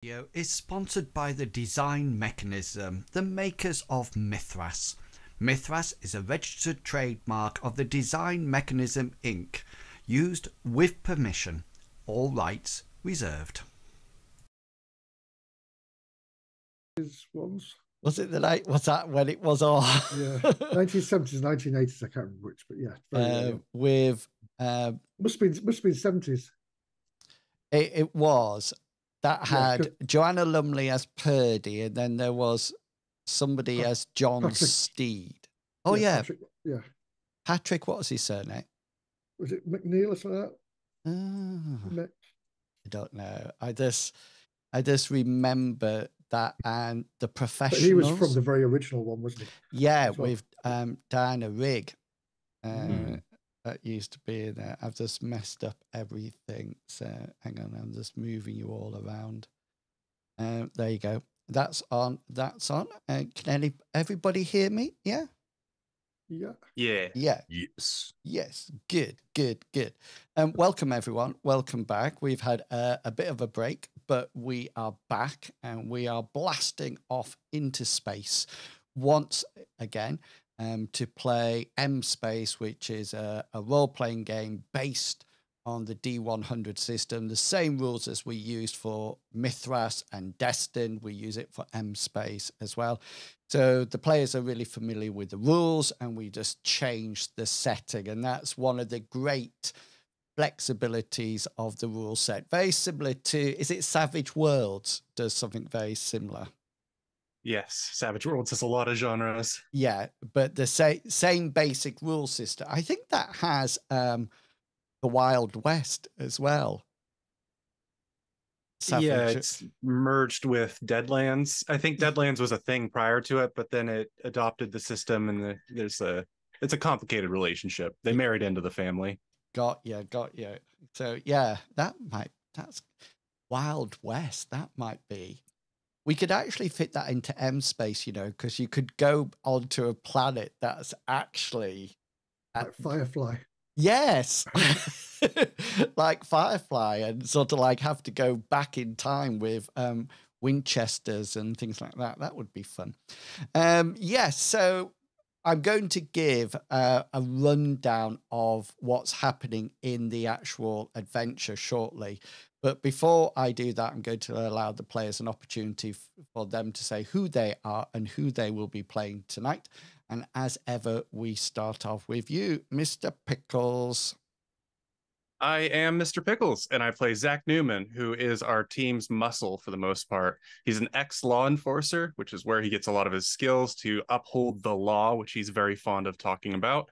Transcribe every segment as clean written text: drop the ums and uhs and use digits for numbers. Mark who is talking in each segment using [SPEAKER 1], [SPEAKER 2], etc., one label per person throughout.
[SPEAKER 1] Video is sponsored by the Design Mechanism, the makers of Mithras. Mithras is a registered trademark of the Design Mechanism Inc., used with permission. All rights reserved.
[SPEAKER 2] Ones.
[SPEAKER 3] Was it the night? Was that when it was on?
[SPEAKER 2] Yeah, 1970s, 1980s. I can't remember which, but yeah,
[SPEAKER 3] with
[SPEAKER 2] must have been 70s.
[SPEAKER 3] It was that had Joanna Lumley as Purdy, and then there was somebody as John
[SPEAKER 2] Patrick.
[SPEAKER 3] Steed. Oh yeah,
[SPEAKER 2] Patrick,
[SPEAKER 3] Patrick. What was his surname?
[SPEAKER 2] Was it McNeil or something like that?
[SPEAKER 3] I don't know. I just remember that, and the Professionals.
[SPEAKER 2] But he was from the very original one, wasn't he?
[SPEAKER 3] Yeah,
[SPEAKER 2] well.
[SPEAKER 3] with Diana Rigg. That used to be in there. I've just messed up everything. So hang on, I'm just moving you all around. There you go. That's on. That's on. Can everybody hear me? Yeah.
[SPEAKER 2] Yeah.
[SPEAKER 4] Yeah.
[SPEAKER 3] Yeah.
[SPEAKER 4] Yes.
[SPEAKER 3] Yes. Good. Good. Good. Welcome everyone. Welcome back. We've had a bit of a break, but we are back and we are blasting off into space once again. To play M Space, which is a role-playing game based on the D100 system. The same rules as we used for Mithras and Destined, we use it for M Space as well. So the players are really familiar with the rules, and we just changed the setting. And that's one of the great flexibilities of the rule set. Very similar to, is it Savage Worlds does something very similar?
[SPEAKER 4] Yes, Savage Worlds has a lot of genres.
[SPEAKER 3] Yeah, but the same basic rule system. I think that has the Wild West as well. Savage.
[SPEAKER 4] Yeah, it's merged with Deadlands. I think Deadlands was a thing prior to it, but then it adopted the system, and it's a complicated relationship. They married into the family.
[SPEAKER 3] Got you. So yeah, that's Wild West. That might be. We could actually fit that into M Space, because you could go onto a planet that's actually
[SPEAKER 2] Like Firefly.
[SPEAKER 3] Yes, like Firefly, and sort of like have to go back in time with Winchesters and things like that. That would be fun. Yes, so I'm going to give a rundown of what's happening in the actual adventure shortly. But before I do that, I'm going to allow the players an opportunity for them to say who they are and who they will be playing tonight. And as ever, we start off with you, Mr. Pickles.
[SPEAKER 4] I am Mr. Pickles, and I play Zach Newman, who is our team's muscle for the most part. He's an ex-law enforcer, which is where he gets a lot of his skills to uphold the law, which he's very fond of talking about.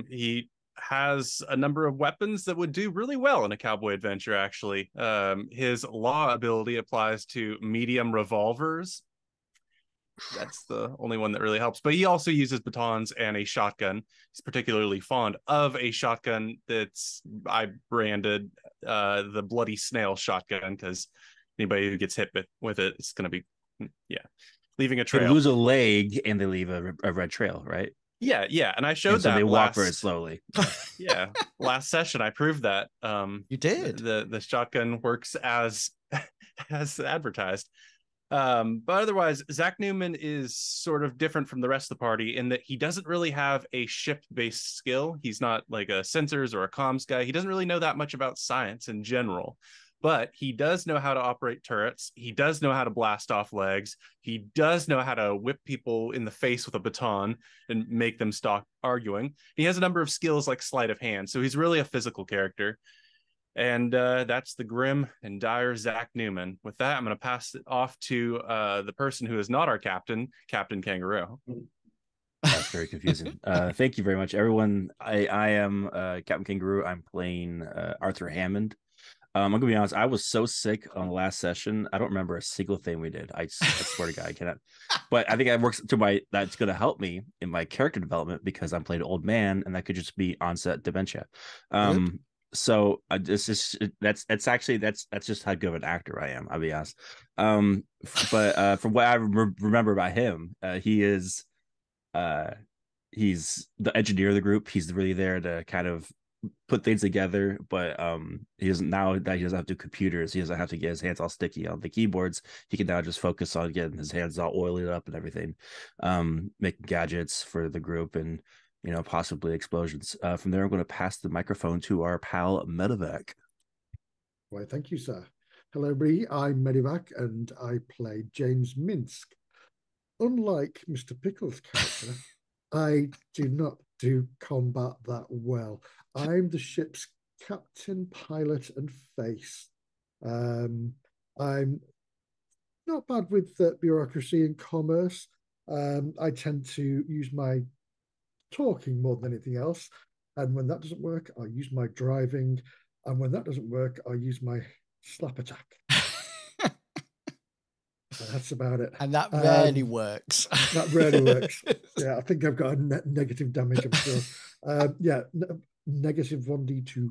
[SPEAKER 4] He has a number of weapons that would do really well in a cowboy adventure, actually. His law ability applies to medium revolvers. That's the only one that really helps. But he also uses batons and a shotgun. He's particularly fond of a shotgun I branded the Bloody Snail shotgun, because anybody who gets hit with it is going to be, leaving a trail.
[SPEAKER 5] They lose a leg and they leave a red trail, right?
[SPEAKER 4] Yeah, and I showed
[SPEAKER 5] so
[SPEAKER 4] that.
[SPEAKER 5] They walk very slowly.
[SPEAKER 4] Yeah, last session I proved that.
[SPEAKER 3] You did.
[SPEAKER 4] The shotgun works as advertised. But otherwise, Zach Newman is sort of different from the rest of the party in that he doesn't really have a ship-based skill. He's not like a sensors or a comms guy. He doesn't really know that much about science in general. But he does know how to operate turrets. He does know how to blast off legs. He does know how to whip people in the face with a baton and make them stop arguing. He has a number of skills like sleight of hand, so he's really a physical character. And that's the grim and dire Zach Newman. With that, I'm going to pass it off to the person who is not our captain, Captain Kangaroo.
[SPEAKER 5] That's very confusing. Thank you very much, everyone. I am Captain Kangaroo. I'm playing Arthur Hammond. I'm gonna be honest. I was so sick on the last session. I don't remember a single thing we did. I swear to God, I cannot. But I think that works to that's going to help me in my character development, because I'm playing an old man, and that could just be onset dementia. So that's just how good of an actor I am. I'll be honest. But from what I remember about him, he's the engineer of the group. He's really there to kind of put things together, but he doesn't, now that he doesn't have to do computers, he doesn't have to get his hands all sticky on the keyboards. He can now just focus on getting his hands all oiled up and everything, making gadgets for the group and possibly explosions. From there, I'm going to pass the microphone to our pal Medevac.
[SPEAKER 2] Why, thank you, sir. Hello, everybody. I'm Medevac, and I play James Minsk. Unlike Mr. Pickles' character, I do not do combat that well. I'm the ship's captain, pilot, and face. I'm not bad with bureaucracy and commerce. I tend to use my talking more than anything else. And when that doesn't work, I use my driving. And when that doesn't work, I use my slap attack. That's about it.
[SPEAKER 3] And that rarely works.
[SPEAKER 2] That rarely works. Yeah, I think I've got a negative damage, I'm sure. Negative 1d2.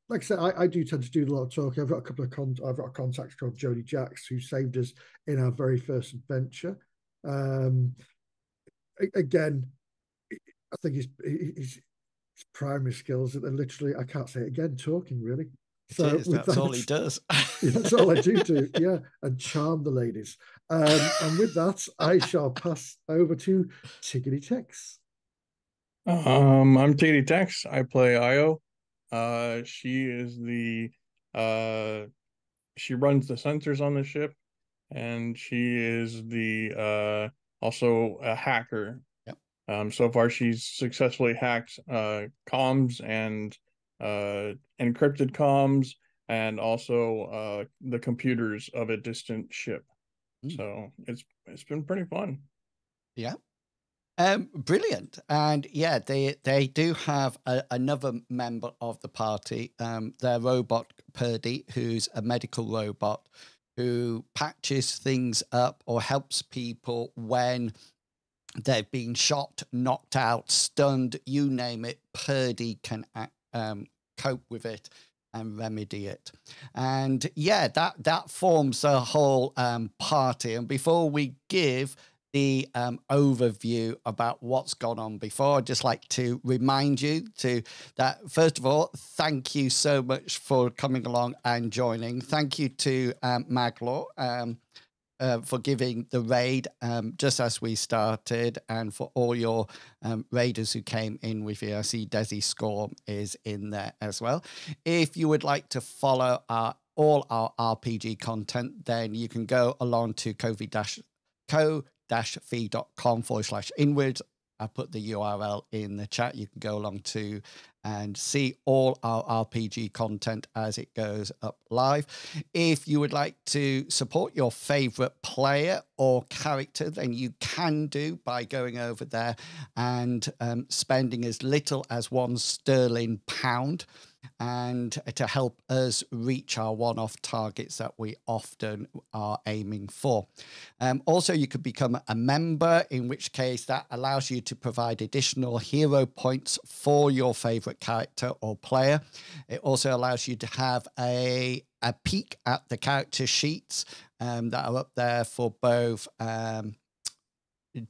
[SPEAKER 2] Like I said, I do tend to do a lot of talking. I've got a couple of I've got a contact called Jody Jacks, who saved us in our very first adventure. Again, I think his primary skills are literally, I can't say it again, talking, really. So
[SPEAKER 3] that's all he does.
[SPEAKER 2] That's all I do, yeah, and charm the ladies. And with that, I shall pass over to Tiggity Tex.
[SPEAKER 6] I'm Tiggity Tex. I play Io. She is she runs the sensors on the ship, and she is also a hacker.
[SPEAKER 3] Yep.
[SPEAKER 6] So far she's successfully hacked comms and encrypted comms, and also the computers of a distant ship. So it's been pretty fun.
[SPEAKER 3] Yeah. Brilliant. And yeah, they do have another member of the party, their robot Purdy, who's a medical robot who patches things up or helps people when they've been shot, knocked out, stunned, you name it. Purdy can cope with it and remedy it. And yeah, that forms the whole party. And before we give the overview about what's gone on before, I'd just like to remind you that, first of all, thank you so much for coming along and joining. Thank you to Maglaw for giving the raid just as we started, and for all your raiders who came in with you. I see Desi Scorm is in there as well. If you would like to follow all our RPG content, then you can go along to co-fi.com/inwards. I put the URL in the chat. You can go along to and see all our RPG content as it goes up live. If you would like to support your favorite player or character, then you can do by going over there and spending as little as £1 and to help us reach our one-off targets that we often are aiming for. Also, you could become a member, in which case that allows you to provide additional hero points for your favorite character or player. It also allows you to have a peek at the character sheets that are up there for both.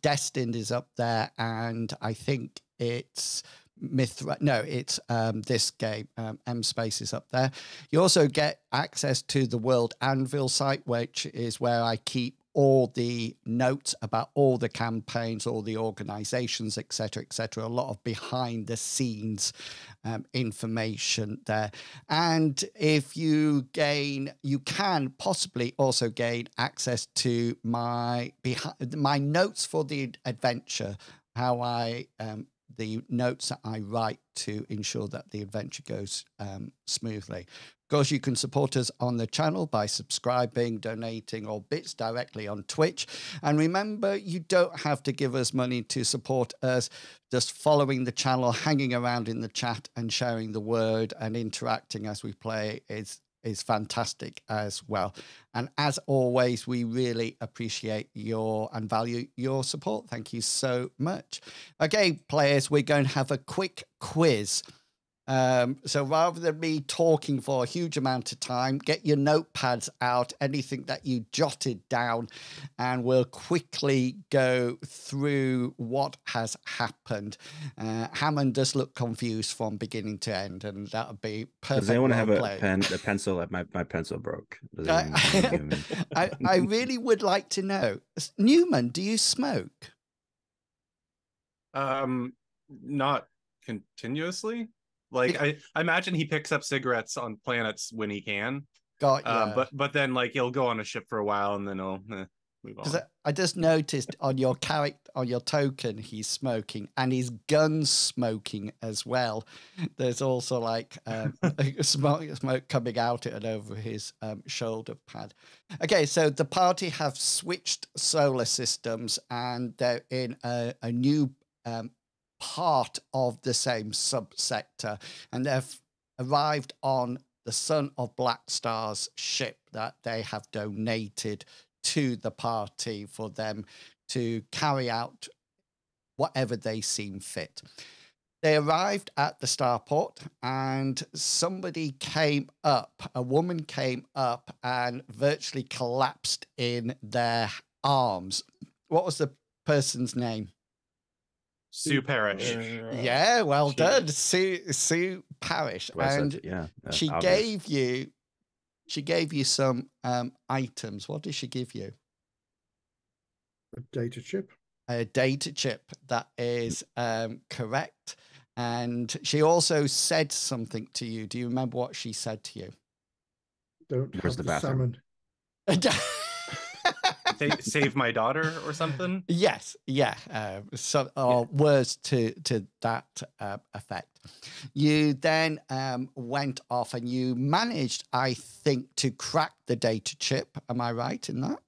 [SPEAKER 3] Destined is up there, and I think it's it's this game, M Space is up there. You also get access to the World Anvil site, which is where I keep all the notes about all the campaigns, all the organizations, etc., etc. A lot of behind the scenes information there. And if you can possibly also gain access to my notes for the adventure, the notes that I write to ensure that the adventure goes smoothly. Of course, you can support us on the channel by subscribing, donating, or bits directly on Twitch. And remember, you don't have to give us money to support us. Just following the channel, hanging around in the chat and sharing the word and interacting as we play is fantastic as well. And as always, we really appreciate and value your support. Thank you so much. Okay, players, we're going to have a quick quiz. So rather than me talking for a huge amount of time, get your notepads out, anything that you jotted down, and we'll quickly go through what has happened. Hammond does look confused from beginning to end, and that would be perfect.
[SPEAKER 5] Does anyone have a
[SPEAKER 3] roleplay.
[SPEAKER 5] pen, a pencil? My pencil broke. Does
[SPEAKER 3] I really would like to know. Newman, do you smoke?
[SPEAKER 4] Not continuously. Like I imagine he picks up cigarettes on planets when he can.
[SPEAKER 3] Got you.
[SPEAKER 4] But then like he'll go on a ship for a while and then he'll move on.
[SPEAKER 3] I just noticed on your token he's smoking, and his gun's smoking as well. There's also like smoke coming out and over his shoulder pad. Okay, so the party have switched solar systems, and they're in a new part of the same subsector, and they've arrived on the Son of Black Star's ship that they have donated to the party for them to carry out whatever they seem fit. They arrived at the starport, and somebody came up, a woman came up and virtually collapsed in their arms. What was the person's name?
[SPEAKER 4] Sue Parish.
[SPEAKER 3] Yeah, well done, Sue Parish. And she gave you some items. What did she give you?
[SPEAKER 2] A data chip.
[SPEAKER 3] A data chip, that is correct. And she also said something to you. Do you remember what she said to you?
[SPEAKER 2] Don't
[SPEAKER 5] Where's
[SPEAKER 2] have
[SPEAKER 5] the bathroom?
[SPEAKER 2] salmon.
[SPEAKER 4] Save my daughter or something.
[SPEAKER 3] Yes, yeah. Words to that effect. You then went off and you managed, I think, to crack the data chip. Am I right in that?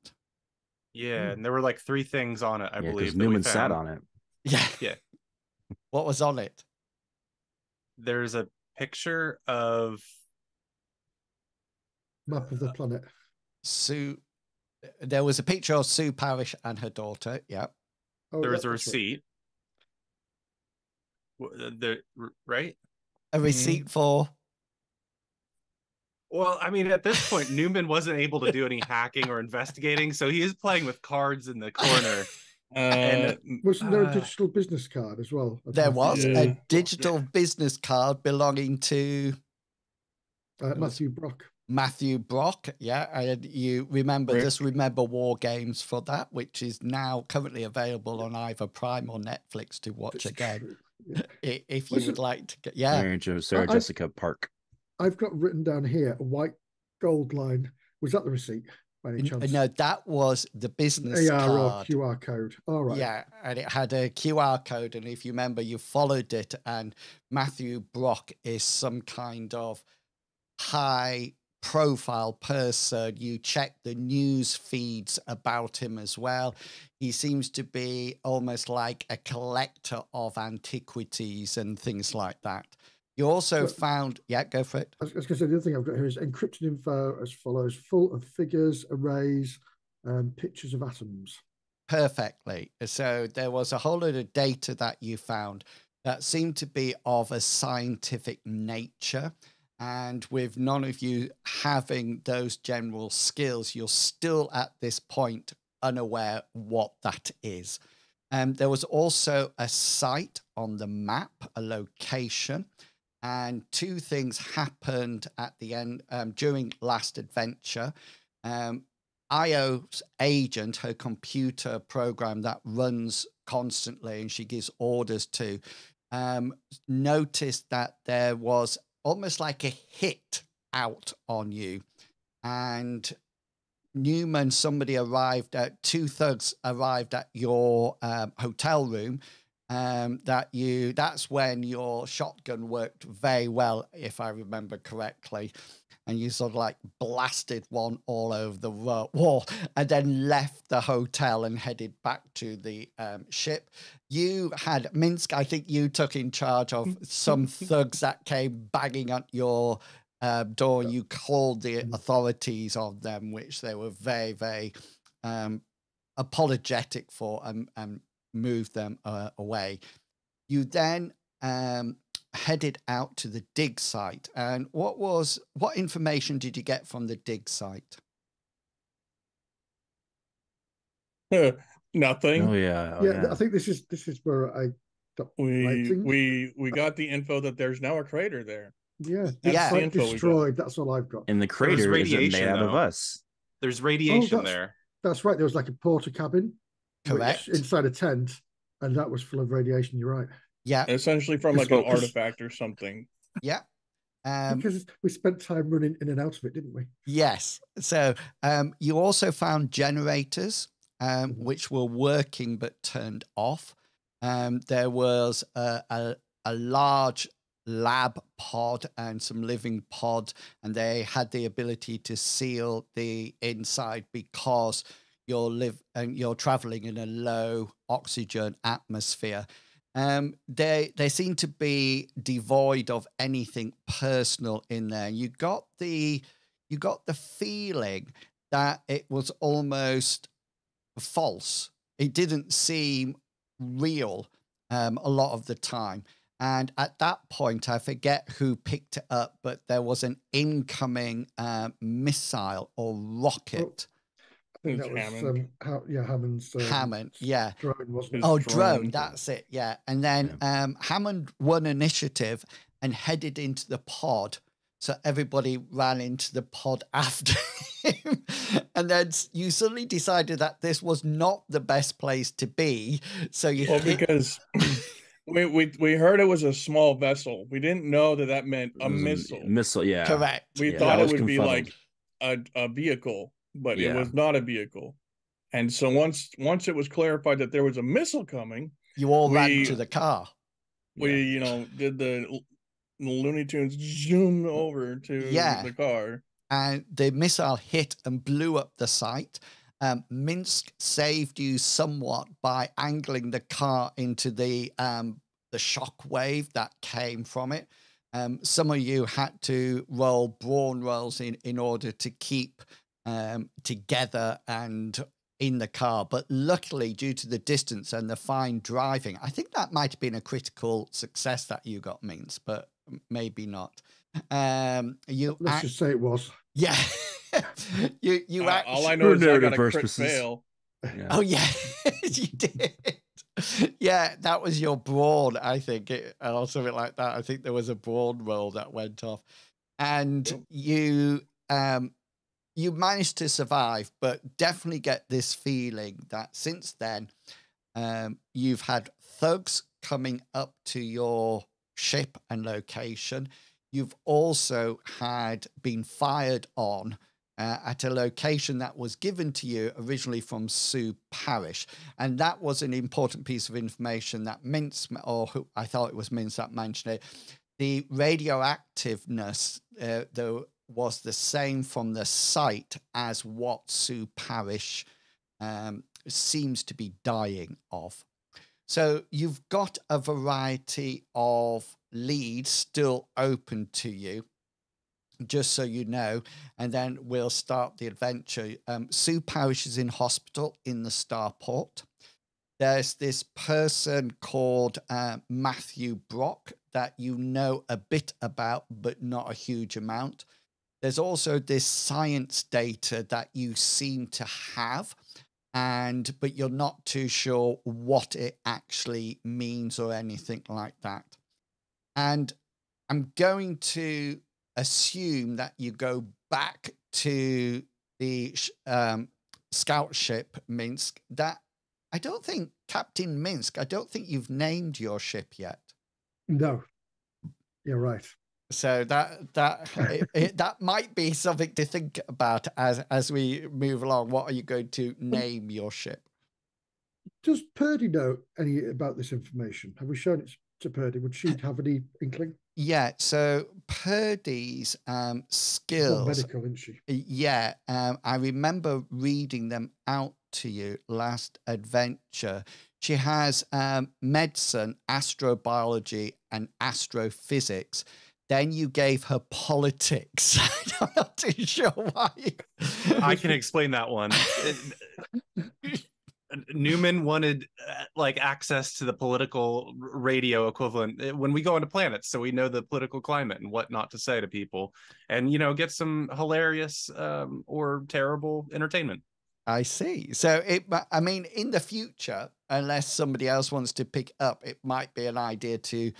[SPEAKER 4] Yeah, and there were like 3 things on it, I believe. That
[SPEAKER 5] Newman sat on it.
[SPEAKER 3] Yeah. What was on it?
[SPEAKER 4] There's a picture of
[SPEAKER 2] Map of the planet.
[SPEAKER 3] Sue. There was a picture of Sue Parish and her daughter. Yeah.
[SPEAKER 2] Oh,
[SPEAKER 4] there was a receipt. Right?
[SPEAKER 3] A receipt for.
[SPEAKER 4] Well, I mean, at this point, Newman wasn't able to do any hacking or investigating, so he is playing with cards in the corner.
[SPEAKER 2] Wasn't there a digital business card as well?
[SPEAKER 3] There was a digital business card belonging to
[SPEAKER 2] Matthew Brock.
[SPEAKER 3] Matthew Brock, yeah, and you remember Remember War Games for that, which is now currently available on either Prime or Netflix to watch again. Yeah. If you would like to get,
[SPEAKER 5] Sarah Jessica Park.
[SPEAKER 2] I've got written down here a white gold line. Was that the receipt by any chance?
[SPEAKER 3] No, that was the business
[SPEAKER 2] AR
[SPEAKER 3] card.
[SPEAKER 2] or QR code. All right.
[SPEAKER 3] Yeah, and it had a QR code, and if you remember, you followed it, and Matthew Brock is some kind of high profile person. You check the news feeds about him as well. He seems to be almost like a collector of antiquities and things like that. You also found, go for it.
[SPEAKER 2] I was going to say, the other thing I've got here is encrypted info as follows: full of figures, arrays, pictures of atoms.
[SPEAKER 3] Perfectly. So there was a whole lot of data that you found that seemed to be of a scientific nature. And with none of you having those general skills, you're still at this point unaware what that is. There was also a site on the map, a location, and 2 things happened at the end during last adventure. IO's agent, her computer program that runs constantly and she gives orders to, noticed that there was almost like a hit out on you. And Newman, two thugs arrived at your hotel room. That's when your shotgun worked very well, if I remember correctly. And you sort of like blasted one all over the wall and then left the hotel and headed back to the ship. You had Minsk, I think you took in charge of some thugs that came banging at your door. You called the authorities on them, which they were very, very apologetic for and moved them away. You then headed out to the dig site. And what information did you get from the dig site?
[SPEAKER 6] Nothing.
[SPEAKER 5] Oh yeah. Oh,
[SPEAKER 2] yeah,
[SPEAKER 5] yeah.
[SPEAKER 2] I think this is where I got writing.
[SPEAKER 6] We got the info that there's now a crater there.
[SPEAKER 2] Yeah,
[SPEAKER 6] That's
[SPEAKER 3] Yeah.
[SPEAKER 6] the
[SPEAKER 2] like
[SPEAKER 6] info we got.
[SPEAKER 2] destroyed. That's all I've got.
[SPEAKER 5] And the
[SPEAKER 4] There's
[SPEAKER 5] crater is made
[SPEAKER 4] radiation,
[SPEAKER 5] out of
[SPEAKER 4] though.
[SPEAKER 5] us.
[SPEAKER 4] There's radiation
[SPEAKER 2] that's-
[SPEAKER 4] there.
[SPEAKER 2] That's right. There was like a porter cabin,
[SPEAKER 3] Correct.
[SPEAKER 2] which, inside a tent, and that was full of radiation. You're right.
[SPEAKER 3] Yeah.
[SPEAKER 6] Essentially from like
[SPEAKER 5] Well,
[SPEAKER 6] an artifact or something.
[SPEAKER 3] Yeah.
[SPEAKER 2] Because we spent time running in and out of it, didn't we?
[SPEAKER 3] Yes. So you also found generators, which were working but turned off. There was a large lab pod and some living pods, and they had the ability to seal the inside because you're traveling in a low oxygen atmosphere. They seem to be devoid of anything personal in there. You got the feeling that it was almost false. It didn't seem real a lot of the time. And at that point, I forget who picked it up, but there was an incoming missile or rocket.
[SPEAKER 2] I think that was
[SPEAKER 6] Hammond.
[SPEAKER 2] Hammond's
[SPEAKER 3] Hammond, yeah.
[SPEAKER 2] drone, wasn't it?
[SPEAKER 6] His
[SPEAKER 3] Oh,
[SPEAKER 6] drone.
[SPEAKER 3] drone, that's it, yeah. And then Hammond won initiative and headed into the pod. So everybody ran into the pod after him. And then you suddenly decided that this was not the best place to be. So you
[SPEAKER 6] because we heard it was a small vessel. We didn't know that meant a missile.
[SPEAKER 5] Missile, yeah.
[SPEAKER 3] Correct.
[SPEAKER 6] We
[SPEAKER 5] Yeah,
[SPEAKER 6] thought
[SPEAKER 5] I
[SPEAKER 6] it
[SPEAKER 5] was
[SPEAKER 6] would be
[SPEAKER 5] confuddled.
[SPEAKER 6] like a vehicle, but it
[SPEAKER 5] Yeah.
[SPEAKER 6] was not a vehicle. And so once it was clarified that there was a missile coming,
[SPEAKER 3] You all ran to the car.
[SPEAKER 6] we did the Looney Tunes zoom over to the car.
[SPEAKER 3] And the missile hit and blew up the site. Minsk saved you somewhat by angling the car into the shock wave that came from it. Some of you had to roll brawn rolls in order to keep together and in the car. But luckily, due to the distance and the fine driving, I think that might have been a critical success that you got, Minsk, but maybe not.
[SPEAKER 2] Let's just say it was.
[SPEAKER 3] Yeah. you actually,
[SPEAKER 6] all I know is I got a crit
[SPEAKER 5] purposes.
[SPEAKER 6] fail.
[SPEAKER 5] Yeah.
[SPEAKER 3] Oh yeah, you did. Yeah, that was your brawn, I think, or something like that. I think there was a brawn roll that went off, and you managed to survive, but definitely get this feeling that since then, you've had thugs coming up to your ship and location. You've also had been fired on at a location that was given to you originally from Sue Parish. And that was an important piece of information that I thought it was Mince that mentioned it. The radioactiveness was the same from the site as what Sue Parish seems to be dying of. So you've got a variety of leads still open to you, just so you know, and then we'll start the adventure. Sue Parish is in hospital in the starport. There's this person called Matthew Brock that you know a bit about, but not a huge amount. There's also this science data that you seem to have, but you're not too sure what it actually means or anything like that. And I'm going to assume that you go back to the scout ship Minsk. That I don't think, Captain Minsk, I don't think you've named your ship yet.
[SPEAKER 2] No, you're right.
[SPEAKER 3] So that might be something to think about as we move along. What are you going to name your ship?
[SPEAKER 2] Does Purdy know any about this information? Have we shown it to Purdy? Would she have any inkling?
[SPEAKER 3] Yeah, so Purdy's skills.
[SPEAKER 2] Medical, isn't she?
[SPEAKER 3] Yeah, I remember reading them out to you last adventure. She has medicine, astrobiology, and astrophysics. Then you gave her politics. I'm not too sure why.
[SPEAKER 4] I can explain that one. Newman wanted like access to the political radio equivalent when we go into planets, so we know the political climate and what not to say to people, and get some hilarious or terrible entertainment.
[SPEAKER 3] I see. So I mean, in the future, unless somebody else wants to pick up, it might be an idea to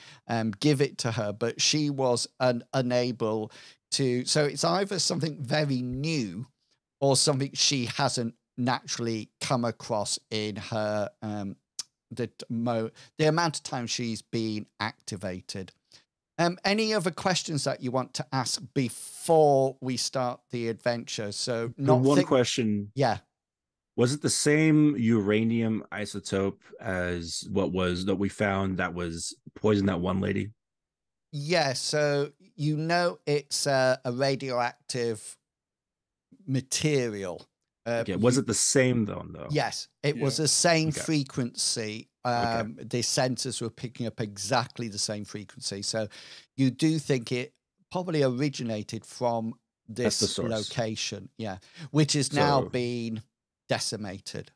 [SPEAKER 3] give it to her, but she was unable to. So it's either something very new or something she hasn't naturally come across in her the amount of time she's been activated. Any other questions that you want to ask before we start the adventure? So
[SPEAKER 5] one question.
[SPEAKER 3] Yeah.
[SPEAKER 5] Was it the same uranium isotope as that we found that was poisoned that one lady?
[SPEAKER 3] Yeah, so it's a radioactive material.
[SPEAKER 5] Okay. Was it the same though?
[SPEAKER 3] Yes, it was the same frequency. The sensors were picking up exactly the same frequency. So you do think it probably originated from this location, which is now being decimated.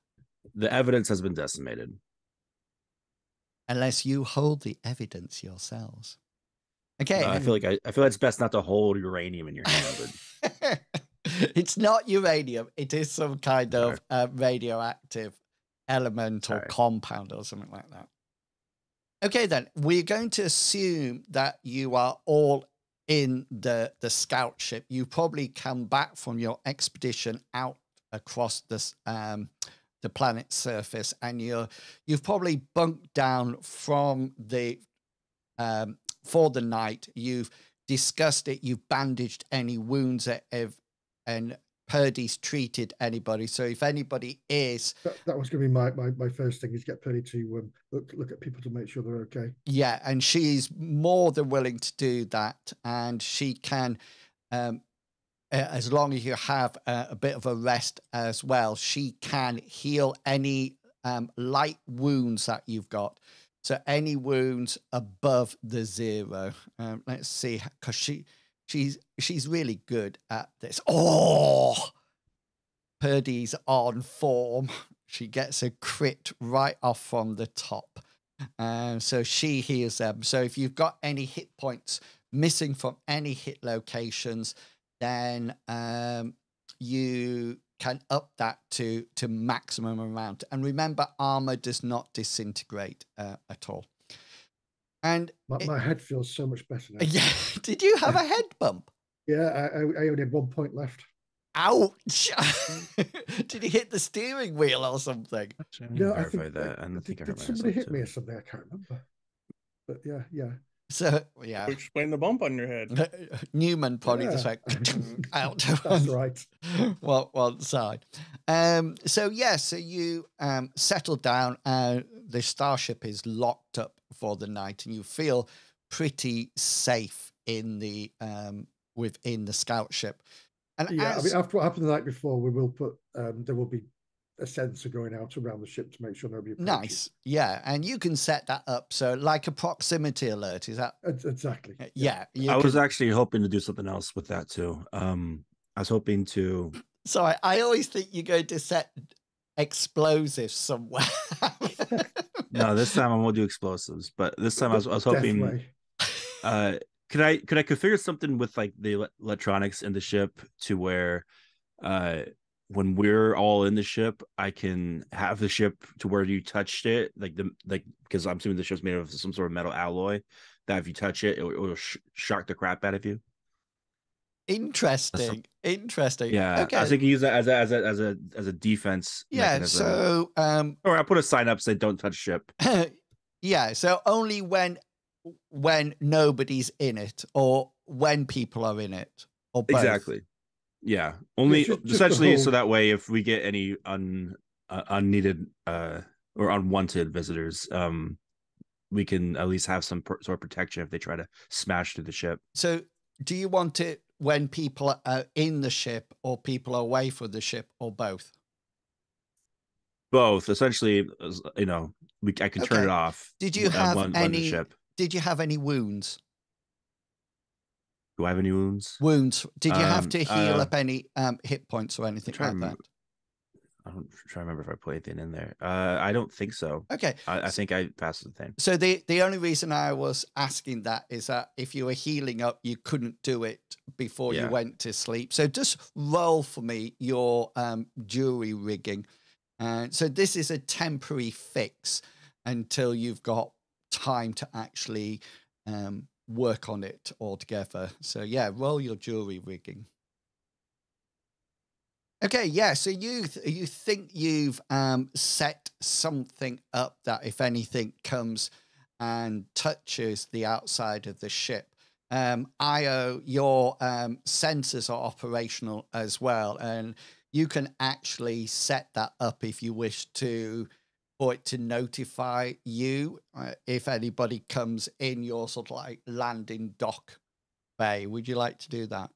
[SPEAKER 5] The evidence has been decimated.
[SPEAKER 3] Unless you hold the evidence yourselves. Okay.
[SPEAKER 5] I feel it's best not to hold uranium in your hand. But...
[SPEAKER 3] It's not uranium. It is some kind of radioactive element or compound or something like that. Okay, then we're going to assume that you are all in the scout ship. You probably come back from your expedition out across this the planet's surface, and you've probably bunked down from the for the night. You've discussed it. You've bandaged any wounds and Purdy's treated anybody. So if anybody is
[SPEAKER 2] that was going to be my first thing, is get Purdy to look at people to make sure they're okay.
[SPEAKER 3] Yeah, and she's more than willing to do that, and she can. As long as you have a bit of a rest as well, she can heal any light wounds that you've got. So any wounds above the 0. Let's see, because she's really good at this. Oh, Purdy's on form. She gets a crit right off from the top. So she heals them. So if you've got any hit points missing from any hit locations, then you can up that to maximum amount. And remember, armor does not disintegrate at all. And
[SPEAKER 2] my head feels so much better now.
[SPEAKER 3] Yeah. Did you have a head bump?
[SPEAKER 2] Yeah, I only had 1 point left.
[SPEAKER 3] Ouch! Did he hit the steering wheel or something?
[SPEAKER 2] No, I think
[SPEAKER 5] that. I think
[SPEAKER 2] did somebody hit me or something? I can't remember. But yeah.
[SPEAKER 3] So yeah,
[SPEAKER 6] explain the bump on your head.
[SPEAKER 3] Newman probably just like out.
[SPEAKER 2] That's right.
[SPEAKER 3] One side. So you settle down. The starship is locked up for the night, and you feel pretty safe in the within the scout ship. And
[SPEAKER 2] I mean, after what happened the night before, we will put there will be a sensor going out around the ship to make sure nobody approaches.
[SPEAKER 3] Nice. Yeah, and you can set that up so like a proximity alert. Is that
[SPEAKER 2] exactly?
[SPEAKER 3] Yeah.
[SPEAKER 5] I was actually hoping to do something else with that too. I was hoping to.
[SPEAKER 3] Sorry, I always think you're going to set explosives somewhere.
[SPEAKER 5] No, this time I won't do explosives. But this time I was hoping. Could I configure something with like the electronics in the ship to where, when we're all in the ship, I can have the ship to where you touched it, because I'm assuming the ship's made of some sort of metal alloy, that if you touch it, it will shock the crap out of you.
[SPEAKER 3] Interesting.
[SPEAKER 5] Yeah. Okay. I was thinking use that as a defense.
[SPEAKER 3] Yeah.
[SPEAKER 5] Mechanism.
[SPEAKER 3] So
[SPEAKER 5] or I put a sign up saying don't touch ship.
[SPEAKER 3] Yeah. So only when nobody's in it, or when people are in it, or both.
[SPEAKER 5] Exactly. Yeah, only just essentially so that way if we get any unneeded or unwanted visitors, we can at least have some sort of protection if they try to smash through the ship.
[SPEAKER 3] So do you want it when people are in the ship, or people are away from the ship, or both?
[SPEAKER 5] Both, essentially. I can turn it off.
[SPEAKER 3] Did you have any? Did you have any wounds?
[SPEAKER 5] Do I have any wounds?
[SPEAKER 3] Wounds. Did you have to heal up any hit points or anything like that?
[SPEAKER 5] I'm trying to remember if I put anything in there. I don't think so.
[SPEAKER 3] Okay.
[SPEAKER 5] I think I passed the thing.
[SPEAKER 3] So the only reason I was asking that is that if you were healing up, you couldn't do it before you went to sleep. So just roll for me your jury rigging. So this is a temporary fix until you've got time to actually work on it altogether. So yeah, roll your jury rigging. Okay, yeah. So you think you've set something up that if anything comes and touches the outside of the ship, Io, your sensors are operational as well, and you can actually set that up if you wish to, for it to notify you if anybody comes in your sort of like landing dock bay. Would you like to do that?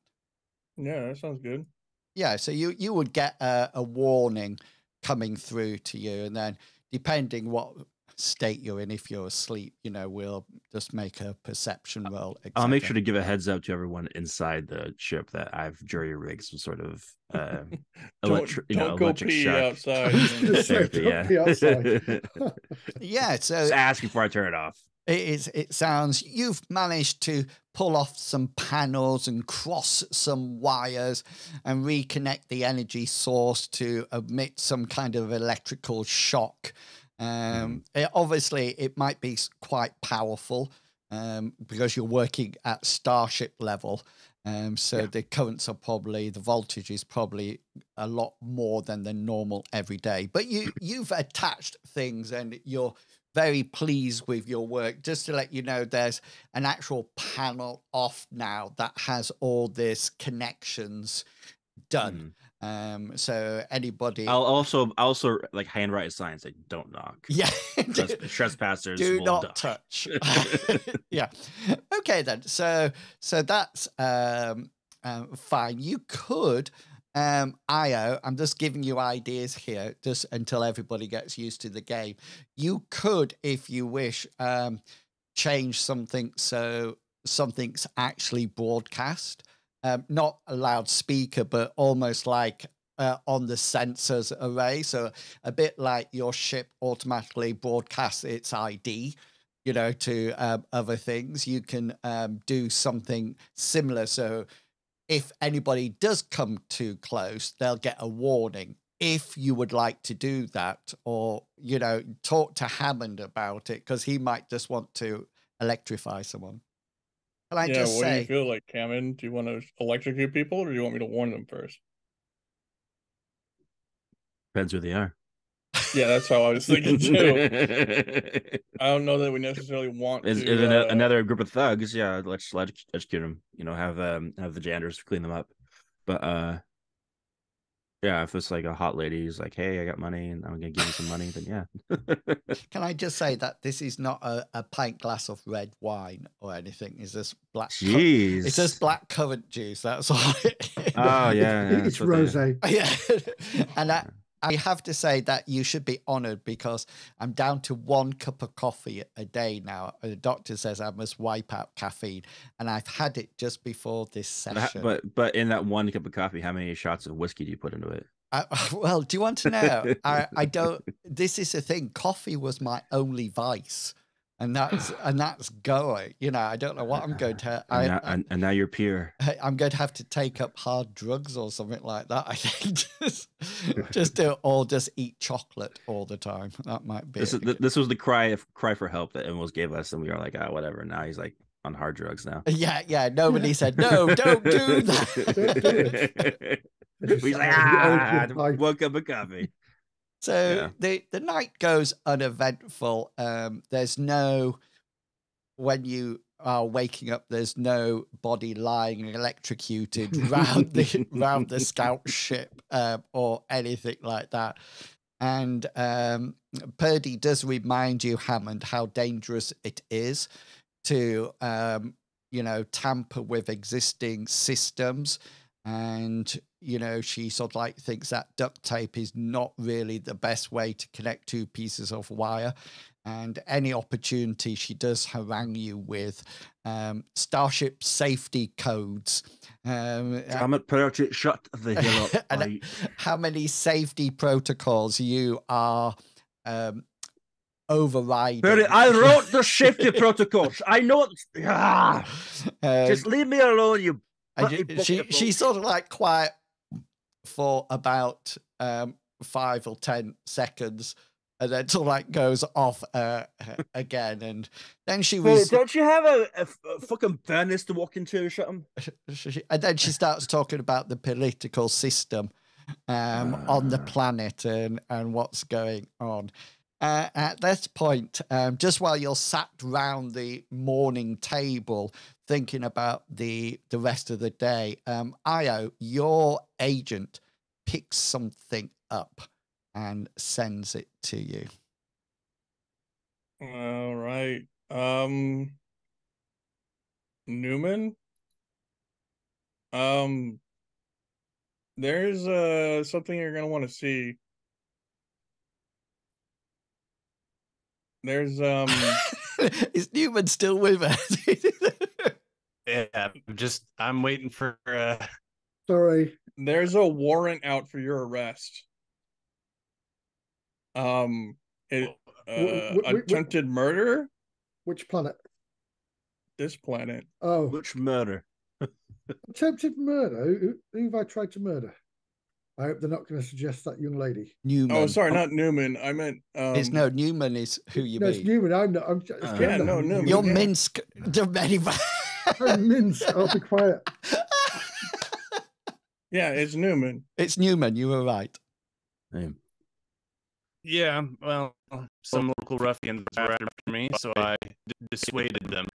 [SPEAKER 6] Yeah, that sounds good.
[SPEAKER 3] Yeah, so you would get a warning coming through to you, and then depending what state you're in, if you're asleep, we'll just make a perception roll.
[SPEAKER 5] I'll make sure to give a heads up to everyone inside the ship that I've jury rigged some sort of
[SPEAKER 6] don't go
[SPEAKER 5] electric
[SPEAKER 6] pee
[SPEAKER 5] shock
[SPEAKER 6] outside.
[SPEAKER 5] therapy.
[SPEAKER 3] Yeah, so
[SPEAKER 5] just ask before I turn it off.
[SPEAKER 3] It sounds you've managed to pull off some panels and cross some wires and reconnect the energy source to emit some kind of electrical shock. Obviously, it might be quite powerful because you're working at starship level. The currents are the voltage is probably a lot more than the normal every day. But you've attached things and you're very pleased with your work. Just to let you know, there's an actual panel off now that has all this connections done. So anybody,
[SPEAKER 5] I'll also like handwrite signs like don't knock.
[SPEAKER 3] Yeah,
[SPEAKER 5] trespassers
[SPEAKER 3] do
[SPEAKER 5] will
[SPEAKER 3] not
[SPEAKER 5] die.
[SPEAKER 3] touch. Yeah. Okay then. So that's fine. You could. Io, I'm just giving you ideas here, just until everybody gets used to the game. You could, if you wish, change something so something's actually broadcast, not a loudspeaker, but almost like on the sensors array. So a bit like your ship automatically broadcasts its ID, to other things. You can do something similar. So if anybody does come too close, they'll get a warning. If you would like to do that, or, talk to Hammond about it, because he might just want to electrify someone. Can I just
[SPEAKER 6] what
[SPEAKER 3] say,
[SPEAKER 6] do you feel like, Hammond? Do you want to electrocute people, or do you want me to warn them first?
[SPEAKER 5] Depends who they are.
[SPEAKER 6] Yeah, that's how I was thinking too. I don't know that we necessarily want to.
[SPEAKER 5] Another group of thugs, yeah, let's execute them. Have the janitors clean them up. But yeah, if it's like a hot lady who's like, "Hey, I got money, and I'm gonna give you some money," then yeah.
[SPEAKER 3] Can I just say that this is not a pint glass of red wine or anything? It's just black.
[SPEAKER 5] Jeez.
[SPEAKER 3] It's just black currant juice. That's all.
[SPEAKER 5] Oh yeah,
[SPEAKER 2] it's rosé.
[SPEAKER 3] Yeah, and I have to say that you should be honored, because I'm down to 1 cup of coffee a day now. The doctor says I must wipe out caffeine, and I've had it just before this session.
[SPEAKER 5] But in that 1 cup of coffee, how many shots of whiskey do you put into it?
[SPEAKER 3] Well, do you want to know? I don't. This is the thing. Coffee was my only vice, and that's going. I don't know what I'm going to.
[SPEAKER 5] And now you're pure.
[SPEAKER 3] I'm going to have to take up hard drugs or something like that. I think just eat chocolate all the time. That might be.
[SPEAKER 5] This was the cry for help that Emmons gave us, and we were like, whatever. Now he's like on hard drugs now.
[SPEAKER 3] Yeah. Nobody said no. Don't do that.
[SPEAKER 5] He's like, 1 cup of coffee.
[SPEAKER 3] So the night goes uneventful. There's no, when you are waking up, there's no body lying electrocuted round the scout ship or anything like that. And Purdy does remind you, Hammond, how dangerous it is to tamper with existing systems. And she sort of like thinks that duct tape is not really the best way to connect 2 pieces of wire. And any opportunity, she does harangue you with starship safety codes.
[SPEAKER 5] Damn it, Perch, shut the hell up.
[SPEAKER 3] And how many safety protocols you are overriding.
[SPEAKER 5] Perry, I wrote the safety protocols. I know it. Just leave me alone, you.
[SPEAKER 3] She's sort of like quiet for about 5 or 10 seconds, and then sort of like goes off again, and then she was.
[SPEAKER 5] Don't you have a fucking furnace to walk into or something?
[SPEAKER 3] And then she starts talking about the political system on the planet and what's going on. At this point, just while you're sat round the morning table thinking about the rest of the day, Io, your agent picks something up and sends it to you.
[SPEAKER 6] All right. Newman? There's something you're gonna want to see. There's
[SPEAKER 3] Is Newman still with us?
[SPEAKER 4] Yeah, I'm waiting for
[SPEAKER 2] Sorry.
[SPEAKER 6] there's a warrant out for your arrest. Attempted murder?
[SPEAKER 2] Which planet?
[SPEAKER 6] This planet.
[SPEAKER 2] Oh,
[SPEAKER 5] Which murder?
[SPEAKER 2] attempted murder. Who have I tried to murder? I hope they're not going to suggest that young lady.
[SPEAKER 3] Newman.
[SPEAKER 6] Oh, sorry, not Newman. I meant
[SPEAKER 3] Newman is who you mean.
[SPEAKER 2] It's Newman. I'm not.
[SPEAKER 6] Newman.
[SPEAKER 3] You're Minsk.
[SPEAKER 2] I'm Minsk. I'll be quiet.
[SPEAKER 6] Yeah, it's Newman.
[SPEAKER 3] It's Newman. You were right.
[SPEAKER 4] Yeah, well, some local ruffians were after me, so I dissuaded them.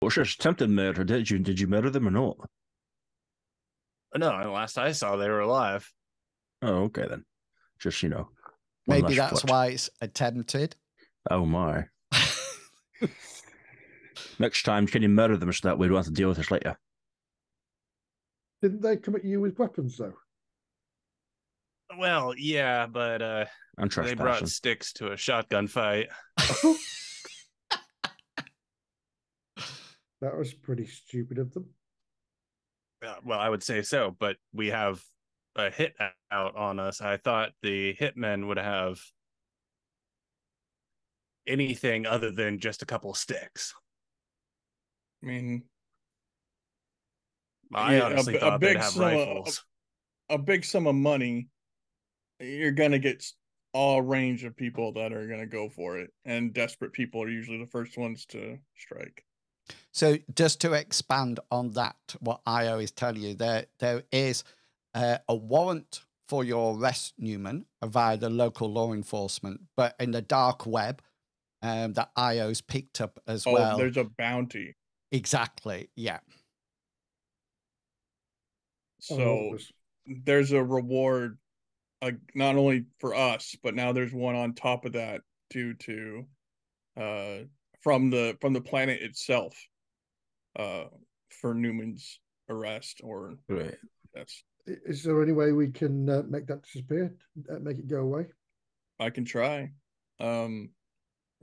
[SPEAKER 5] Well, sure, attempted murder. Did you murder them or not?
[SPEAKER 4] No, last I saw, they were alive.
[SPEAKER 5] Oh, okay then. Just
[SPEAKER 3] Maybe that's why it's attempted.
[SPEAKER 5] Oh my! Next time, can you murder them so that we don't have to deal with this later?
[SPEAKER 2] Didn't they come at you with weapons though?
[SPEAKER 4] Well, yeah, but they brought sticks to a shotgun fight.
[SPEAKER 2] That was pretty stupid of them.
[SPEAKER 4] Well, I would say so, but we have a hit out on us. I thought the hitmen would have anything other than just a couple of sticks.
[SPEAKER 6] I mean,
[SPEAKER 4] I honestly thought they'd have rifles.
[SPEAKER 6] A big sum of money, you're going to get all range of people that are going to go for it. And desperate people are usually the first ones to strike.
[SPEAKER 3] So just to expand on that, what Io is telling you, there is a warrant for your arrest, Newman, via the local law enforcement, but in the dark web that Io's picked up as well.
[SPEAKER 6] Oh, there's a bounty.
[SPEAKER 3] Exactly, yeah.
[SPEAKER 6] So there's a reward, not only for us, but now there's one on top of that due to from the planet itself for Newman's arrest. Or
[SPEAKER 5] right.
[SPEAKER 2] Is there any way we can make that disappear, make it go away?
[SPEAKER 6] I can try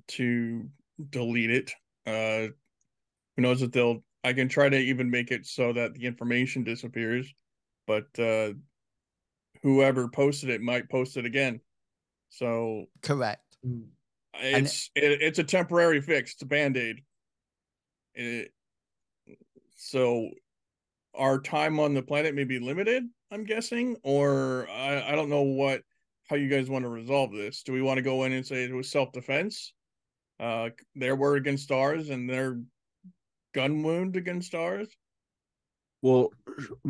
[SPEAKER 6] to delete it. Who knows if I can try to even make it so that the information disappears, but whoever posted it might post it again. So
[SPEAKER 3] correct.
[SPEAKER 6] It's a temporary fix. It's a Band-Aid. So our time on the planet may be limited, I'm guessing, or I don't know how you guys want to resolve this. Do we want to go in and say it was self-defense? Their word against ours and their gun wound against ours?
[SPEAKER 5] Well,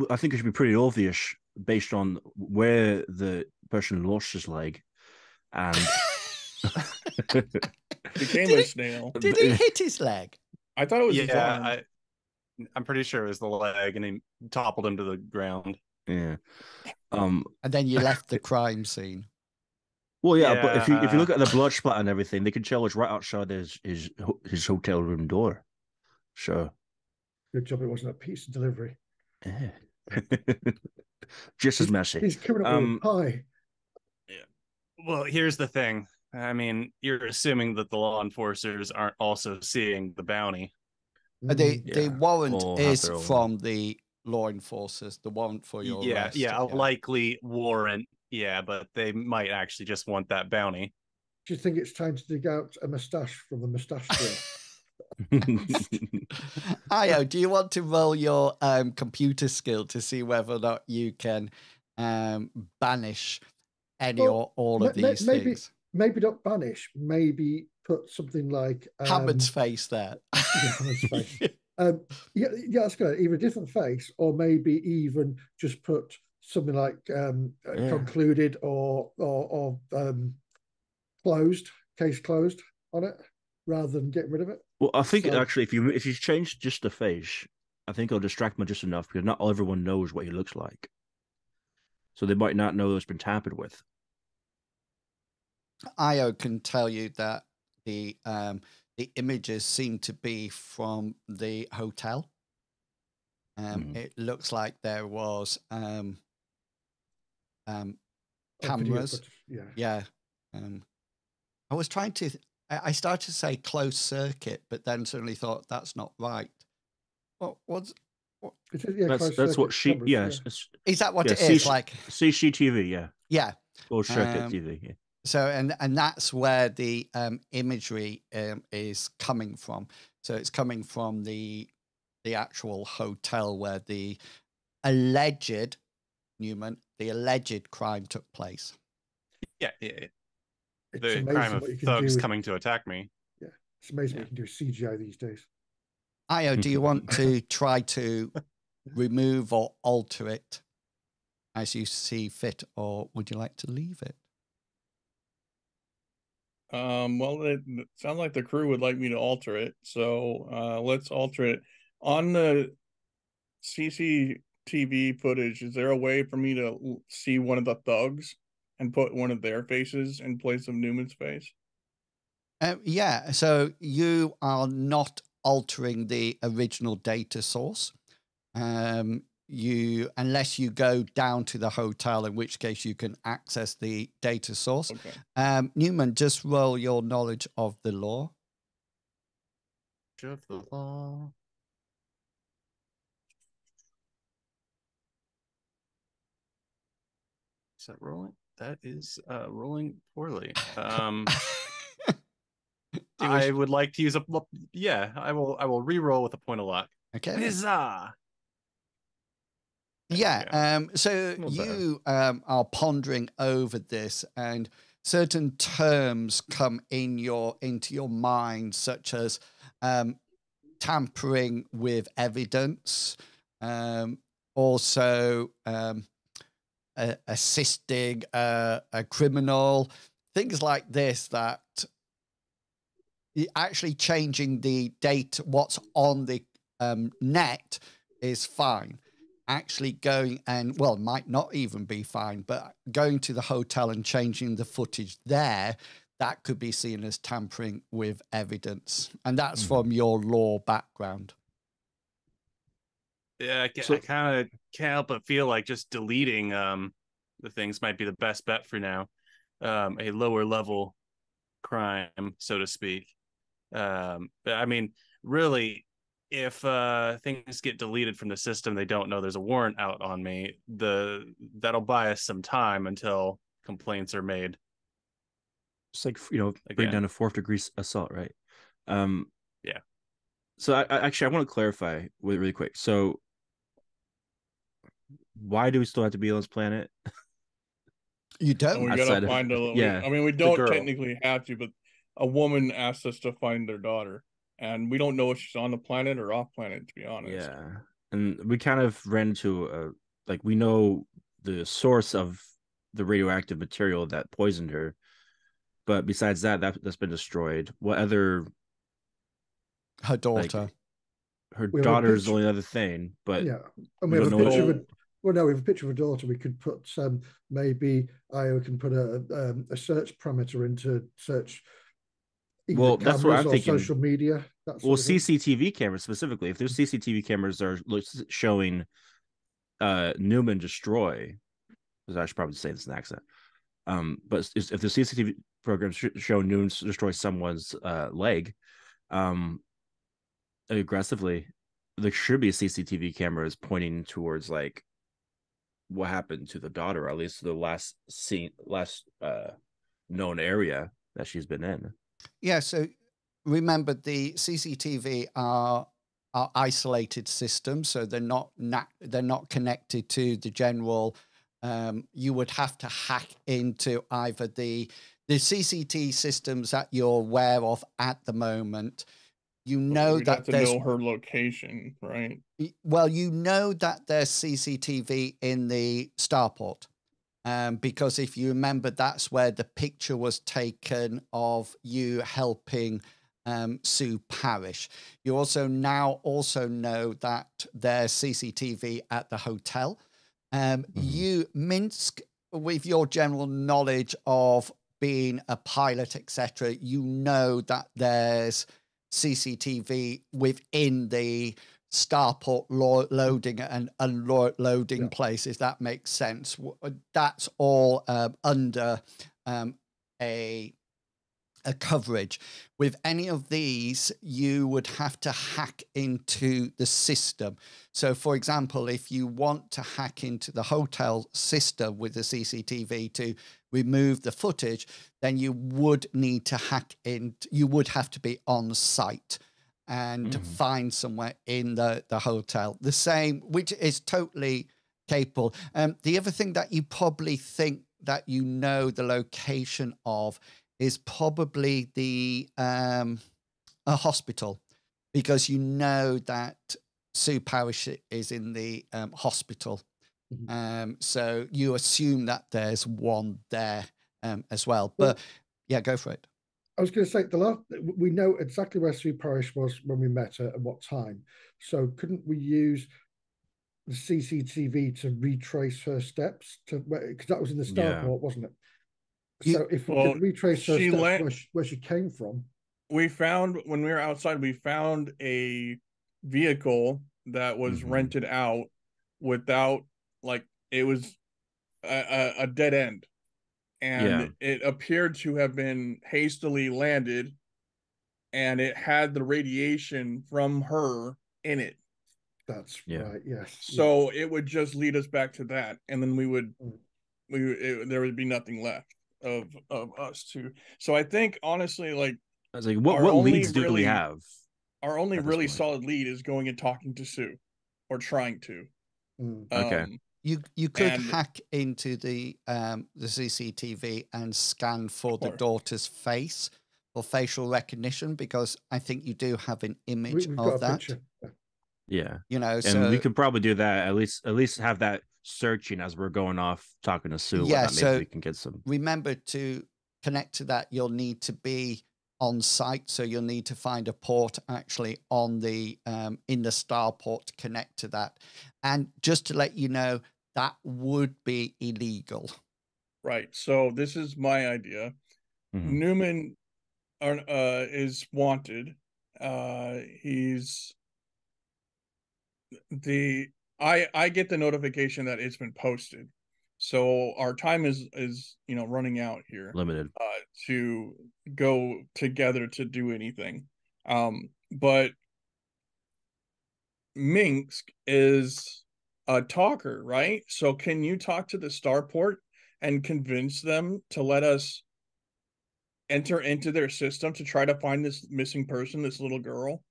[SPEAKER 5] I think it should be pretty obvious based on where the person lost his leg and
[SPEAKER 6] became a snail.
[SPEAKER 3] Did he hit his leg?
[SPEAKER 6] I thought it was his arm.
[SPEAKER 4] I'm pretty sure it was the leg, and he toppled him to the ground.
[SPEAKER 5] Yeah.
[SPEAKER 3] And then you left the crime scene.
[SPEAKER 5] Well, yeah, but if you look at the blood splat and everything, they can tell it's right outside his hotel room door. So
[SPEAKER 2] good job it wasn't a pizza delivery.
[SPEAKER 5] Yeah. Just as messy.
[SPEAKER 2] He's coming up with a pie.
[SPEAKER 4] Yeah. Well, here's the thing. I mean, you're assuming that the law enforcers aren't also seeing the bounty.
[SPEAKER 3] The warrant
[SPEAKER 5] All have
[SPEAKER 3] is
[SPEAKER 5] their own.
[SPEAKER 3] from the law enforcers, the warrant for your arrest.
[SPEAKER 4] Yeah, a likely warrant. Yeah, but they might actually just want that bounty.
[SPEAKER 2] Do you think it's time to dig out a moustache from the moustache drawer?
[SPEAKER 3] Io, do you want to roll your computer skill to see whether or not you can banish any or all of these things?
[SPEAKER 2] Maybe not banish. Maybe put something like
[SPEAKER 3] Hammond's face there.
[SPEAKER 2] Yeah, Hammond's face. Yeah, that's good. Either a different face, or maybe even just put something like concluded or closed, case closed on it, rather than getting rid of it.
[SPEAKER 5] Well, I think actually, if you change just the face, I think it'll distract them just enough because not everyone knows what he looks like, so they might not know it's been tampered with.
[SPEAKER 3] Io can tell you that the images seem to be from the hotel. It looks like there was cameras. Yeah. I was trying to. I started to say closed circuit, but then suddenly thought that's not right. What?
[SPEAKER 5] That's what she.
[SPEAKER 2] Cameras,
[SPEAKER 5] yes.
[SPEAKER 3] Is that what it is? Like
[SPEAKER 5] CCTV? Yeah.
[SPEAKER 3] Yeah.
[SPEAKER 5] Closed circuit TV. Yeah.
[SPEAKER 3] So and that's where the imagery is coming from. So it's coming from the actual hotel where the alleged crime took place.
[SPEAKER 4] Yeah. The crime of thugs coming to attack me.
[SPEAKER 2] Yeah, it's amazing what you can do with CGI these days.
[SPEAKER 3] Io, do you want to try to remove or alter it as you see fit, or would you like to leave it?
[SPEAKER 6] Well, it sounds like the crew would like me to alter it, so let's alter it. On the CCTV footage, is there a way for me to see one of the thugs and put one of their faces in place of Newman's face?
[SPEAKER 3] Yeah, so you are not altering the original data source. Unless you go down to the hotel, in which case you can access the data source.
[SPEAKER 6] Okay.
[SPEAKER 3] Newman, just roll your knowledge of the law.
[SPEAKER 4] Of the law. Is that rolling? That is rolling poorly. I would like to use I will re-roll with a point of luck.
[SPEAKER 3] Okay.
[SPEAKER 4] Huzzah!
[SPEAKER 3] Yeah. So you are pondering over this, and certain terms come into your mind, such as tampering with evidence, also assisting a criminal, things like this. That actually changing the date, what's on the net, is fine. Actually going and, well, might not even be fine, but going to the hotel and changing the footage there, that could be seen as tampering with evidence. And that's from your law background.
[SPEAKER 4] Yeah, I kind of can't help but feel like just deleting the things might be the best bet for now. A lower level crime, so to speak. But I mean, really, if things get deleted from the system, they don't know there's a warrant out on me. That'll buy us some time until complaints are made.
[SPEAKER 5] It's like, bring down a 4th degree assault, right?
[SPEAKER 4] Yeah.
[SPEAKER 5] So I want to clarify really quick. So why do we still have to be on this planet?
[SPEAKER 3] You don't.
[SPEAKER 6] And we gotta find I mean, we don't technically have to, but a woman asked us to find their daughter. And we don't know if she's on the planet or off planet, to be honest.
[SPEAKER 5] Yeah. And we kind of ran into we know the source of the radioactive material that poisoned her. But besides that's been destroyed. What other?
[SPEAKER 3] Her daughter.
[SPEAKER 5] Her daughter's the only other thing. But
[SPEAKER 2] yeah. And we have a picture of we have a picture of a daughter. We could put maybe Io can put a search parameter into search.
[SPEAKER 5] Well, that's what I'm thinking.
[SPEAKER 2] Social media.
[SPEAKER 5] CCTV cameras specifically. If those CCTV cameras are showing Newman destroy, because I should probably say this in accent. But if the programs show Noon destroy someone's leg aggressively, there should be CCTV cameras pointing towards like what happened to the daughter, or at least the last known area that she's been in.
[SPEAKER 3] Yeah, so remember the CCTV are isolated systems, so they're not connected to the general. You would have to hack into either the CCTV systems that you're aware of at the moment. You know
[SPEAKER 6] We'd
[SPEAKER 3] that
[SPEAKER 6] have to
[SPEAKER 3] there's
[SPEAKER 6] know her location, right?
[SPEAKER 3] well, you know that there's CCTV in the starport. Because if you remember, that's where the picture was taken of you helping Sue Parish. You also know that there's CCTV at the hotel. You, Minsk, with your general knowledge of being a pilot, etc., you know that there's CCTV within the starport loading and unloading places. That makes sense. That's all under a coverage. With any of these, you would have to hack into the system. So, for example, if you want to hack into the hotel system with the CCTV to remove the footage, then you would need to hack in. You would have to be on site and find somewhere in the hotel. The same, which is totally capable. The other thing that you probably think that you know the location of is probably the a hospital, because you know that Sue Parish is in the hospital. So you assume that there's one there as well. But yeah, go for it.
[SPEAKER 2] I was going to say we know exactly where Sue Parish was when we met her and what time. So couldn't we use the CCTV to retrace her steps to because that was in the starport, wasn't it? So if we could retrace her steps where she came from.
[SPEAKER 6] We found, when we were outside, we found a vehicle that was rented out without, like, it was a dead end. And it appeared to have been hastily landed, and it had the radiation from her in it.
[SPEAKER 2] That's right, yes.
[SPEAKER 6] So it would just lead us back to that, and then there would be nothing left of us two. So I think, honestly, like,
[SPEAKER 5] I was like, what leads do we have?
[SPEAKER 6] Our only really solid lead is going and talking to Sue, or trying to.
[SPEAKER 5] Okay.
[SPEAKER 3] You could hack into the CCTV and scan for the daughter's face for facial recognition, because I think you do have an image of that.
[SPEAKER 2] Picture.
[SPEAKER 5] Yeah,
[SPEAKER 3] you know,
[SPEAKER 5] and we could probably do that. At least have that searching as we're going off talking to Sue.
[SPEAKER 3] Yeah,
[SPEAKER 5] maybe we can get some.
[SPEAKER 3] Remember, to connect to that, you'll need to be on site, so you'll need to find a port actually on the in the starport to connect to that. And just to let you know, that would be illegal.
[SPEAKER 6] Right. So this is my idea. Newman is wanted. I get the notification that it's been posted, so our time is running out here,
[SPEAKER 5] limited
[SPEAKER 6] to go together to do anything. But Minsk is a talker, right? So can you talk to the starport and convince them to let us enter into their system to try to find this missing person, this little girl?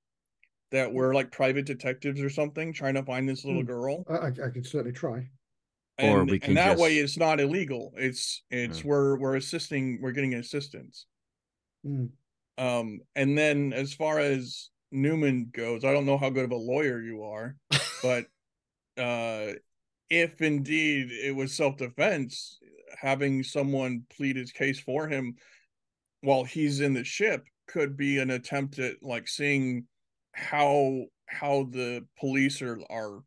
[SPEAKER 6] That we're like private detectives or something, trying to find this little girl.
[SPEAKER 2] I can certainly try.
[SPEAKER 6] And that way it's not illegal. It's we're assisting, we're getting assistance. And then as far as Newman goes, I don't know how good of a lawyer you are, but if indeed it was self-defense, having someone plead his case for him while he's in the ship could be an attempt at like seeing how the police are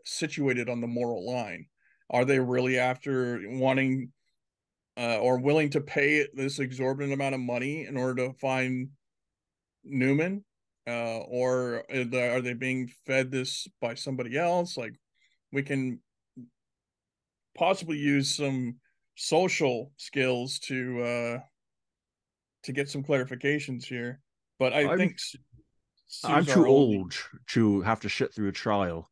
[SPEAKER 6] situated on the moral line. Are they really after wanting or willing to pay this exorbitant amount of money in order to find Newman, or are they being fed this by somebody else? Like, we can possibly use some social skills to get some clarifications here. But I think
[SPEAKER 5] I'm
[SPEAKER 6] Sue's
[SPEAKER 5] too
[SPEAKER 6] our only-
[SPEAKER 5] old to have to sit through a trial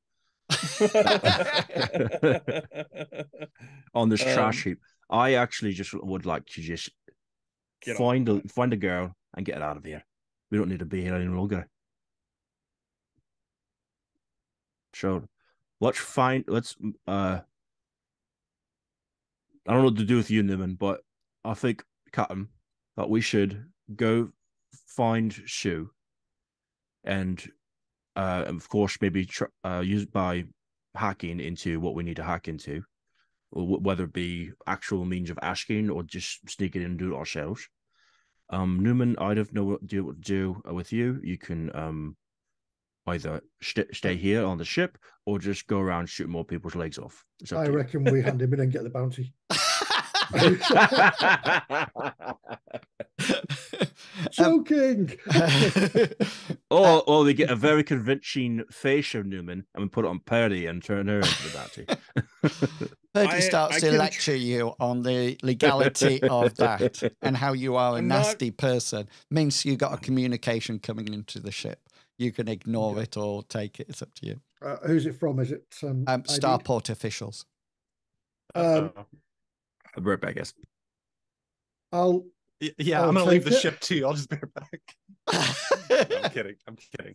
[SPEAKER 5] on this trash heap. I actually just would like to just find a girl and get it out of here. We don't need to be here any longer. So let's I don't know what to do with you, Newman, but I think, Captain, that we should go find Sue and of course maybe use by hacking into what we need to hack into, whether it be actual means of asking or just sneak it in and do it ourselves. Newman, I don't know what to do with you. You can either stay here on the ship or just go around shooting more people's legs off.
[SPEAKER 2] I reckon we hand him in and get the bounty. Joking.
[SPEAKER 5] Or they get a very convincing face of Newman and we put it on Purdy and turn her into the bounty.
[SPEAKER 3] Purdy starts to lecture you on the legality of that and how you are a nasty person. Means you got a communication coming into the ship. You can ignore it or take it. It's up to you.
[SPEAKER 2] Who's it from? Is it
[SPEAKER 3] Starport officials?
[SPEAKER 5] I'll be right back, guys.
[SPEAKER 2] I'll
[SPEAKER 4] I'm gonna leave the ship too. I'll just be right back. I'm kidding.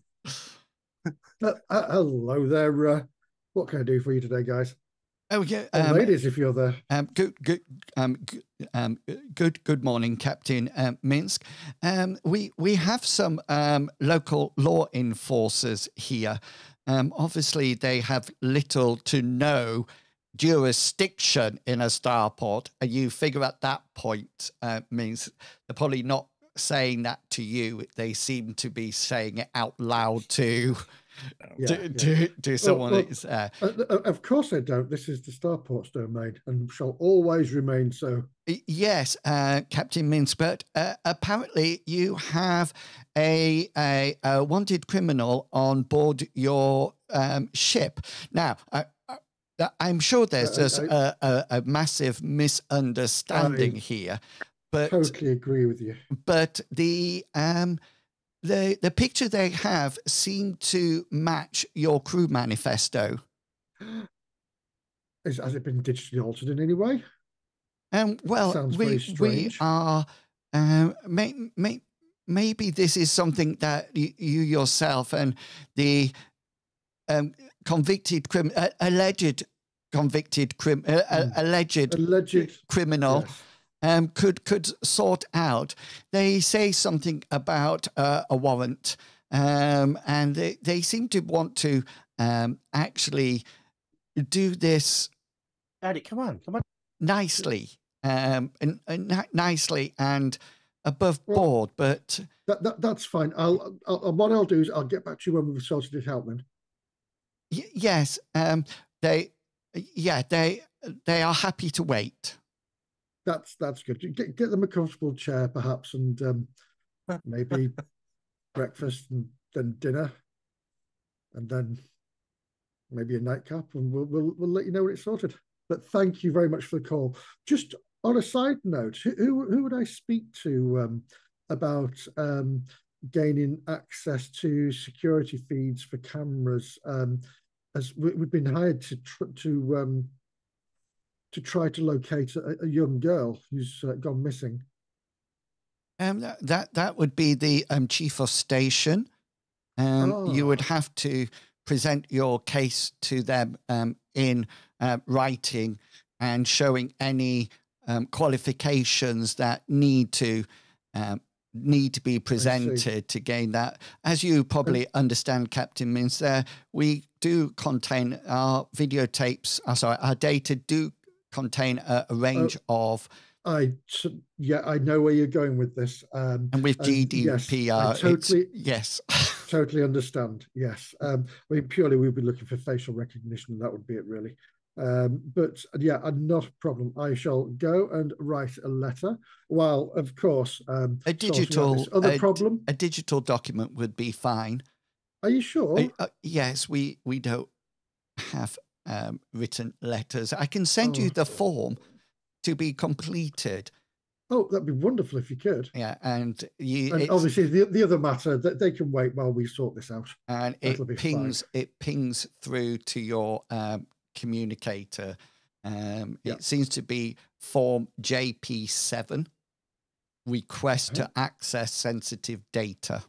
[SPEAKER 2] Hello there. What can I do for you today, guys?
[SPEAKER 3] Oh yeah,
[SPEAKER 2] ladies, if you're there.
[SPEAKER 3] Good morning, Captain Minsk. We have some local law enforcers here. Obviously, they have little to no jurisdiction in a starport, and you figure at that point means they're probably not saying that to you. They seem to be saying it out loud to someone.
[SPEAKER 2] Of course they don't. This is the starport's domain and shall always remain so.
[SPEAKER 3] Yes, Captain Minsk, but apparently you have a wanted criminal on board your ship. Now, I'm sure there's just a massive misunderstanding here. But
[SPEAKER 2] totally agree with you.
[SPEAKER 3] But the picture they have seemed to match your crew manifesto.
[SPEAKER 2] Has it been digitally altered in any way?
[SPEAKER 3] Well, we are. Maybe this is something that you yourself and the alleged criminal. Yes. Could sort out. They say something about a warrant, and they seem to want to actually do this.
[SPEAKER 5] Daddy, come on.
[SPEAKER 3] Nicely, nicely and above board. But
[SPEAKER 2] that's fine. What I'll do is I'll get back to you when we've sorted it out. Then.
[SPEAKER 3] Yes. They are happy to wait.
[SPEAKER 2] That's good. Get them a comfortable chair, perhaps, and maybe breakfast and then dinner, and then maybe a nightcap, and we'll let you know when it's sorted. But thank you very much for the call. Just on a side note, who would I speak to about gaining access to security feeds for cameras? As we've been hired to try to locate a young girl who's gone missing.
[SPEAKER 3] That would be the chief of station. You would have to present your case to them in writing and showing any qualifications that need to be presented to gain that. As you probably understand, Captain Minsk, we do contain our videotapes. Our data do contain a range of.
[SPEAKER 2] I know where you're going with this.
[SPEAKER 3] And with GDPR, yes,
[SPEAKER 2] totally understand. Yes, purely we'd be looking for facial recognition. That would be it, really. But yeah, not a problem. I shall go and write a letter. While, of course,
[SPEAKER 3] a digital document would be fine.
[SPEAKER 2] Are you sure?
[SPEAKER 3] Yes, we don't have written letters. I can send you the form. to be completed.
[SPEAKER 2] Oh, that'd be wonderful if you could.
[SPEAKER 3] Yeah, and
[SPEAKER 2] obviously the other matter that they can wait while we sort this out.
[SPEAKER 3] And
[SPEAKER 2] That'll be fine.
[SPEAKER 3] it pings through to your communicator. It seems to be form JP7. Request to access sensitive data.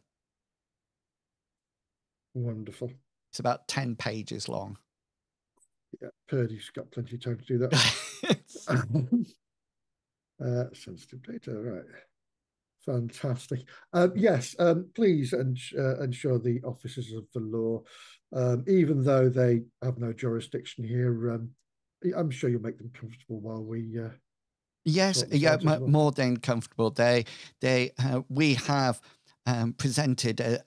[SPEAKER 2] Wonderful.
[SPEAKER 3] It's about 10 pages long.
[SPEAKER 2] Yeah, Purdy's got plenty of time to do that. Sensitive data, right. Fantastic. Yes, please ensure the officers of the law, even though they have no jurisdiction here, I'm sure you'll make them comfortable while we...
[SPEAKER 3] Yes, yeah, more than comfortable. We have presented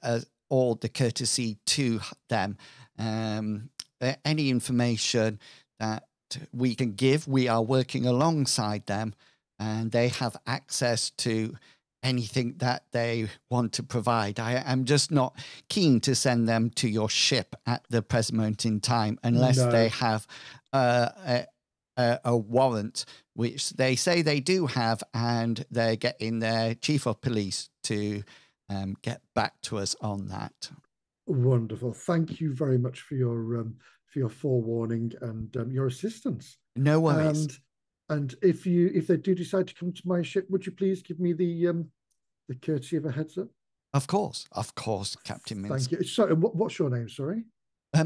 [SPEAKER 3] all the courtesy to them. Any information that we can give, we are working alongside them, and they have access to anything that they want to provide. I am just not keen to send them to your ship at the present moment in time unless they have a warrant, which they say they do have, and they're getting their chief of police to get back to us on that.
[SPEAKER 2] Wonderful. Thank you very much for your forewarning and your assistance.
[SPEAKER 3] No worries.
[SPEAKER 2] And if they do decide to come to my ship, would you please give me the courtesy of a heads up?
[SPEAKER 3] Of course, Captain Minsk.
[SPEAKER 2] Thank you. Sorry, what's your name? Sorry.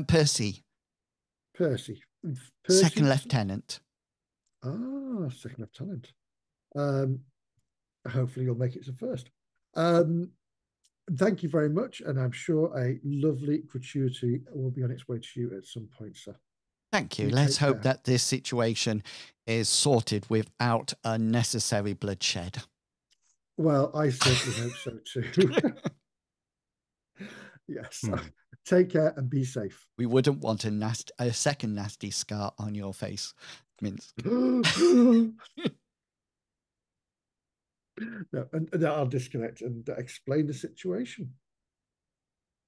[SPEAKER 3] Percy.
[SPEAKER 2] Percy.
[SPEAKER 3] Second lieutenant.
[SPEAKER 2] Ah, second lieutenant. Hopefully you'll make it to first. Thank you very much, and I'm sure a lovely gratuity will be on its way to you at some point, sir.
[SPEAKER 3] Thank you. Let's hope that this situation is sorted without unnecessary bloodshed.
[SPEAKER 2] Well, I certainly hope so too. Yes. Take care and be safe.
[SPEAKER 3] We wouldn't want a second nasty scar on your face, Minsk.
[SPEAKER 2] No, and I'll disconnect and explain the situation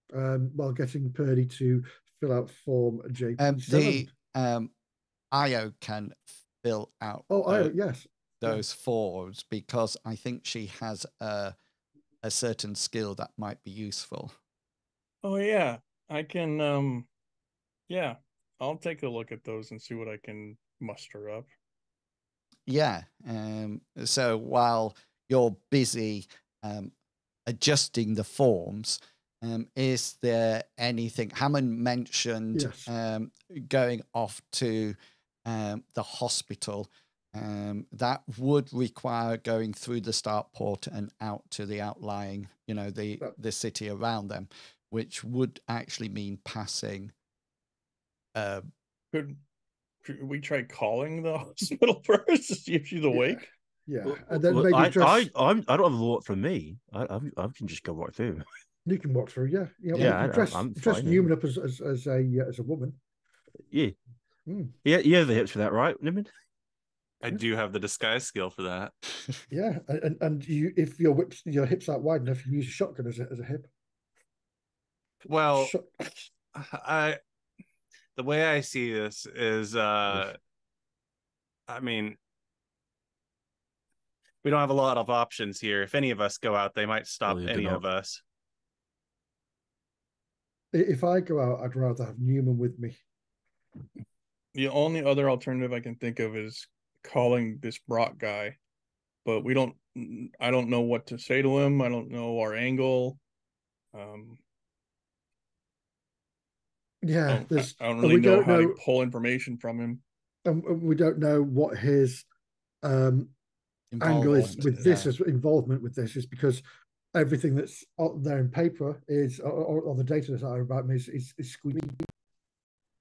[SPEAKER 2] while getting Purdy to fill out form JP7.
[SPEAKER 3] The Io can fill out
[SPEAKER 2] yes,
[SPEAKER 3] those forms, because I think she has a certain skill that might be useful.
[SPEAKER 6] Oh yeah, I can. Yeah, I'll take a look at those and see what I can muster up.
[SPEAKER 3] Yeah. So while you're busy adjusting the forms, is there anything Hammond mentioned?
[SPEAKER 2] Yes.
[SPEAKER 3] Going off to the hospital, that would require going through the start port and out to the outlying, the city around them, which would actually mean passing.
[SPEAKER 6] Could we try calling the hospital first to see if she's awake?
[SPEAKER 2] Yeah,
[SPEAKER 5] Well,
[SPEAKER 2] and then
[SPEAKER 5] well,
[SPEAKER 2] maybe
[SPEAKER 5] I don't have a lot from me. I can just go right through.
[SPEAKER 2] You can walk through, yeah.
[SPEAKER 5] I'm
[SPEAKER 2] dress
[SPEAKER 5] fine,
[SPEAKER 2] Newman up as a woman.
[SPEAKER 5] Yeah. Yeah, you have the hips for that, right, Newman?
[SPEAKER 4] I do have the disguise skill for that.
[SPEAKER 2] Yeah, and you, if your hips aren't wide enough, you use a shotgun as a hip.
[SPEAKER 4] Well, the way I see this is, I mean, we don't have a lot of options here. If any of us go out, they might stop any of us.
[SPEAKER 2] If I go out, I'd rather have Newman with me.
[SPEAKER 6] The only other alternative I can think of is calling this Brock guy, but I don't know what to say to him. I don't know our angle.
[SPEAKER 2] Yeah,
[SPEAKER 6] I don't really know how to pull information from him.
[SPEAKER 2] And we don't know what his angle is with this, as involvement with this is, because everything that's there in paper is, or the data that's out about me is squeaky.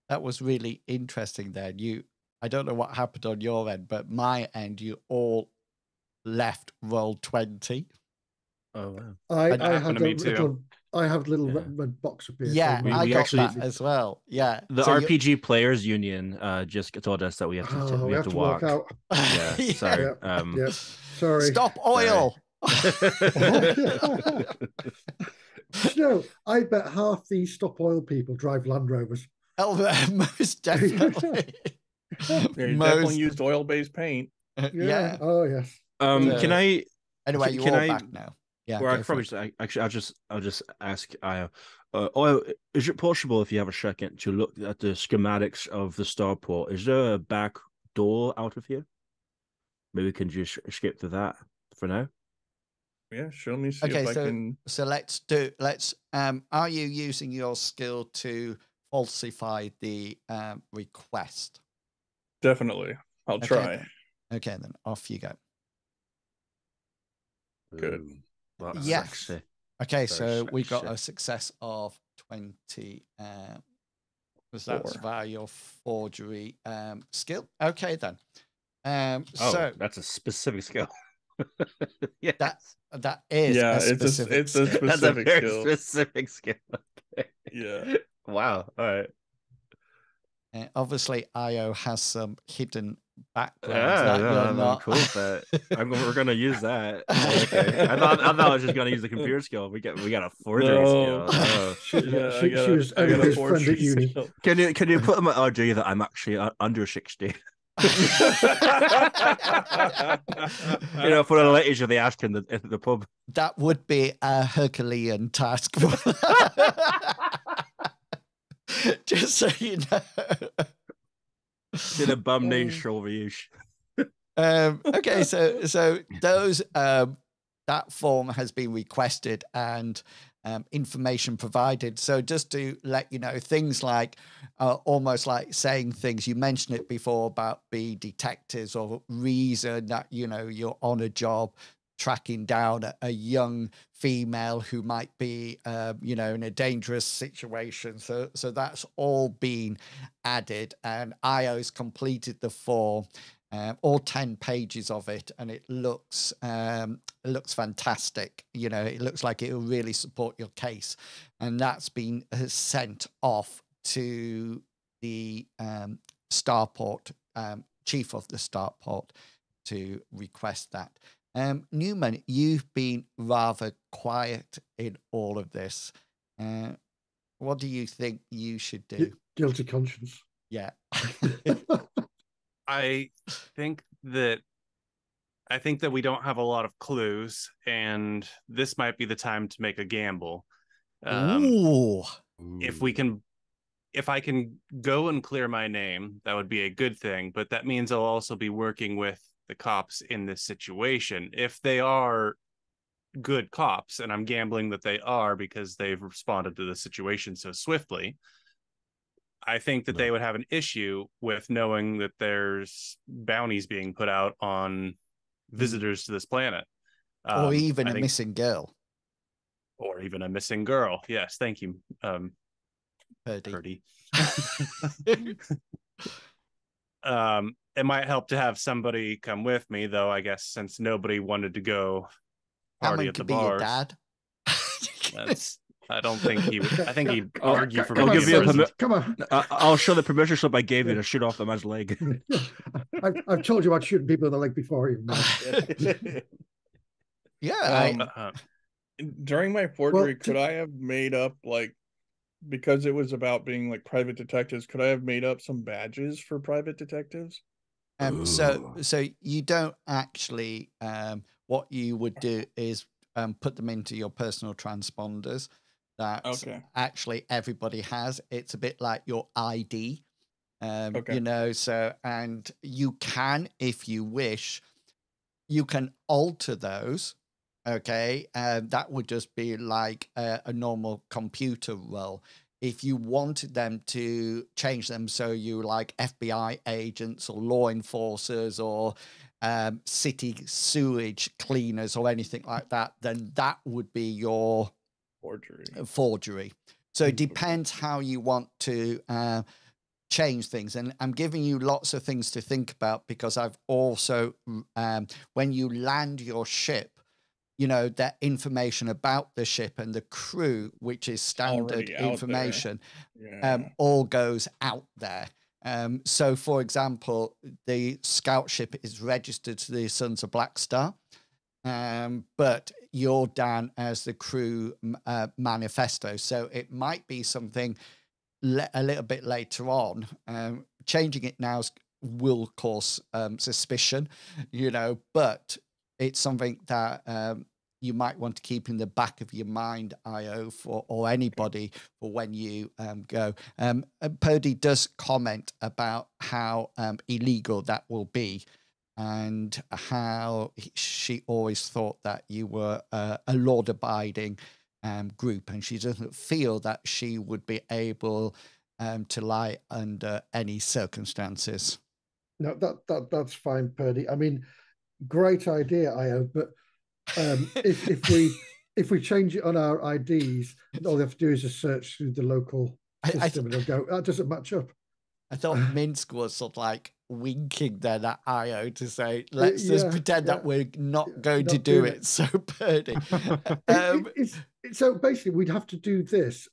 [SPEAKER 3] That was really interesting there. I don't know what happened on your end, but my end, you all left roll 20.
[SPEAKER 5] Oh wow!
[SPEAKER 2] I have a little red box up here.
[SPEAKER 3] Yeah, I got that as well. Yeah,
[SPEAKER 5] the RPG Players Union just told us that we have to we have to walk
[SPEAKER 2] out.
[SPEAKER 5] Yeah, sorry.
[SPEAKER 2] Yeah. Sorry.
[SPEAKER 3] Stop oil.
[SPEAKER 2] I bet half these Stop Oil people drive Land Rovers.
[SPEAKER 3] Oh, most definitely.
[SPEAKER 6] They definitely used oil-based paint.
[SPEAKER 3] Yeah.
[SPEAKER 2] Oh yes.
[SPEAKER 5] Can I?
[SPEAKER 3] Anyway, you're
[SPEAKER 5] can
[SPEAKER 3] all
[SPEAKER 5] I?
[SPEAKER 3] back now. Yeah.
[SPEAKER 5] Or I
[SPEAKER 3] go for
[SPEAKER 5] probably
[SPEAKER 3] it.
[SPEAKER 5] just, actually I'll just ask Io. Oh, is it possible if you have a second to look at the schematics of the starport? Is there a back door out of here? Maybe we can just skip to that for now.
[SPEAKER 6] Yeah, show me see
[SPEAKER 3] Okay,
[SPEAKER 6] if I can.
[SPEAKER 3] so let's are you using your skill to falsify the request?
[SPEAKER 6] Definitely, I'll
[SPEAKER 3] Okay,
[SPEAKER 6] try.
[SPEAKER 3] then. Okay, then off you go.
[SPEAKER 6] Good.
[SPEAKER 5] Ooh, that's
[SPEAKER 3] Yes.
[SPEAKER 5] sexy.
[SPEAKER 3] Okay,
[SPEAKER 5] Very
[SPEAKER 3] so we got
[SPEAKER 5] sexy.
[SPEAKER 3] a success of 20. Because that's
[SPEAKER 6] 4.
[SPEAKER 3] via your forgery skill. Okay, then.
[SPEAKER 5] Oh,
[SPEAKER 3] So
[SPEAKER 5] that's a specific skill. Yes.
[SPEAKER 3] that is
[SPEAKER 6] Yeah,
[SPEAKER 3] a
[SPEAKER 6] it's
[SPEAKER 3] specific
[SPEAKER 6] a
[SPEAKER 3] skill.
[SPEAKER 6] specific
[SPEAKER 5] That's a very
[SPEAKER 6] skill.
[SPEAKER 5] specific skill. Okay.
[SPEAKER 6] Yeah.
[SPEAKER 5] Wow. All right.
[SPEAKER 3] Obviously, Io has some hidden backgrounds
[SPEAKER 5] Yeah,
[SPEAKER 3] that
[SPEAKER 5] no,
[SPEAKER 3] you're
[SPEAKER 5] I'm
[SPEAKER 3] not.
[SPEAKER 5] cool with that. We're gonna use that. Okay. I thought I was just gonna use the computer skill. We got a forgery
[SPEAKER 6] No.
[SPEAKER 5] skill. Oh.
[SPEAKER 6] Yeah,
[SPEAKER 2] she was
[SPEAKER 6] I got a
[SPEAKER 2] everybody's friend at
[SPEAKER 6] forgery
[SPEAKER 2] uni.
[SPEAKER 6] skill.
[SPEAKER 5] Can you put in my RG that I'm actually under 60? For the ladies of the ask in the pub.
[SPEAKER 3] That would be a Herculean task. Just so you know.
[SPEAKER 5] Did a bum knee shoulder use.
[SPEAKER 3] Okay, so those that form has been requested and information provided. So just to let you know, things like almost like saying things, you mentioned it before about be detectives or reason that, you're on a job tracking down a young female who might be, in a dangerous situation. So that's all been added, and Io's completed the form. All 10 pages of it, and it looks fantastic. It looks like it will really support your case, and that's been sent off to the starport chief of the starport to request that. Newman, you've been rather quiet in all of this. What do you think you should do?
[SPEAKER 2] Guilty conscience.
[SPEAKER 3] Yeah.
[SPEAKER 4] I think that we don't have a lot of clues, and this might be the time to make a gamble.
[SPEAKER 3] Ooh.
[SPEAKER 4] If I can go and clear my name, that would be a good thing, but that means I'll also be working with the cops in this situation. If they are good cops, and I'm gambling that they are because they've responded to the situation so swiftly, I think that they would have an issue with knowing that there's bounties being put out on visitors to this planet.
[SPEAKER 3] Or even a missing girl.
[SPEAKER 4] Or even a missing girl. Yes, thank you,
[SPEAKER 3] Purdy.
[SPEAKER 4] It might help to have somebody come with me, though, I guess, since nobody wanted to go party at the bars.
[SPEAKER 3] Be your dad.
[SPEAKER 4] I don't think he would. I think he'd argue for
[SPEAKER 2] come
[SPEAKER 4] me.
[SPEAKER 2] Come on.
[SPEAKER 5] I'll show the permission slip I gave you to shoot off the man's leg.
[SPEAKER 2] I've told you about shooting people in the leg before.
[SPEAKER 3] Yeah.
[SPEAKER 6] During my forgery, could I have made up, like, because it was about being like private detectives, could I have made up some badges for private detectives?
[SPEAKER 3] So you don't actually. What you would do is put them into your personal transponders that actually everybody has. It's a bit like your ID, so, and you can, if you wish, you can alter those. Okay. That would just be like a normal computer role. If you wanted them to change them, so you like FBI agents or law enforcers or city sewage cleaners or anything like that, then that would be your forgery. So it depends how you want to change things. And I'm giving you lots of things to think about, because I've also, when you land your ship, that information about the ship and the crew, which is standard information, all goes out there. So, for example, the scout ship is registered to the Sons of Black Star, but you're down as the crew manifesto. So it might be something a little bit later on. Changing it now is will cause suspicion, but it's something that you might want to keep in the back of your mind, IO, or anybody, for when you go. Purdy does comment about how illegal that will be, and how she always thought that you were a law-abiding group, and she doesn't feel that she would be able to lie under any circumstances.
[SPEAKER 2] No, that's fine, Purdy. I mean, great idea, IO, but if we change it on our IDs, all they have to do is just search through the local system and they'll go, that doesn't match up.
[SPEAKER 3] I thought Minsk was sort of like winking then at IO to say, let's just pretend that we're not going to do it. So, Purdy.
[SPEAKER 2] So basically, we'd have to do this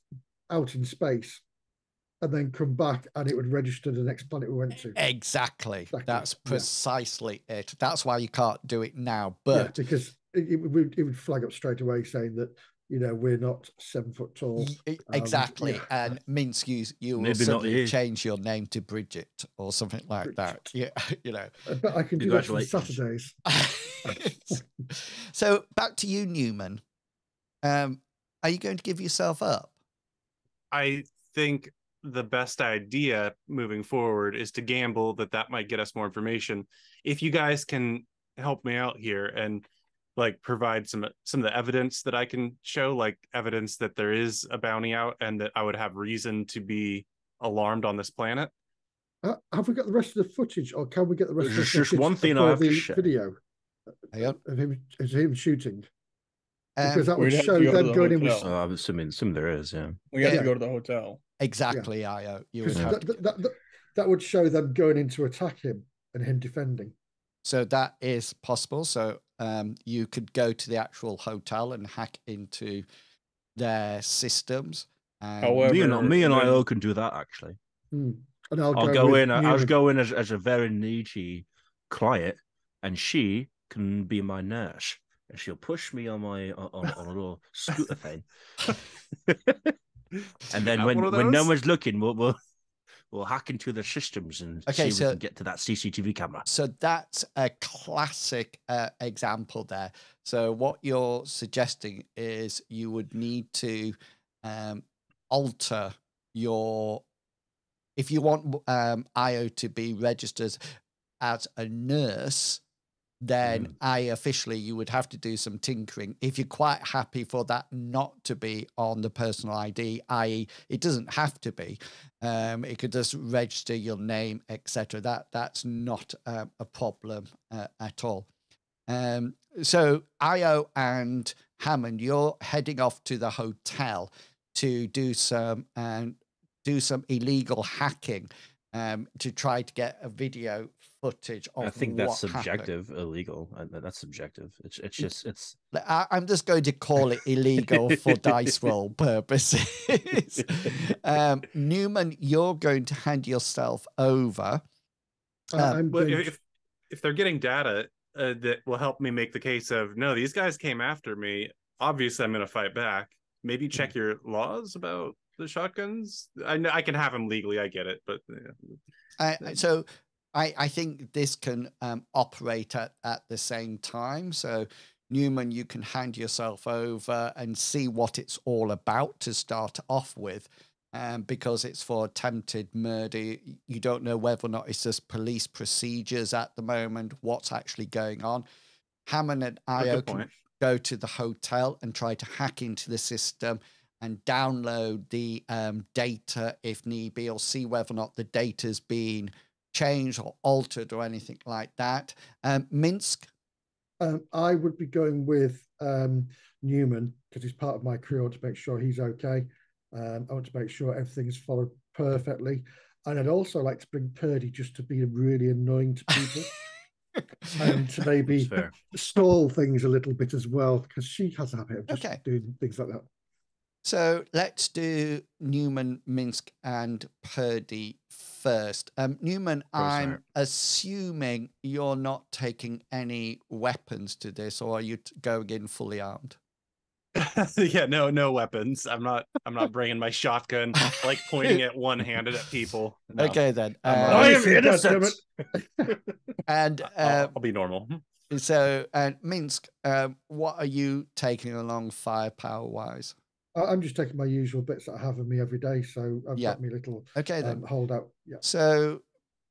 [SPEAKER 2] out in space and then come back and it would register the next planet we went to.
[SPEAKER 3] Exactly. That's precisely it. That's why you can't do it now. But
[SPEAKER 2] because it would flag up straight away saying that, we're not 7 foot tall.
[SPEAKER 3] Exactly. And Minsk, you will suddenly change your name to Bridget or something like that. Yeah,
[SPEAKER 2] But I can do that on Saturdays.
[SPEAKER 3] So back to you, Newman. Are you going to give yourself up?
[SPEAKER 4] I think the best idea moving forward is to gamble that might get us more information. If you guys can help me out here and provide some of the evidence that I can show, like evidence that there is a bounty out and that I would have reason to be alarmed on this planet.
[SPEAKER 2] Have we got the rest of the footage, or can we get the rest of the footage?
[SPEAKER 5] Just one thing I have to show.
[SPEAKER 2] Video of him shooting. Because that would show them going in with...
[SPEAKER 5] I'm assuming there is, yeah.
[SPEAKER 6] We have to go to the hotel.
[SPEAKER 3] Exactly, IO.
[SPEAKER 2] That would show them going in to attack him and him defending.
[SPEAKER 3] So that is possible. So you could go to the actual hotel and hack into their systems.
[SPEAKER 5] However, me and IO can do that, actually.
[SPEAKER 2] And I'll
[SPEAKER 5] go in as a very needy client, and she can be my nurse, and she'll push me on my on a little scooter thing. And then when no one's looking, we'll hack into the systems and see if we can get to that CCTV camera.
[SPEAKER 3] So that's a classic example there. So what you're suggesting is you would need to alter your... If you want IO to be registered as a nurse, then officially you would have to do some tinkering. If you're quite happy for that not to be on the personal ID, i.e. it doesn't have to be, it could just register your name, etc. That's not a problem at all. So IO and Hammond, you're heading off to the hotel to do some illegal hacking to try to get a video footage of
[SPEAKER 5] I think that's
[SPEAKER 3] what
[SPEAKER 5] subjective,
[SPEAKER 3] happened.
[SPEAKER 5] illegal. That's subjective. It's
[SPEAKER 3] I'm just going to call it illegal for dice roll purposes. Newman, you're going to hand yourself over.
[SPEAKER 4] If they're getting data that will help me make the case of, no, these guys came after me, obviously I'm going to fight back. Maybe check your laws about the shotguns. I can have them legally, I get it, but
[SPEAKER 3] so I think this can operate at the same time. So Newman, you can hand yourself over and see what it's all about to start off with, because it's for attempted murder. You don't know whether or not it's just police procedures at the moment, what's actually going on. Hammond and IO can go to the hotel and try to hack into the system and download the data if need be, or see whether or not the data's been changed or altered or anything like that. Minsk?
[SPEAKER 2] I would be going with Newman because he's part of my crew. I want to make sure he's okay. I want to make sure everything's followed perfectly. And I'd also like to bring Purdy just to be really annoying to people. And to maybe stall things a little bit as well, because she has a habit of just doing things like that.
[SPEAKER 3] So let's do Newman, Minsk, and Purdy first. Newman, I'm assuming you're not taking any weapons to this, or are you going in fully armed?
[SPEAKER 4] Yeah, no weapons. I'm not bringing my shotgun, like pointing at one-handed at people. No.
[SPEAKER 3] Okay, then.
[SPEAKER 4] I am
[SPEAKER 2] Honestly,
[SPEAKER 4] innocent.
[SPEAKER 3] And
[SPEAKER 4] I'll be normal.
[SPEAKER 3] so, and Minsk, what are you taking along firepower wise?
[SPEAKER 2] I'm just taking my usual bits that I have with me every day. So I've got me little
[SPEAKER 3] then.
[SPEAKER 2] holdout. Yeah.
[SPEAKER 3] So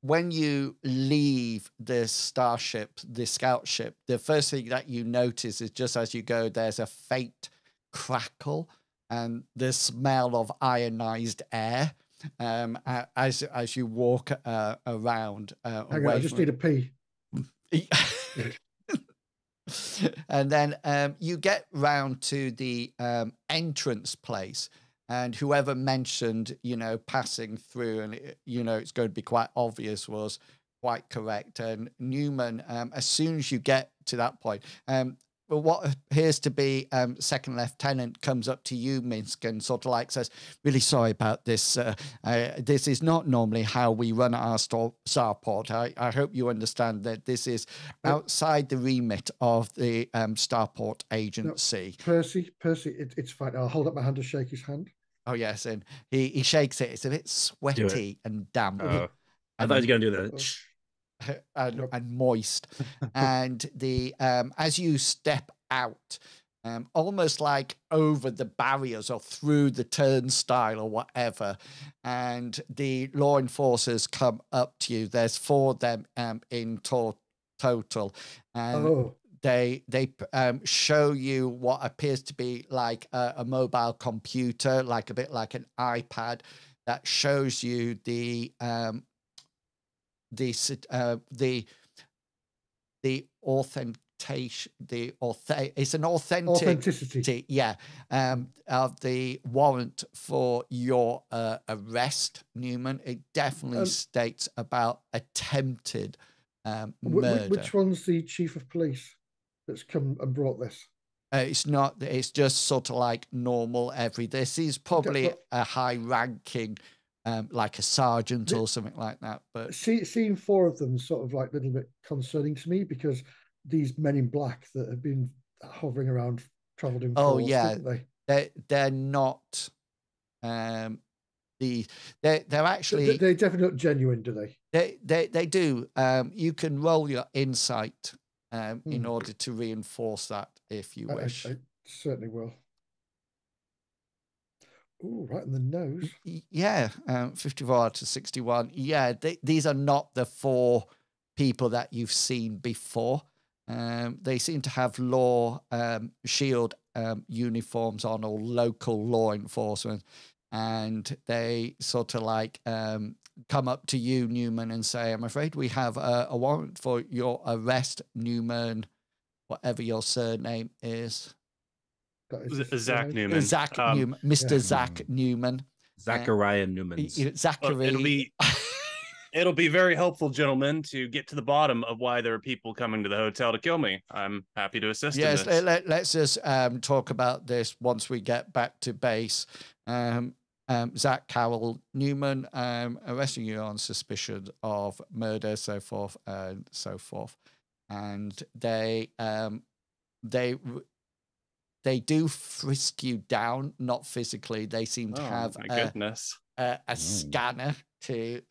[SPEAKER 3] when you leave the starship, the scout ship, the first thing that you notice is just as you go, there's a faint crackle and the smell of ionized air as you walk around.
[SPEAKER 2] Hang on, I just need a pee.
[SPEAKER 3] And then you get round to the entrance place, and whoever mentioned, passing through and, it's going to be quite obvious was quite correct. And Newman, as soon as you get to that point, what appears to be second lieutenant comes up to you, Minsk, and sort of like says, really sorry about this. This is not normally how we run our starport. I hope you understand that this is outside the remit of the starport agency.
[SPEAKER 2] No, Percy, it's fine. I'll hold up my hand to shake his hand.
[SPEAKER 3] Oh, yes. And he shakes it. It's a bit sweaty and damp.
[SPEAKER 5] I thought he was going to do that.
[SPEAKER 3] And moist. And the as you step out, almost like over the barriers or through the turnstile or whatever, and the law enforcers come up to you. There's 4 of them in total, and they show you what appears to be like a mobile computer, like a bit like an iPad, that shows you the authentication, it's an authenticity, of the warrant for your arrest, Newman. It definitely states about attempted murder.
[SPEAKER 2] Which one's the chief of police that's come and brought this?
[SPEAKER 3] It's not. It's just sort of like normal this is probably a high-ranking, like a sergeant or something like that. But
[SPEAKER 2] seeing 4 of them sort of like a little bit concerning to me, because these men in black that have been hovering around traveled in force, didn't they?
[SPEAKER 3] They're not. They're actually.
[SPEAKER 2] They're definitely not genuine, do they?
[SPEAKER 3] They do. You can roll your insight in order to reinforce that if you wish.
[SPEAKER 2] I certainly will. Oh, right in the nose.
[SPEAKER 3] Yeah, 54 out of 61. Yeah, these are not the 4 people that you've seen before. They seem to have shield uniforms on, or local law enforcement. And they sort of like come up to you, Newman, and say, I'm afraid we have a warrant for your arrest, Newman, whatever your surname is.
[SPEAKER 4] Zach Newman.
[SPEAKER 3] Zach Newman. Mr. Zach Newman.
[SPEAKER 5] Zachariah Newman.
[SPEAKER 3] Zachary.
[SPEAKER 4] It'll be very helpful, gentlemen, to get to the bottom of why there are people coming to the hotel to kill me. I'm happy to assist in this.
[SPEAKER 3] Let's just talk about this once we get back to base. Zach Carroll Newman, arresting you on suspicion of murder, so forth and so forth. And they do frisk you down, not physically. They seem to have a scanner to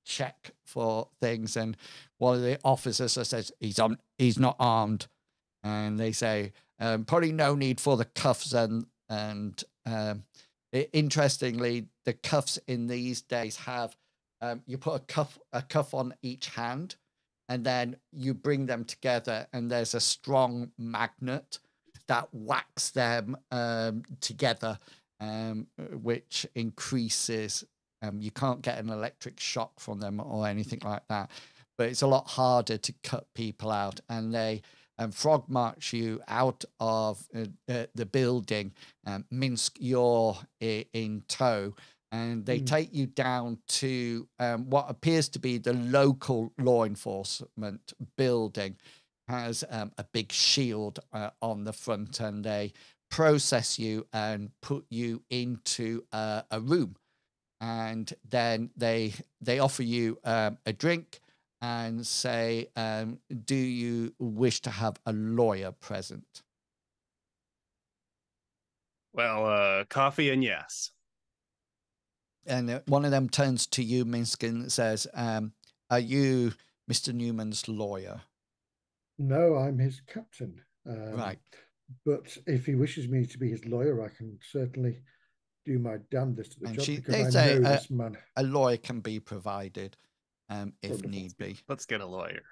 [SPEAKER 3] check for things. And one of the officers says he's not armed, and they say probably no need for the cuffs. And interestingly, the cuffs in these days have you put a cuff on each hand, and then you bring them together, and there's a strong magnet that whacks them together, which increases. You can't get an electric shock from them or anything like that, but it's a lot harder to cut people out. And they frog march you out of the building. Minsk, you're in tow, and they take you down to what appears to be the local law enforcement building. Has a big shield on the front, and they process you and put you into a room, and then they offer you a drink and say, do you wish to have a lawyer present?
[SPEAKER 4] Well, coffee and yes.
[SPEAKER 3] And one of them turns to you, Minsk, and says, are you Mr. Newman's lawyer?
[SPEAKER 2] No, I'm his captain.
[SPEAKER 3] Right.
[SPEAKER 2] But if he wishes me to be his lawyer, I can certainly do my damnedest at the
[SPEAKER 3] And
[SPEAKER 2] job,
[SPEAKER 3] they
[SPEAKER 2] because I
[SPEAKER 3] say
[SPEAKER 2] know this man.
[SPEAKER 3] a lawyer can be provided if
[SPEAKER 2] Wonderful.
[SPEAKER 3] need be.
[SPEAKER 4] Let's get a lawyer.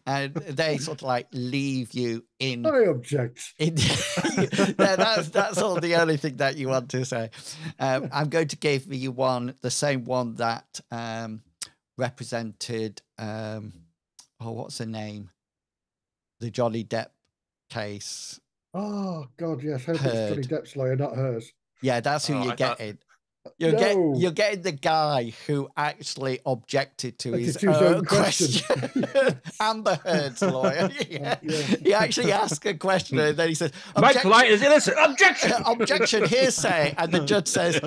[SPEAKER 3] And they sort of like leave you in.
[SPEAKER 2] I object.
[SPEAKER 3] That's all the only thing that you want to say. I'm going to give you the same one that represented. What's her name? The Johnny Depp case.
[SPEAKER 2] Oh God, yes. Hope it's Johnny Depp's lawyer, not hers.
[SPEAKER 3] Yeah, that's who you're getting. You're getting the guy who actually objected to his own question. Amber Heard's lawyer. Yeah. He actually asked a question and then he said,
[SPEAKER 5] "My client is innocent. Objection!
[SPEAKER 3] Objection, hearsay." And the judge says,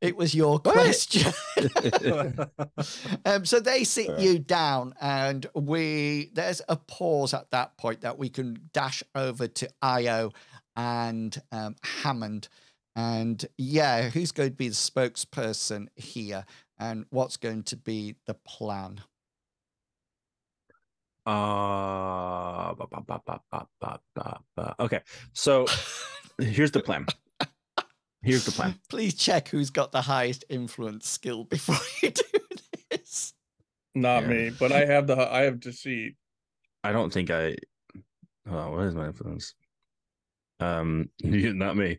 [SPEAKER 3] "It was your question." So they sit you down, and there's a pause at that point that we can dash over to Io and Hammond. And yeah, who's going to be the spokesperson here, and what's going to be the plan?
[SPEAKER 5] Okay, so here's the plan.
[SPEAKER 3] Please check who's got the highest influence skill before you do this.
[SPEAKER 6] Not me, but I have deceit.
[SPEAKER 5] I don't think what is my influence? Not me.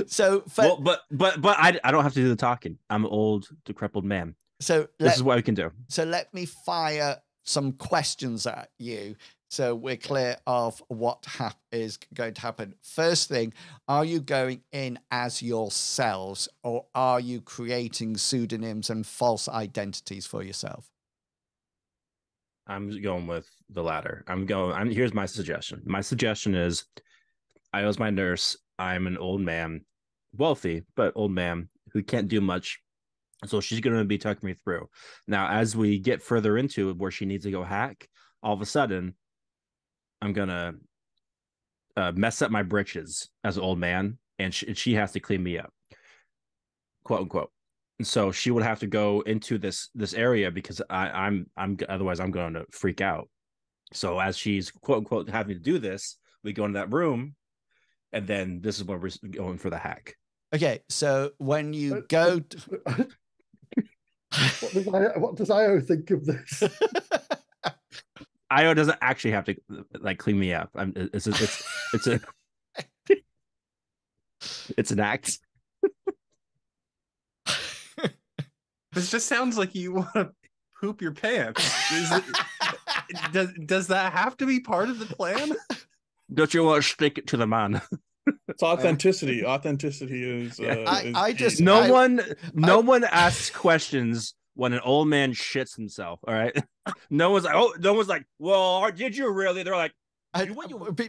[SPEAKER 3] So,
[SPEAKER 5] but I don't have to do the talking. I'm an old, decrepit man.
[SPEAKER 3] So
[SPEAKER 5] this is what we can do.
[SPEAKER 3] So let me fire some questions at you, so we're clear of what is going to happen. First thing, are you going in as yourselves, or are you creating pseudonyms and false identities for yourself?
[SPEAKER 5] I'm going with the latter. Here's my suggestion. My suggestion is, I was my nurse. I'm an old man, wealthy, but old man who can't do much. So she's going to be talking me through. Now, as we get further into it, where she needs to go hack, all of a sudden, I'm going to mess up my britches as an old man, and she has to clean me up, quote unquote. So she would have to go into this area, because I'm otherwise I'm going to freak out. So as she's quote unquote having to do this, we go into that room, and then this is when we're going for the hack.
[SPEAKER 3] Okay, so when you go,
[SPEAKER 2] what does Io think of this?
[SPEAKER 5] Io doesn't actually have to like clean me up. It's an act.
[SPEAKER 4] This just sounds like you want to poop your pants. Does that have to be part of the plan?
[SPEAKER 5] Don't you want to stick it to the man?
[SPEAKER 6] It's authenticity. Authenticity is.
[SPEAKER 5] No one asks questions when an old man shits himself. All right. No one's like, well, did you really? They're like,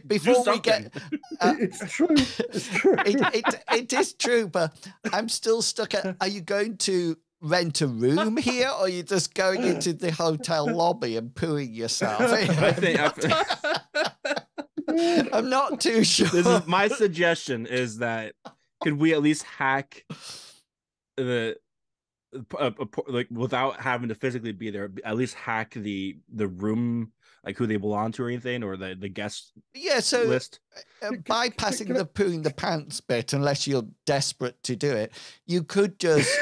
[SPEAKER 3] before we get,
[SPEAKER 2] it's true. It's true.
[SPEAKER 3] It is true, but I'm still stuck at. Are you going to rent a room here, or are you just going into the hotel lobby and pooing yourself? I'm not too sure.
[SPEAKER 5] My suggestion is that could we at least hack the like without having to physically be there, at least hack the room, like who they belong to or anything, or the guest list.
[SPEAKER 3] Bypassing the pooing the pants bit, unless you're desperate to do it, you could just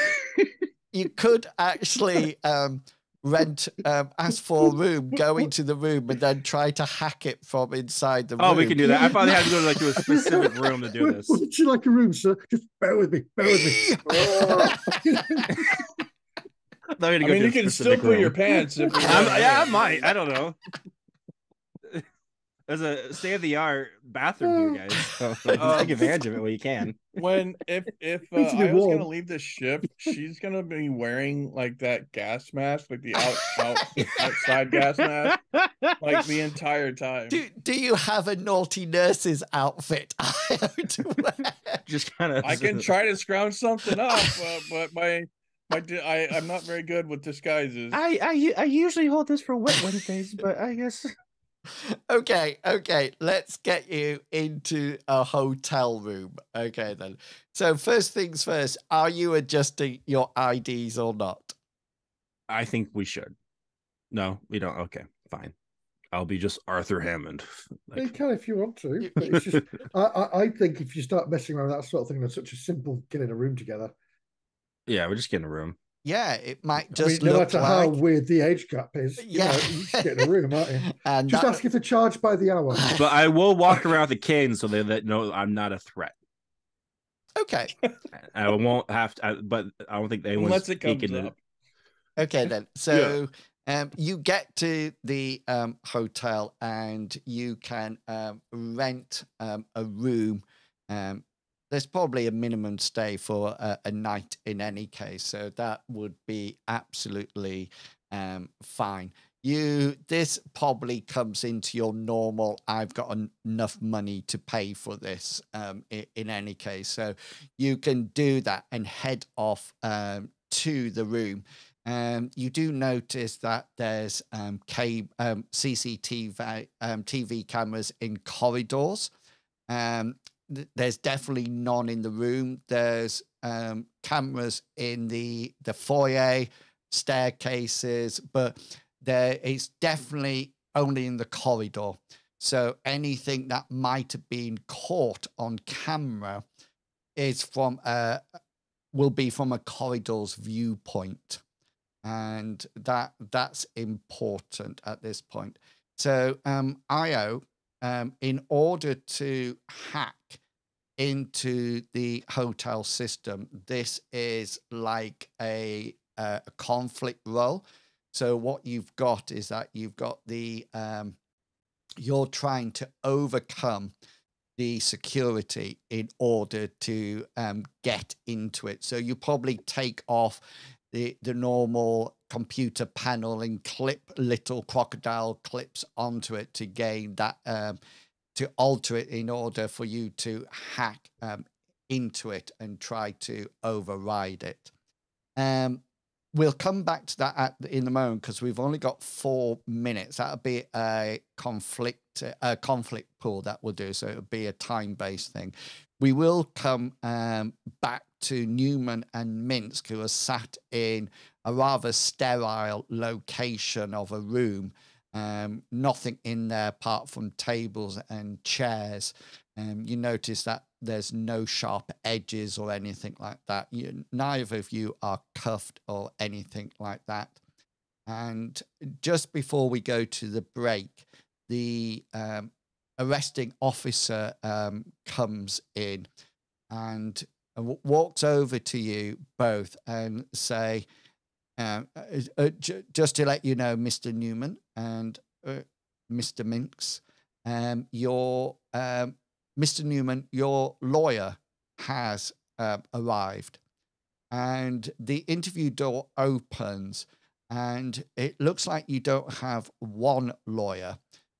[SPEAKER 3] you could actually rent, ask for a room, go into the room, and then try to hack it from inside the room.
[SPEAKER 5] Oh, we can do that. I probably had to go to a specific room to do this.
[SPEAKER 2] Would you like a room, sir? Just bear with me.
[SPEAKER 6] You can still put your pants.
[SPEAKER 5] I might. I don't know. There's a state-of-the-art bathroom here, guys. So take advantage of it when you can.
[SPEAKER 6] If I was gonna leave the ship, she's gonna be wearing like that gas mask, like the outside gas mask, like the entire time.
[SPEAKER 3] Do you have a naughty nurse's outfit to wear?
[SPEAKER 5] Just kind of.
[SPEAKER 6] I can try to scrounge something up, but I'm not very good with disguises.
[SPEAKER 5] I usually hold this for wet Wednesdays, but I guess.
[SPEAKER 3] Okay, let's get you into a hotel room. Okay, then. So first things first, are you adjusting your IDs or not?
[SPEAKER 5] I think we should. No, we don't. Okay, fine. I'll be just Arthur Hammond.
[SPEAKER 2] You can if you want to, but it's just I think if you start messing around with that sort of thing, it's such a simple get in a room together.
[SPEAKER 5] Yeah, we're just getting a room.
[SPEAKER 3] Yeah, it might just
[SPEAKER 2] no
[SPEAKER 3] look
[SPEAKER 2] matter
[SPEAKER 3] like...
[SPEAKER 2] how weird the age gap is, you just get in a room, aren't you?
[SPEAKER 3] And
[SPEAKER 2] just ask if they're charged by the hour.
[SPEAKER 5] But I will walk around with a cane so that know I'm not a threat.
[SPEAKER 3] Okay.
[SPEAKER 5] I won't have to, but I don't think anyone's
[SPEAKER 6] Unless it comes
[SPEAKER 5] taking
[SPEAKER 6] up.
[SPEAKER 3] Okay, then. So you get to the hotel and you can rent a room. There's probably a minimum stay for a night in any case, so that would be absolutely fine. This probably comes into your normal, I've got enough money to pay for this in any case. So you can do that and head off to the room. You do notice that there's CCTV TV cameras in corridors. There's definitely none in the room. There's cameras in the foyer, staircases, but it's definitely only in the corridor. So anything that might have been caught on camera is will be from a corridor's viewpoint. And that's important at this point. So IO, in order to hack into the hotel system, this is like a conflict role. So what you've got is that you've got the you're trying to overcome the security in order to get into it. So you probably take off the normal computer panel and clip little crocodile clips onto it to gain that to alter it in order for you to hack into it and try to override it. We'll come back to that in a moment because we've only got 4 minutes. That'll be a conflict pool that we'll do. So it'll be a time-based thing. We will come back to Newman and Minsk, who are sat in a rather sterile location of a room. Nothing in there apart from tables and chairs. You notice that there's no sharp edges or anything like that. Neither of you are cuffed or anything like that. And just before we go to the break, the arresting officer comes in and walks over to you both and say, just to let you know, Mr. Newman and Mr. Minks, Mr. Newman, your lawyer has arrived. And the interview door opens and it looks like you don't have one lawyer.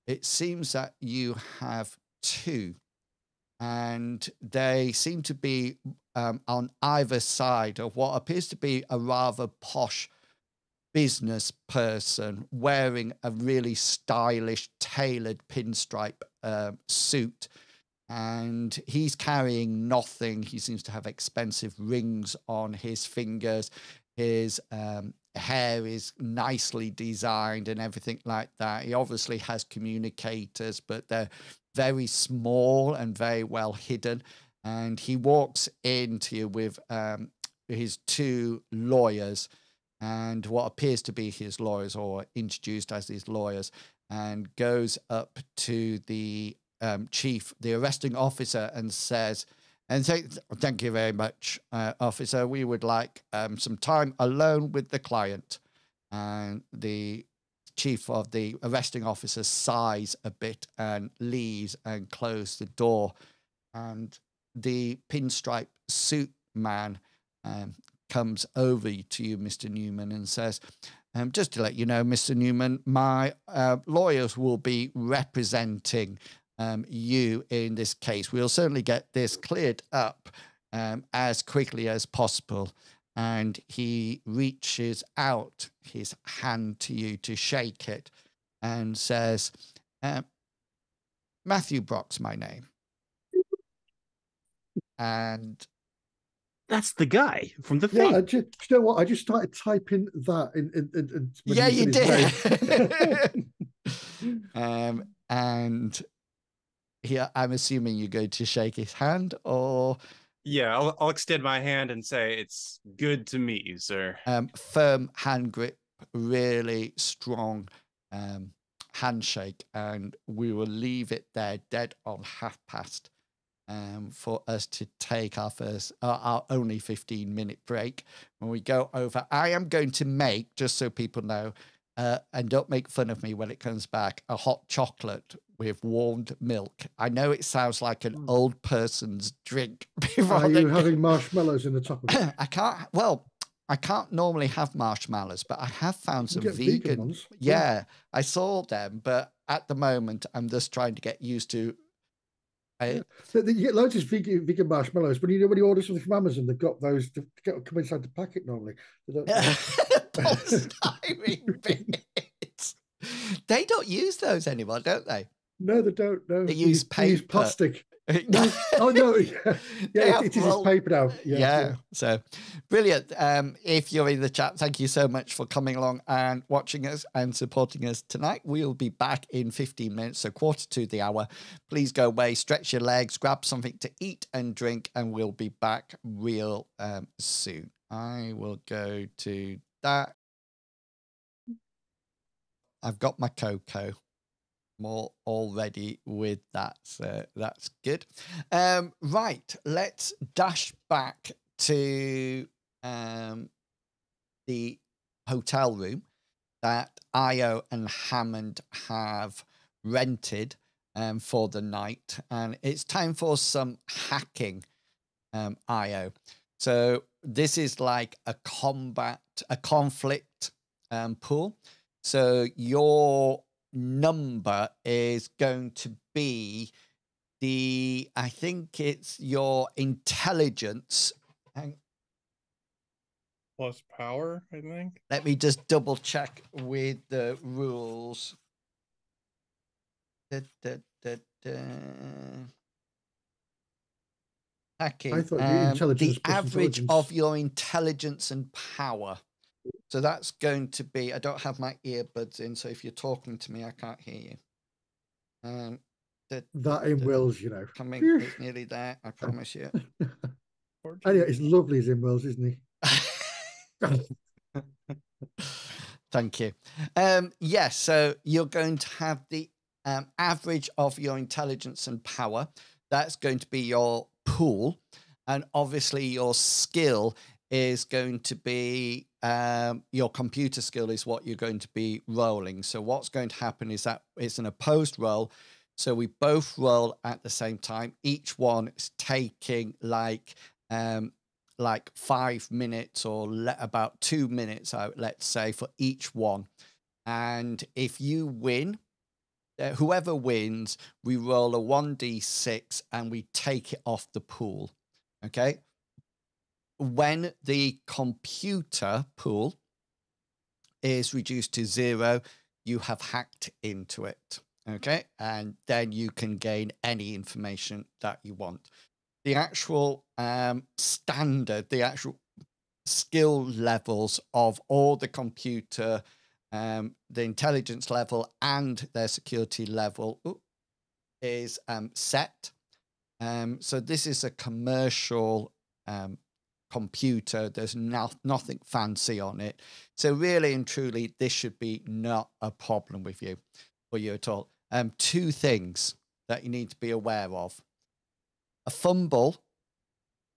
[SPEAKER 3] It seems that you have two. And they seem to be on either side of what appears to be a rather posh business person wearing a really stylish tailored pinstripe suit. And he's carrying nothing. He seems to have expensive rings on his fingers. His hair is nicely designed and everything like that. He obviously has communicators, but they're very small and very well hidden. And he walks into you with his two lawyers and what appears to be his lawyers, or introduced as his lawyers, and goes up to the chief, the arresting officer, and says, and thank you very much, officer. We would like some time alone with the client. And the chief of the arresting officer sighs a bit and leaves and closes the door. And the pinstripe suit man comes over to you, Mr. Newman, and says, just to let you know, Mr. Newman, my lawyers will be representing you in this case. We'll certainly get this cleared up as quickly as possible. And he reaches out his hand to you to shake it and says, Matthew Brock's my name. And
[SPEAKER 5] That's the guy from the
[SPEAKER 2] Yeah,
[SPEAKER 5] thing.
[SPEAKER 2] do you know what? I just started typing that in when
[SPEAKER 3] yeah, you
[SPEAKER 2] said his
[SPEAKER 3] did.
[SPEAKER 2] name.
[SPEAKER 3] And here, I'm assuming you're going to shake his hand, or
[SPEAKER 4] Yeah, I'll extend my hand and say it's good to meet you, sir.
[SPEAKER 3] Firm hand grip, really strong handshake, and we will leave it there, dead on past. For us to take our only 15-minute break. When we go over, I am going to make, just so people know, and don't make fun of me when it comes back, a hot chocolate with warmed milk. I know it sounds like an old person's drink.
[SPEAKER 2] Are you having marshmallows in the top of it?
[SPEAKER 3] I can't normally have marshmallows, but I have found some vegan
[SPEAKER 2] ones.
[SPEAKER 3] Yeah, I saw them, but at the moment, I'm just trying to get used to.
[SPEAKER 2] You get loads of vegan marshmallows, but when you order something from Amazon, they've got those to come inside the packet normally.
[SPEAKER 3] Polystyrene bits. They don't use those anymore, don't they?
[SPEAKER 2] No, they don't. No,
[SPEAKER 3] they use paper.
[SPEAKER 2] They use plastic. No. Oh no, it is paper now.
[SPEAKER 3] Yeah. So brilliant. If you're in the chat, thank you so much for coming along and watching us and supporting us tonight. We'll be back in 15 minutes, so 1:45. Please go away, stretch your legs, grab something to eat and drink, and we'll be back real soon. I will go to that. I've got my cocoa. More already with that, so that's good. Right, let's dash back to the hotel room that Io and Hammond have rented for the night, and it's time for some hacking. Io, so this is like a conflict pool. So your number is going to be I think it's your intelligence
[SPEAKER 6] plus power, I think.
[SPEAKER 3] Let me just double check with the rules. Hacking.
[SPEAKER 2] I thought intelligence
[SPEAKER 3] the average of your intelligence and power. So that's going to be, I don't have my earbuds in, so if you're talking to me, I can't hear you.
[SPEAKER 2] That in Wills,
[SPEAKER 3] Coming, it's nearly there, I promise you.
[SPEAKER 2] Anyway, it's lovely as in Wills, isn't he?
[SPEAKER 3] Thank you. Yes, so you're going to have the average of your intelligence and power. That's going to be your pool. And obviously your skill is going to be your computer skill is what you're going to be rolling. So what's going to happen is that it's an opposed roll. So we both roll at the same time. Each one is taking like 5 minutes or about 2 minutes out, let's say, for each one. And if you win, whoever wins, we roll a 1d6 and we take it off the pool. Okay. When the computer pool is reduced to 0, you have hacked into it. Okay. And then you can gain any information that you want. The actual standard, the actual skill levels of all the computer, the intelligence level and their security level is set. So this is a commercial computer. There's nothing fancy on it. So really and truly, this should be not a problem with you for you at all. 2 things that you need to be aware of. A fumble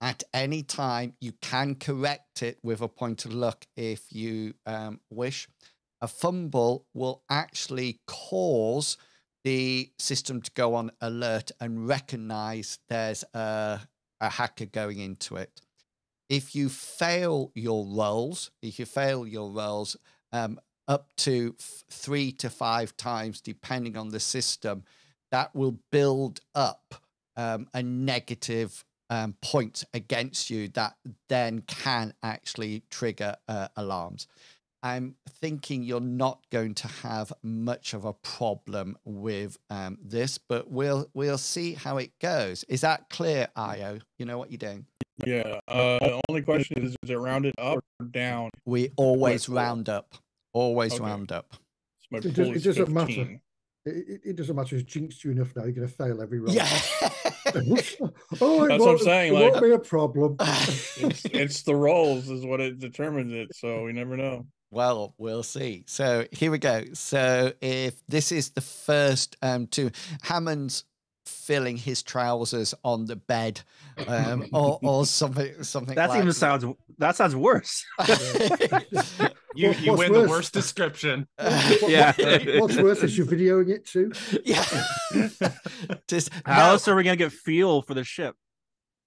[SPEAKER 3] at any time, you can correct it with a point of luck if you wish. A fumble will actually cause the system to go on alert and recognize there's a hacker going into it. If you fail your rolls, up to 3 to 5 times, depending on the system, that will build up a negative point against you that then can actually trigger alarms. I'm thinking you're not going to have much of a problem with this, but we'll see how it goes. Is that clear, Io? You know what you're doing?
[SPEAKER 6] Yeah. Only question is it rounded up or down?
[SPEAKER 3] We always
[SPEAKER 6] Right.
[SPEAKER 3] round up. Always
[SPEAKER 6] Okay.
[SPEAKER 3] round up.
[SPEAKER 6] So my
[SPEAKER 2] It
[SPEAKER 6] pool is
[SPEAKER 2] doesn't
[SPEAKER 6] 15.
[SPEAKER 2] matter. It doesn't matter. It's jinxed you enough now. You're going to fail every roll.
[SPEAKER 3] Yeah.
[SPEAKER 2] Oh,
[SPEAKER 6] That's what I'm saying.
[SPEAKER 2] It
[SPEAKER 6] Like,
[SPEAKER 2] won't be a problem.
[SPEAKER 6] it's the rolls is what it determines it. So we never know.
[SPEAKER 3] Well, we'll see. So here we go. So if this is the first two, Hammond's filling his trousers on the bed, or something
[SPEAKER 5] That
[SPEAKER 3] like
[SPEAKER 5] even sounds worse.
[SPEAKER 4] You
[SPEAKER 2] What's
[SPEAKER 4] win
[SPEAKER 2] worse?
[SPEAKER 4] the worst description.
[SPEAKER 5] Yeah.
[SPEAKER 2] What's worse is you're videoing it too.
[SPEAKER 3] Yeah. Just
[SPEAKER 5] How else are we gonna get fuel for the ship?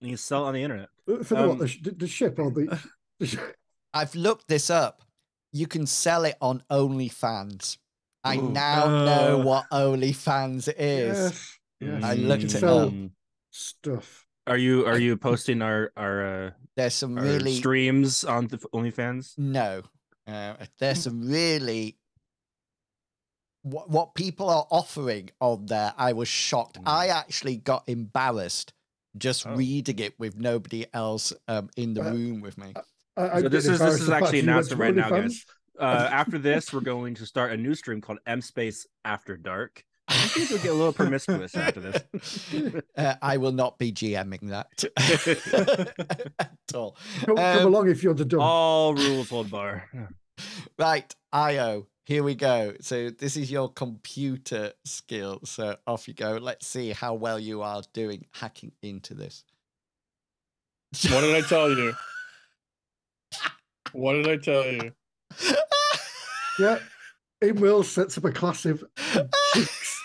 [SPEAKER 5] And you sell it on the internet.
[SPEAKER 2] For the what? The ship or the
[SPEAKER 3] I've looked this up. You can sell it on OnlyFans. I
[SPEAKER 5] Ooh.
[SPEAKER 3] now know what OnlyFans is.
[SPEAKER 2] Yes. Yes.
[SPEAKER 3] I
[SPEAKER 2] You
[SPEAKER 3] looked
[SPEAKER 2] can
[SPEAKER 3] it
[SPEAKER 2] sell
[SPEAKER 3] up.
[SPEAKER 2] stuff.
[SPEAKER 5] Are you posting our
[SPEAKER 3] There's some
[SPEAKER 5] our
[SPEAKER 3] really
[SPEAKER 5] streams on the OnlyFans?
[SPEAKER 3] no. There's some really what people are offering on there. I was shocked. I actually got embarrassed just reading it with nobody else in the room with me.
[SPEAKER 5] So this is actually an announcement right now, guys. After this, we're going to start a new stream called M Space After Dark. I think we'll get a little promiscuous after this.
[SPEAKER 3] I will not be GMing that at all.
[SPEAKER 2] Come along if you're the dumb.
[SPEAKER 5] All rules hold bar.
[SPEAKER 3] Right, Io, here we go. So this is your computer skill. So off you go. Let's see how well you are doing hacking into this.
[SPEAKER 6] What did I tell you? What did I tell you?
[SPEAKER 2] Yeah, it will sets up a class of chicks.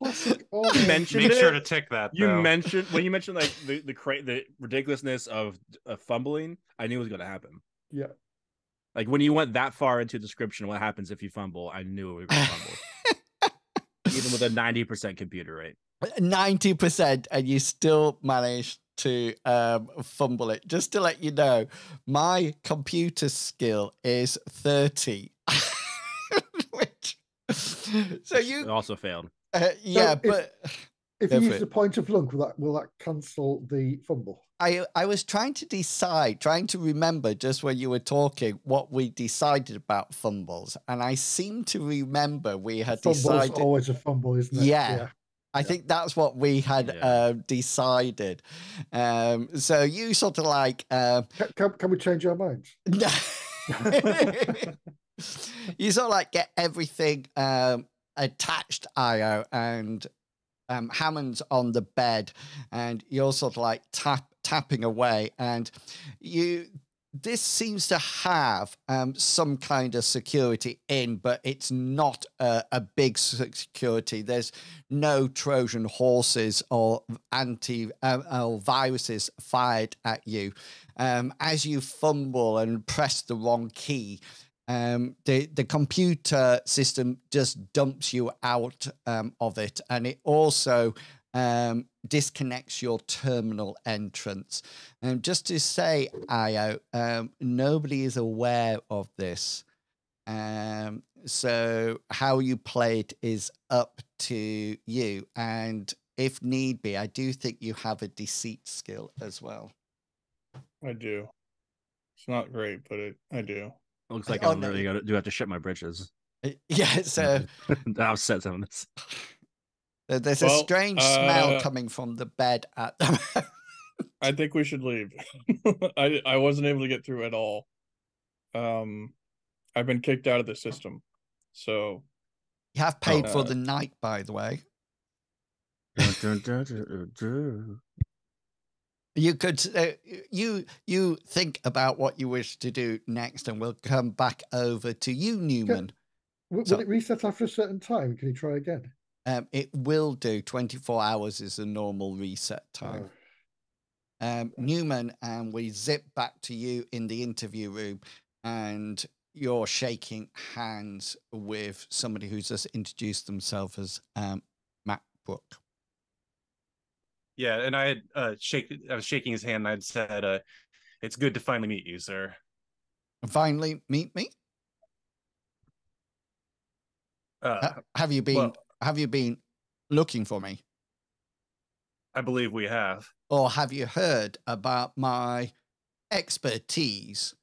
[SPEAKER 2] Classic. Oh,
[SPEAKER 5] You mentioned
[SPEAKER 4] Make
[SPEAKER 5] it.
[SPEAKER 4] sure to tick that.
[SPEAKER 5] You
[SPEAKER 4] though.
[SPEAKER 5] mentioned when you mentioned like the ridiculousness of fumbling. I knew it was going to happen.
[SPEAKER 2] yeah.
[SPEAKER 5] Like when you went that far into description, what happens if you fumble? I knew it was going to fumble. Even with a 90% computer rate.
[SPEAKER 3] 90%, and you still managed to fumble it. Just to let you know, my computer skill is 30. Which, so you
[SPEAKER 5] also failed.
[SPEAKER 3] yeah,
[SPEAKER 2] So
[SPEAKER 3] but
[SPEAKER 2] if
[SPEAKER 3] go
[SPEAKER 2] you
[SPEAKER 3] for
[SPEAKER 2] use
[SPEAKER 3] it.
[SPEAKER 2] the point of luck, will that cancel the fumble?
[SPEAKER 3] I was trying to remember just when you were talking what we decided about fumbles, and I seem to remember we had
[SPEAKER 2] Fumble's
[SPEAKER 3] decided.
[SPEAKER 2] always a fumble, isn't it?
[SPEAKER 3] Yeah. I think that's what we had decided. So you sort of like
[SPEAKER 2] Can we change our minds?
[SPEAKER 3] you sort of like get everything attached, Io, and Hammond's on the bed, and you're sort of like tapping away, and this seems to have some kind of security in, but it's not a big security. There's no Trojan horses or or viruses fired at you. As you fumble and press the wrong key, the computer system just dumps you out of it, and it also disconnects your terminal entrance. And just to say, Io, nobody is aware of this. So how you play it is up to you. And if need be, I do think you have a deceit skill as well.
[SPEAKER 6] I do. It's not great, but I do.
[SPEAKER 5] It looks like
[SPEAKER 3] Oh,
[SPEAKER 5] I'm
[SPEAKER 3] no.
[SPEAKER 5] really gonna have to shit my britches.
[SPEAKER 3] Yeah, so
[SPEAKER 5] I'll set some of this.
[SPEAKER 3] there's a strange smell coming from the bed at the moment.
[SPEAKER 6] I think we should leave. I wasn't able to get through at all. I've been kicked out of the system. So
[SPEAKER 3] You have paid for the night, by the way. You could you think about what you wish to do next, and we'll come back over to you, Newman.
[SPEAKER 2] Will it reset after a certain time? Can you try again?
[SPEAKER 3] It will do. 24 hours is the normal reset time. Newman, and we zip back to you in the interview room, and you're shaking hands with somebody who's just introduced themselves as Matt Brooke.
[SPEAKER 4] Yeah, and I had I was shaking his hand, and I'd said, "It's good to finally meet you, sir."
[SPEAKER 3] finally meet me? Have you been looking for me?
[SPEAKER 4] I believe we have.
[SPEAKER 3] Or have you heard about my expertise?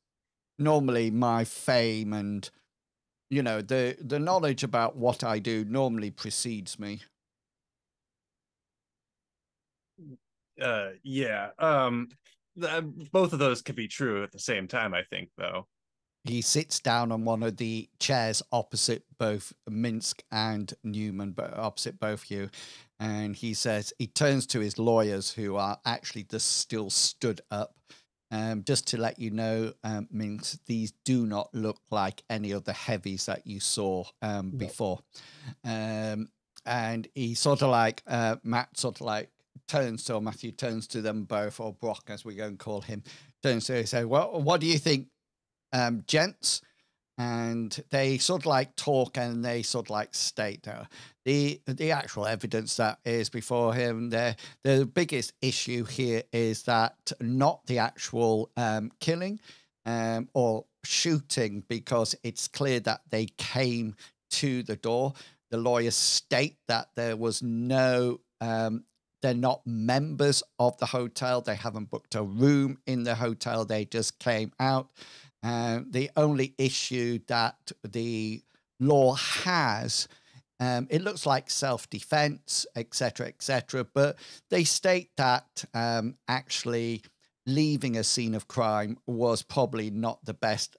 [SPEAKER 3] Normally my fame and, you know, the knowledge about what I do normally precedes me.
[SPEAKER 4] Yeah. Both of those could be true at the same time, I think, though.
[SPEAKER 3] He sits down on one of the chairs opposite both Minsk and Newman, but opposite both you. And he says, he turns to his lawyers who are actually just still stood up. Just to let you know, Minsk, these do not look like any of the heavies that you saw before. And he sort of like, Matt sort of like turns to, or Matthew turns to them both, or Brock, as we're going to call him, turns to say, well, what do you think, gents? And they sort of like talk, and they sort of like state the actual evidence that is before him. The biggest issue here is that not the actual killing or shooting, because it's clear that they came to the door. The lawyers state that there was no they're not members of the hotel. They haven't booked a room in the hotel. They just came out. The only issue that the law has, it looks like self-defense, etc., but they state that actually leaving a scene of crime was probably not the best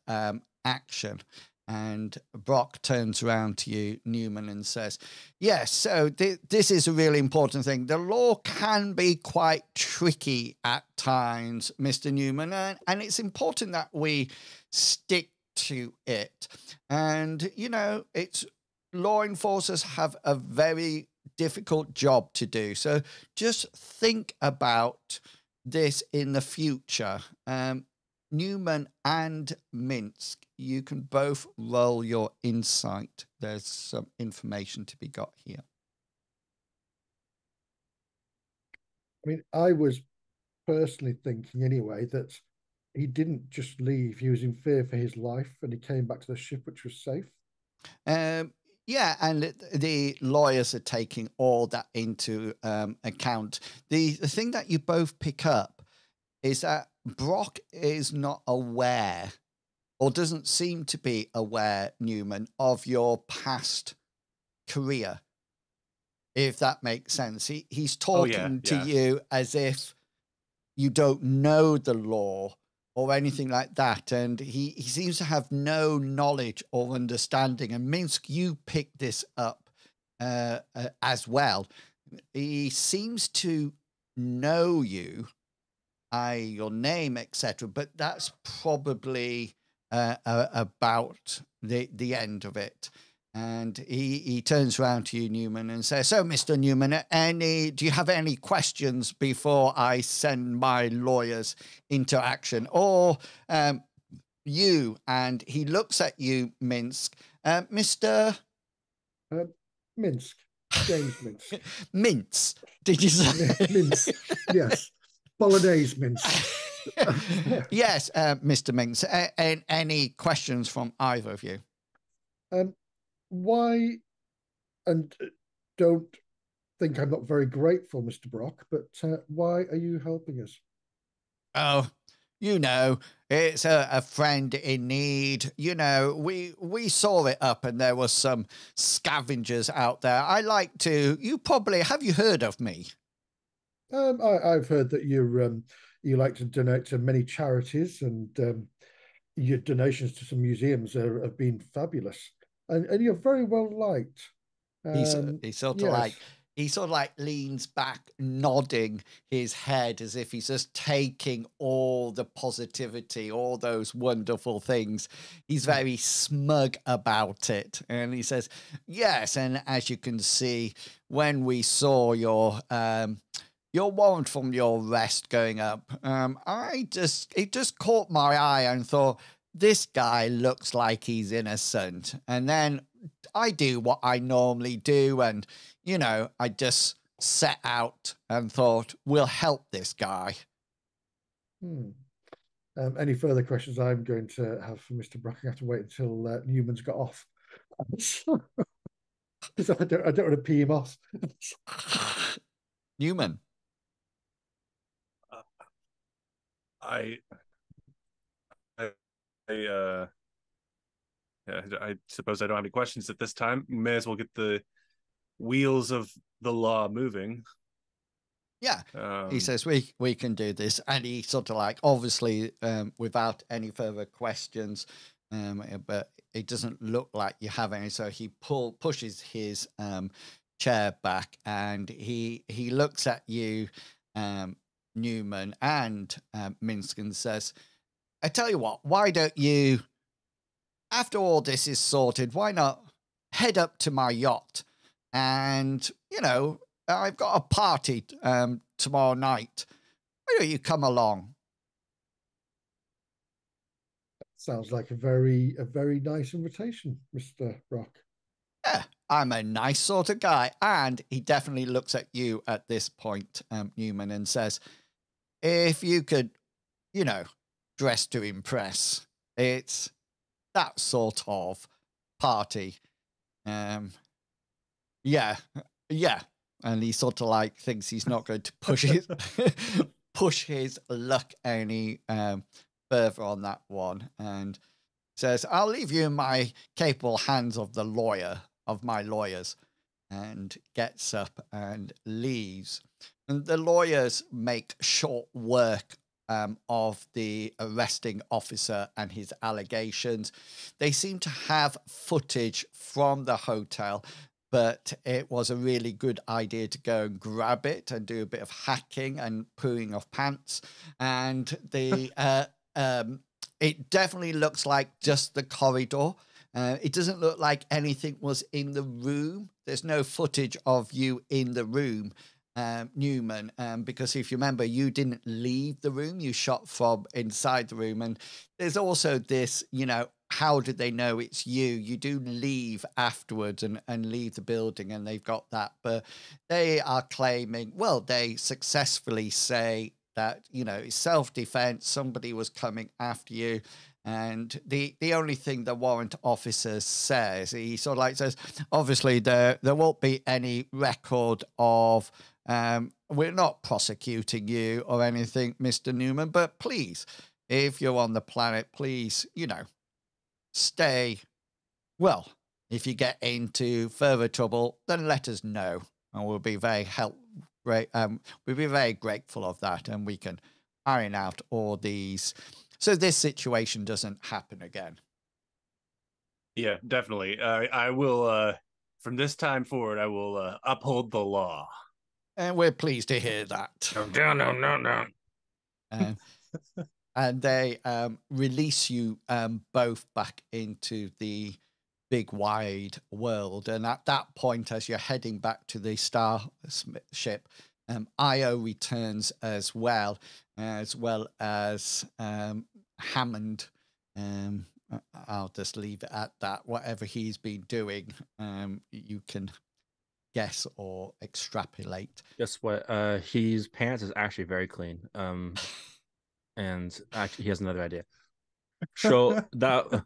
[SPEAKER 3] action. And Brock turns around to you, Newman, and says, yes, so this is a really important thing. The law can be quite tricky at times, Mr. Newman, and it's important that we stick to it. And, you know, it's law enforcers have a very difficult job to do. So just think about this in the future. Newman and Minsk, you can both roll your insight. There's some information to be got here.
[SPEAKER 2] I mean, I was personally thinking anyway that he didn't just leave. He was in fear for his life, and he came back to the ship, which was safe.
[SPEAKER 3] Yeah, and the lawyers are taking all that into account. The thing that you both pick up is that Brock is not aware, or doesn't seem to be aware, Newman, of your past career, if that makes sense. He's talking to you as if you don't know the law or anything like that, and he seems to have no knowledge or understanding. And Minsk, you picked this up as well. He seems to know you, your name, etc., but that's probably about the end of it. And he turns around to you, Newman, and says, so, Mr. Newman, do you have any questions before I send my lawyers into action? Or you, and he looks at you, Minsk, Mr.
[SPEAKER 2] Minsk, James Minsk.
[SPEAKER 3] Mince, did you say?
[SPEAKER 2] Minsk, yes. Bolognese mince.
[SPEAKER 3] Yes, Mr. Minks. Any questions from either of you?
[SPEAKER 2] Why, and don't think I'm not very grateful, Mr. Brock, but why are you helping us?
[SPEAKER 3] Oh, you know, it's a friend in need. You know, we saw it up, and there was some scavengers out there. I like to, have you heard of me?
[SPEAKER 2] I've heard that you like to donate to many charities, and your donations to some museums have been fabulous, and you're very well liked.
[SPEAKER 3] He sort of like leans back, nodding his head as if he's just taking all the positivity, all those wonderful things. He's very smug about it, and he says, "Yes, and as you can see, when we saw your warrant from your arrest going up, it just caught my eye and thought, this guy looks like he's innocent. And then I do what I normally do, and, you know, I just set out and thought, we'll help this guy."
[SPEAKER 2] Any further questions I'm going to have for Mr. Brock, I have to wait until Newman's got off. Because I don't want to pee him off.
[SPEAKER 3] Newman.
[SPEAKER 4] I suppose I don't have any questions at this time. May as well get the wheels of the law moving.
[SPEAKER 3] Yeah, he says we can do this, and he sort of like obviously without any further questions, but it doesn't look like you have any. So he pushes his chair back, and he looks at you, Newman and Minsk, and says, "I tell you what, why don't you, after all this is sorted, why not head up to my yacht, and I've got a party tomorrow night. Why don't you come along?"
[SPEAKER 2] Sounds like a very nice invitation, Mr. Brock.
[SPEAKER 3] Yeah, I'm a nice sort of guy. And he definitely looks at you at this point, Newman, and says, if you could, dress to impress, it's that sort of party. Yeah. And he sort of like thinks he's not going to push his luck any further on that one, and says, "I'll leave you in my capable hands of my lawyers," and gets up and leaves. And the lawyers make short work of the arresting officer and his allegations. They seem to have footage from the hotel, but it was a really good idea to go and grab it and do a bit of hacking and pooing of pants. And the it definitely looks like just the corridor. It doesn't look like anything was in the room. There's no footage of you in the room, Newman, because if you remember, you didn't leave the room. You shot from inside the room. And there's also this, how did they know it's you? You do leave afterwards and leave the building, and they've got that. But they are claiming, well, they successfully say that, it's self-defense. Somebody was coming after you. And the only thing the warrant officer says, he sort of like says, obviously there won't be any record of, we're not prosecuting you or anything, Mr. Newman, but please, if you're on the planet, please, stay. Well, if you get into further trouble, then let us know, and we'll be very we'll be very grateful of that, and we can iron out all these, so this situation doesn't happen again.
[SPEAKER 4] Yeah, definitely. I will, from this time forward, I will uphold the law.
[SPEAKER 3] And we're pleased to hear that.
[SPEAKER 4] No.
[SPEAKER 3] And they release you both back into the big wide world. And at that point, as you're heading back to the starship, Io returns as well as Hammond. I'll just leave it at that. Whatever he's been doing, you can guess or extrapolate.
[SPEAKER 5] Guess what? His pants is actually very clean. And actually, he has another idea. So that.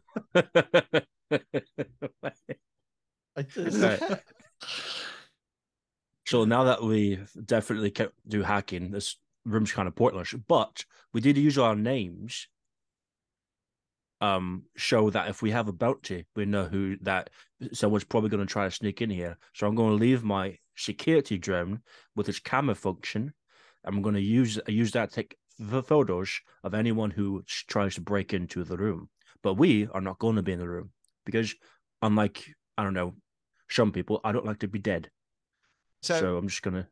[SPEAKER 5] So now that we definitely do hacking, this room's kind of pointless. But we did use our names. Show that if we have a bounty, we know who that someone's probably going to try to sneak in here. So I'm going to leave my security drone with its camera function. I'm going to use that to take the photos of anyone who tries to break into the room. But we are not going to be in the room because, unlike, I don't know, some people, I don't like to be dead. So I'm just going to.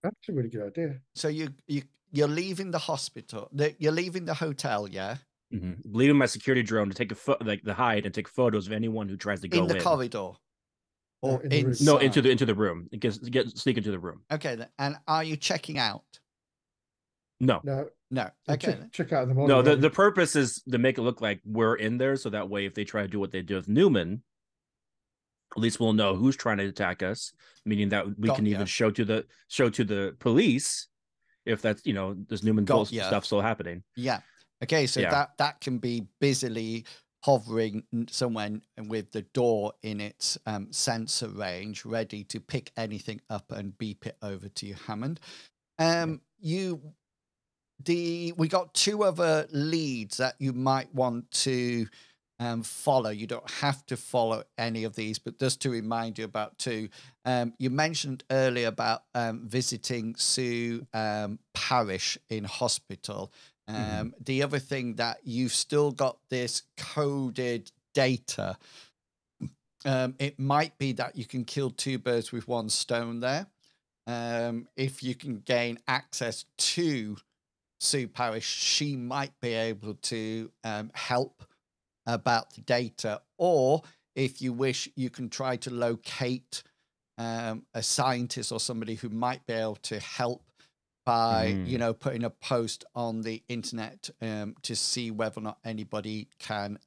[SPEAKER 2] That's a really good idea.
[SPEAKER 3] So you're leaving the hospital. You're leaving the hotel, yeah?
[SPEAKER 5] Mm-hmm. Leaving my security drone to take the hide and take photos of anyone who tries to go in
[SPEAKER 3] the corridor, or
[SPEAKER 2] inside?
[SPEAKER 5] No, into the room. Sneak into the room.
[SPEAKER 3] Okay, then. And are you checking out?
[SPEAKER 5] No.
[SPEAKER 3] Okay.
[SPEAKER 2] Check out in the morning.
[SPEAKER 5] No, the purpose is to make it look like we're in there, so that way, if they try to do what they do with Newman, at least we'll know who's trying to attack us. Meaning that we can even show to the police if that's this Newman stuff still happening.
[SPEAKER 3] Yeah. Okay, so
[SPEAKER 5] Yeah.
[SPEAKER 3] that can be busily hovering somewhere with the door in its sensor range, ready to pick anything up and beep it over to you, Hammond. We got 2 other leads that you might want to follow. You don't have to follow any of these, but just to remind you about 2. You mentioned earlier about visiting Sue Parish in hospital. The other thing that you've still got this coded data. It might be that you can kill 2 birds with 1 stone there. If you can gain access to Sue Parish, she might be able to help about the data, or if you wish, you can try to locate a scientist or somebody who might be able to help by putting a post on the internet to see whether or not anybody can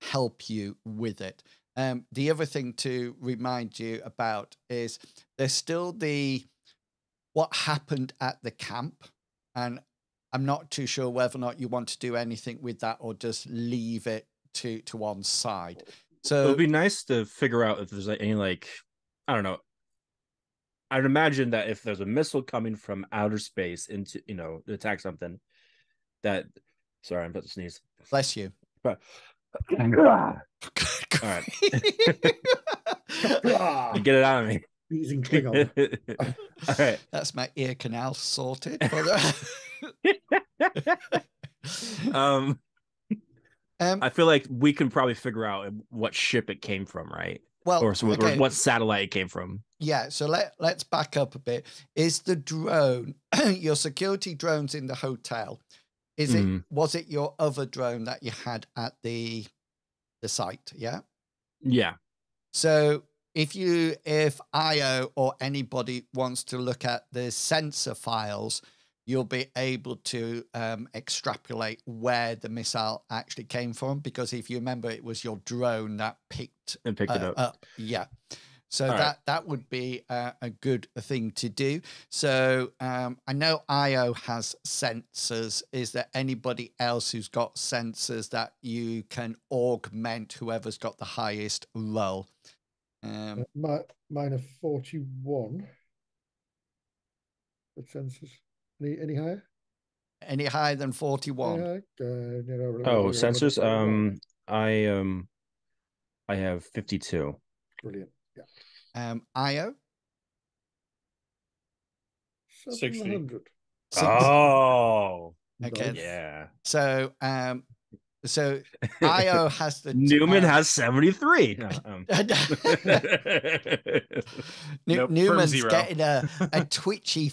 [SPEAKER 3] help you with it. The other thing to remind you about is there's still what happened at the camp, and I'm not too sure whether or not you want to do anything with that or just leave it to one side. So
[SPEAKER 5] it would be nice to figure out if there's any, like, I don't know. I'd imagine that if there's a missile coming from outer space into, to attack something, that. Sorry, I'm about to sneeze.
[SPEAKER 3] Bless you.
[SPEAKER 5] But, all right. Get it out of me.
[SPEAKER 2] Using Klingon.
[SPEAKER 5] All right.
[SPEAKER 3] That's my ear canal sorted.
[SPEAKER 5] I feel like we can probably figure out what ship it came from, right?
[SPEAKER 3] Well,
[SPEAKER 5] or what satellite it came from.
[SPEAKER 3] Yeah, so let's back up a bit. Is the drone, your security drones in the hotel, was it your other drone that you had at the site? Yeah.
[SPEAKER 5] Yeah.
[SPEAKER 3] So if IO or anybody wants to look at the sensor files, you'll be able to extrapolate where the missile actually came from, because if you remember, it was your drone that picked it up. Yeah. So that would be a good thing to do. So I know IO has sensors. Is there anybody else who's got sensors that you can augment whoever's got the highest roll?
[SPEAKER 2] Mine are 41. The sensors. Any higher?
[SPEAKER 3] Any higher than 41?
[SPEAKER 5] Sensors. I have 52.
[SPEAKER 2] Brilliant. Yeah.
[SPEAKER 3] IO?
[SPEAKER 2] 700.
[SPEAKER 5] Oh.
[SPEAKER 3] Okay.
[SPEAKER 5] Yeah.
[SPEAKER 3] So IO has the
[SPEAKER 5] Newman has 73.
[SPEAKER 3] Newman's getting a twitchy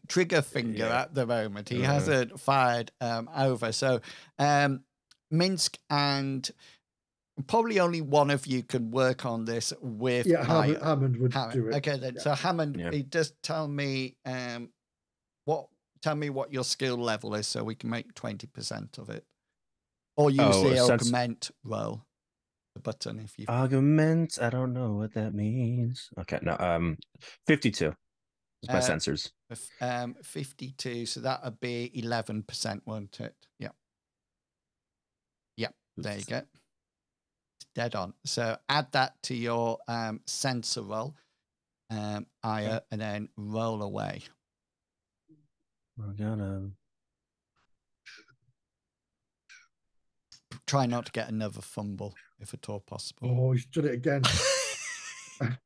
[SPEAKER 3] trigger finger at the moment. He hasn't fired over. So Minsk and probably only one of you can work on this with
[SPEAKER 2] Hammond would do it.
[SPEAKER 3] Okay, then. Yeah. So Hammond, just tell me what your skill level is, so we can make 20% of it. Or use the augment roll, the button if you
[SPEAKER 5] augment. I don't know what that means. Okay, no, 52 is my sensors.
[SPEAKER 3] 52, so that would be 11%, won't it? Yeah. Yeah, there you go. It's dead on. So add that to your sensor roll, Aya, and then roll away.
[SPEAKER 5] We're gonna
[SPEAKER 3] try not to get another fumble, if at all possible.
[SPEAKER 2] Oh, he's done it again.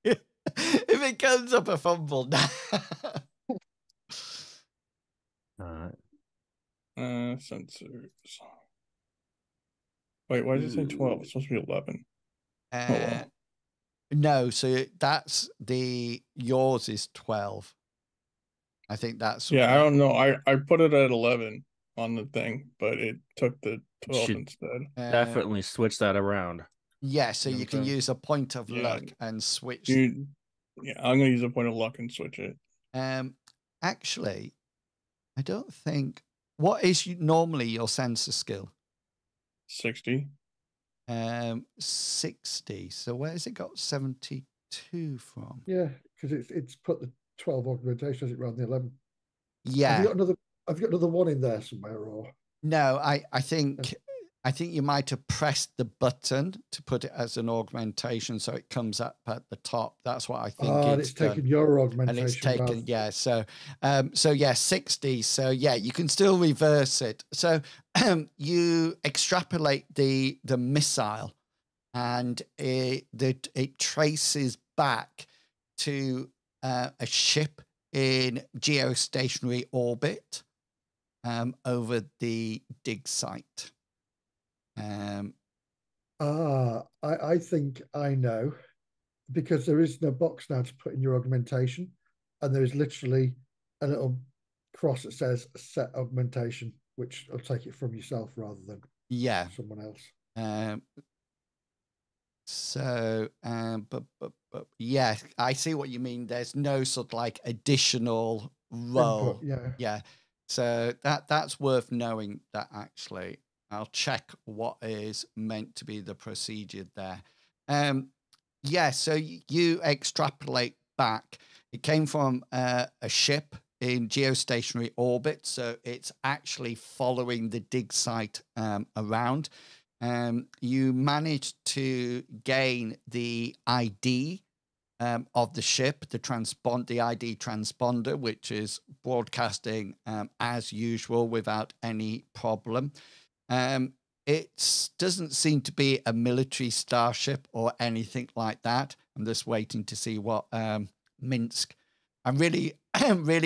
[SPEAKER 3] If it comes up a fumble now.
[SPEAKER 6] Sensors. Wait, why did it say 12? It's supposed to be 11.
[SPEAKER 3] No, so that's yours is 12. I think that's
[SPEAKER 6] I don't know. I put it at 11 on the thing, but it took the 12 instead.
[SPEAKER 5] Definitely switch that around.
[SPEAKER 3] Yeah, so you can use a point of luck and switch.
[SPEAKER 6] I'm gonna use a point of luck and switch it.
[SPEAKER 3] Actually, I don't think. What is normally your sensor skill?
[SPEAKER 6] 60.
[SPEAKER 3] 60. So where has it got 72 from?
[SPEAKER 2] Yeah, because it's put the 12 augmentation as it rather than the 11.
[SPEAKER 3] Yeah.
[SPEAKER 2] Have Have you got another one in there somewhere, or
[SPEAKER 3] No, I think you might have pressed the button to put it as an augmentation, so it comes up at the top. That's what I think
[SPEAKER 2] it's taken your augmentation,
[SPEAKER 3] and it's taken
[SPEAKER 2] rather...
[SPEAKER 3] yeah. So yeah, 60. So yeah, you can still reverse it. So you extrapolate the missile, and it traces back to a ship in geostationary orbit over the dig site.
[SPEAKER 2] I think I know, because there is no box now to put in your augmentation, and there is literally a little cross that says set augmentation, which will take it from yourself rather than someone else.
[SPEAKER 3] But yeah, I see what you mean. There's no sort of like additional role.
[SPEAKER 2] Input,
[SPEAKER 3] yeah. So that's worth knowing. That actually, I'll check what is meant to be the procedure there. Yeah. So you extrapolate back. It came from a ship in geostationary orbit, so it's actually following the dig site around. You managed to gain the ID of the ship, the ID transponder, which is broadcasting as usual without any problem. It doesn't seem to be a military starship or anything like that. I'm just waiting to see what Minsk. I'm really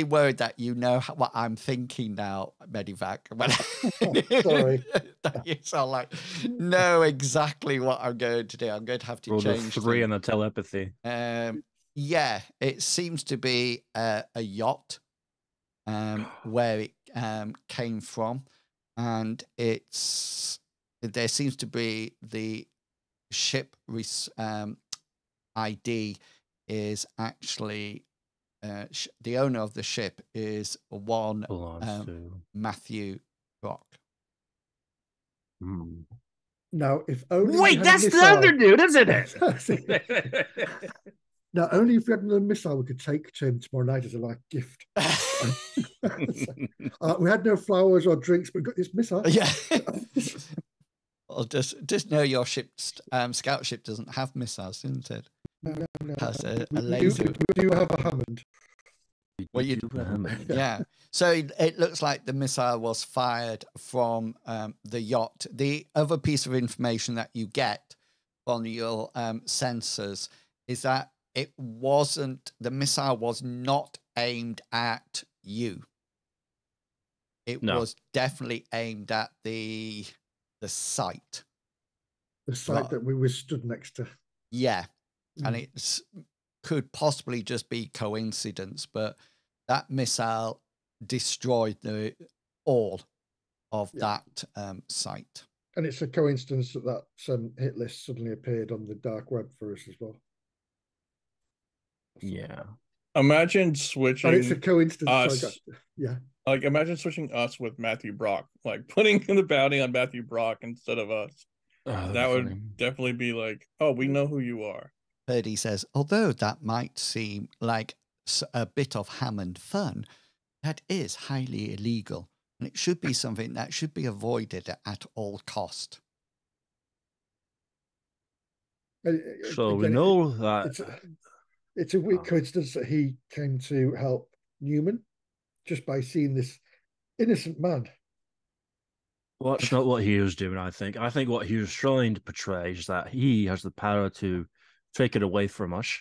[SPEAKER 3] worried that you know what I'm thinking now, Medivac.
[SPEAKER 2] Sorry.
[SPEAKER 3] You sound like know exactly what I'm going to do. I'm going to have to
[SPEAKER 5] Roll the
[SPEAKER 3] change
[SPEAKER 5] 3 on the telepathy.
[SPEAKER 3] Yeah, it seems to be a yacht where it came from, and there seems to be the ship ID is actually the owner of the ship is one Matthew Brock.
[SPEAKER 2] Now, if only
[SPEAKER 5] wait, that's the other dude, isn't it?
[SPEAKER 2] Now, only if we had another missile we could take to him tomorrow night as a gift. We had no flowers or drinks, but we got this missile.
[SPEAKER 3] Yeah. Well, just know your ship's scout ship doesn't have missiles, isn't it?
[SPEAKER 2] No.
[SPEAKER 3] Has a laser.
[SPEAKER 2] We do have a Hammond.
[SPEAKER 3] Well, yeah. So it looks like the missile was fired from the yacht. The other piece of information that you get from your sensors is that the missile was not aimed at you. It was definitely aimed at the site.
[SPEAKER 2] The site that we were stood next to.
[SPEAKER 3] Yeah. And it could possibly just be coincidence, but that missile destroyed all of that site.
[SPEAKER 2] And it's a coincidence that hit list suddenly appeared on the dark web for us as well.
[SPEAKER 5] Yeah.
[SPEAKER 6] Imagine switching.
[SPEAKER 2] And it's a coincidence.
[SPEAKER 6] Us, imagine switching us with Matthew Brock, putting the bounty on Matthew Brock instead of us. That would definitely be we know who you are.
[SPEAKER 3] Purdy says, although that might seem like a bit of Hammond fun, that is highly illegal, and it should be something that should be avoided at all cost.
[SPEAKER 5] So again, we know that
[SPEAKER 2] it's a weird coincidence that he came to help Newman just by seeing this innocent man.
[SPEAKER 5] Well, that's not what he was doing, I think. I think what he was trying to portray is that he has the power to take it away from us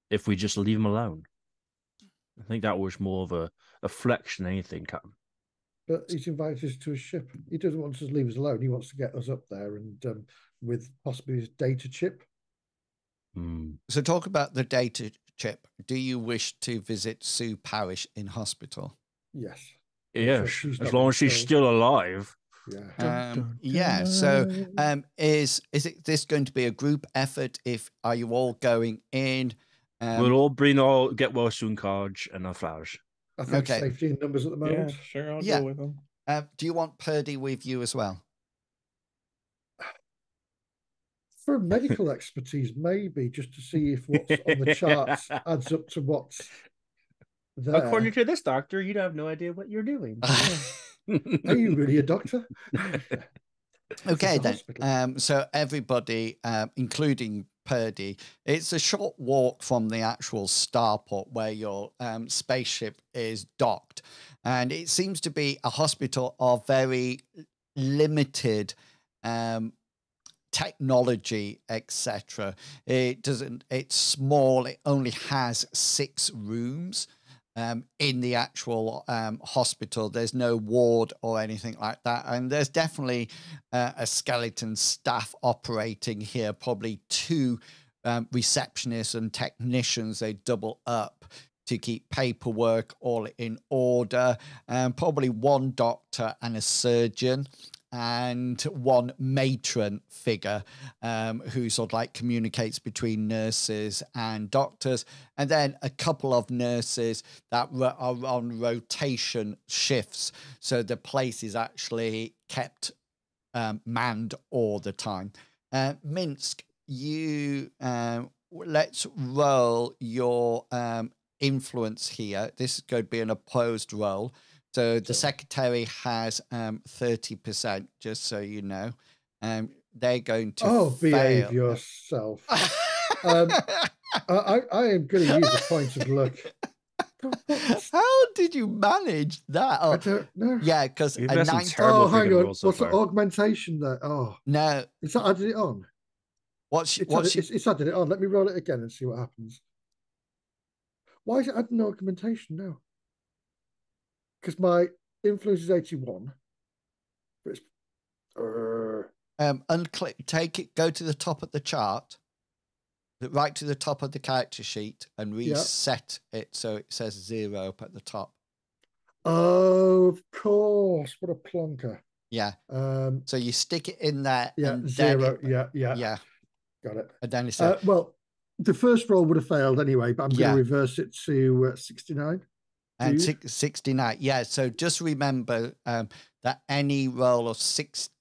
[SPEAKER 5] if we just leave him alone. I think that was more of a flex than anything, Captain.
[SPEAKER 2] But he's invited us to his ship. He doesn't want us to leave us alone. He wants to get us up there and with possibly his data chip.
[SPEAKER 3] So talk about the data chip. Do you wish to visit Sue Parish in hospital?
[SPEAKER 2] Yes.
[SPEAKER 5] Yes, as long as she's still alive.
[SPEAKER 3] Yeah. So is this going to be a group effort? Are you all going in?
[SPEAKER 5] We'll all get well soon cards and our flowers.
[SPEAKER 2] I think safety in numbers at the moment.
[SPEAKER 6] Yeah, sure, I'll go with them.
[SPEAKER 3] Do you want Purdy with you as well?
[SPEAKER 2] For medical expertise, maybe, just to see if what's on the charts adds up to what's there.
[SPEAKER 5] According to this doctor, you'd have no idea what you're doing.
[SPEAKER 2] Are you really a doctor?
[SPEAKER 3] Okay, then. So everybody, including Purdy, it's a short walk from the actual starport where your spaceship is docked. And it seems to be a hospital of very limited technology, etc. It's small. It only has 6 rooms. In the actual hospital, there's no ward or anything like that, and there's definitely a skeleton staff operating here, probably 2 receptionists and technicians. They double up to keep paperwork all in order, probably 1 doctor and a surgeon, and 1 matron figure who sort of like communicates between nurses and doctors, and then a couple of nurses that are on rotation shifts, so the place is actually kept manned all the time. Minsk, you let's roll your influence here. This is going to be an opposed roll. So the secretary has 30%, just so you know. They're going to
[SPEAKER 2] behave yourself. I am going to use a point of luck.
[SPEAKER 3] How did you manage that?
[SPEAKER 2] I don't know.
[SPEAKER 3] Yeah, because a 9.
[SPEAKER 2] Oh, hang on. What's the augmentation there? Oh,
[SPEAKER 3] no.
[SPEAKER 2] It's added it on. It's added it on. Let me roll it again and see what happens. Why is it adding augmentation now? Because my influence is 81. But it's,
[SPEAKER 3] unclick, take it, go to the top of the chart, right to the top of the character sheet, and reset it so it says 0 up at the top.
[SPEAKER 2] Oh, of course. What a plonker.
[SPEAKER 3] Yeah. So you stick it in there.
[SPEAKER 2] Yeah,
[SPEAKER 3] and
[SPEAKER 2] 0.
[SPEAKER 3] Then
[SPEAKER 2] Yeah. Got it.
[SPEAKER 3] And then it's
[SPEAKER 2] well, the first roll would have failed anyway, but I'm going to reverse it to 69.
[SPEAKER 3] And 69, yeah. So just remember that any roll of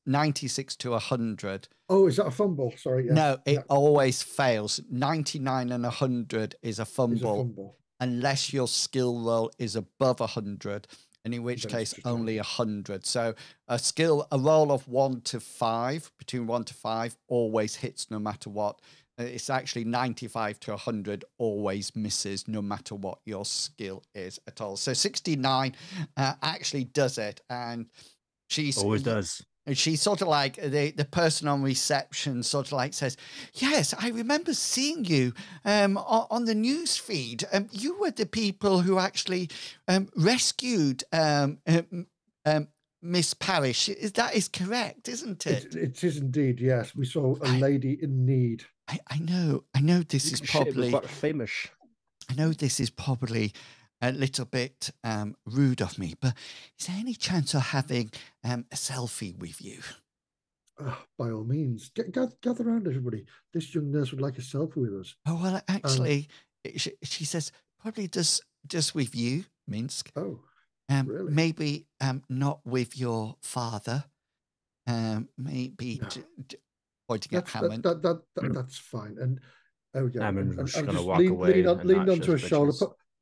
[SPEAKER 3] 96 to 100.
[SPEAKER 2] Oh, is that a fumble? Sorry. Yes.
[SPEAKER 3] No, it always fails. 99 and 100 is a fumble, unless your skill roll is above 100, and in which case only 100. So a roll of 1 to 5, between 1 to 5, always hits no matter what. It's actually 95 to 100 always misses no matter what your skill is at all. So 69 actually does it, and she's
[SPEAKER 5] always does.
[SPEAKER 3] She's sort of like the person on reception sort of like says, yes, I remember seeing you on the news feed. You were the people who actually rescued Miss Parish. That is correct, isn't it?
[SPEAKER 2] It is indeed, yes. We saw a lady in need.
[SPEAKER 3] I know this is probably
[SPEAKER 5] quite famous.
[SPEAKER 3] I know this is probably a little bit rude of me, but is there any chance of having a selfie with you?
[SPEAKER 2] By all means, gather around, everybody. This young nurse would like a selfie with us.
[SPEAKER 3] Oh well, actually, she saes probably just with you, Minsk.
[SPEAKER 2] Oh, really?
[SPEAKER 3] Maybe not with your father. Maybe.
[SPEAKER 2] No.
[SPEAKER 3] Pointing at Hammond.
[SPEAKER 2] That's fine. And
[SPEAKER 5] Hammond was going to walk
[SPEAKER 2] lean
[SPEAKER 5] away.
[SPEAKER 2] Lean onto her shoulder,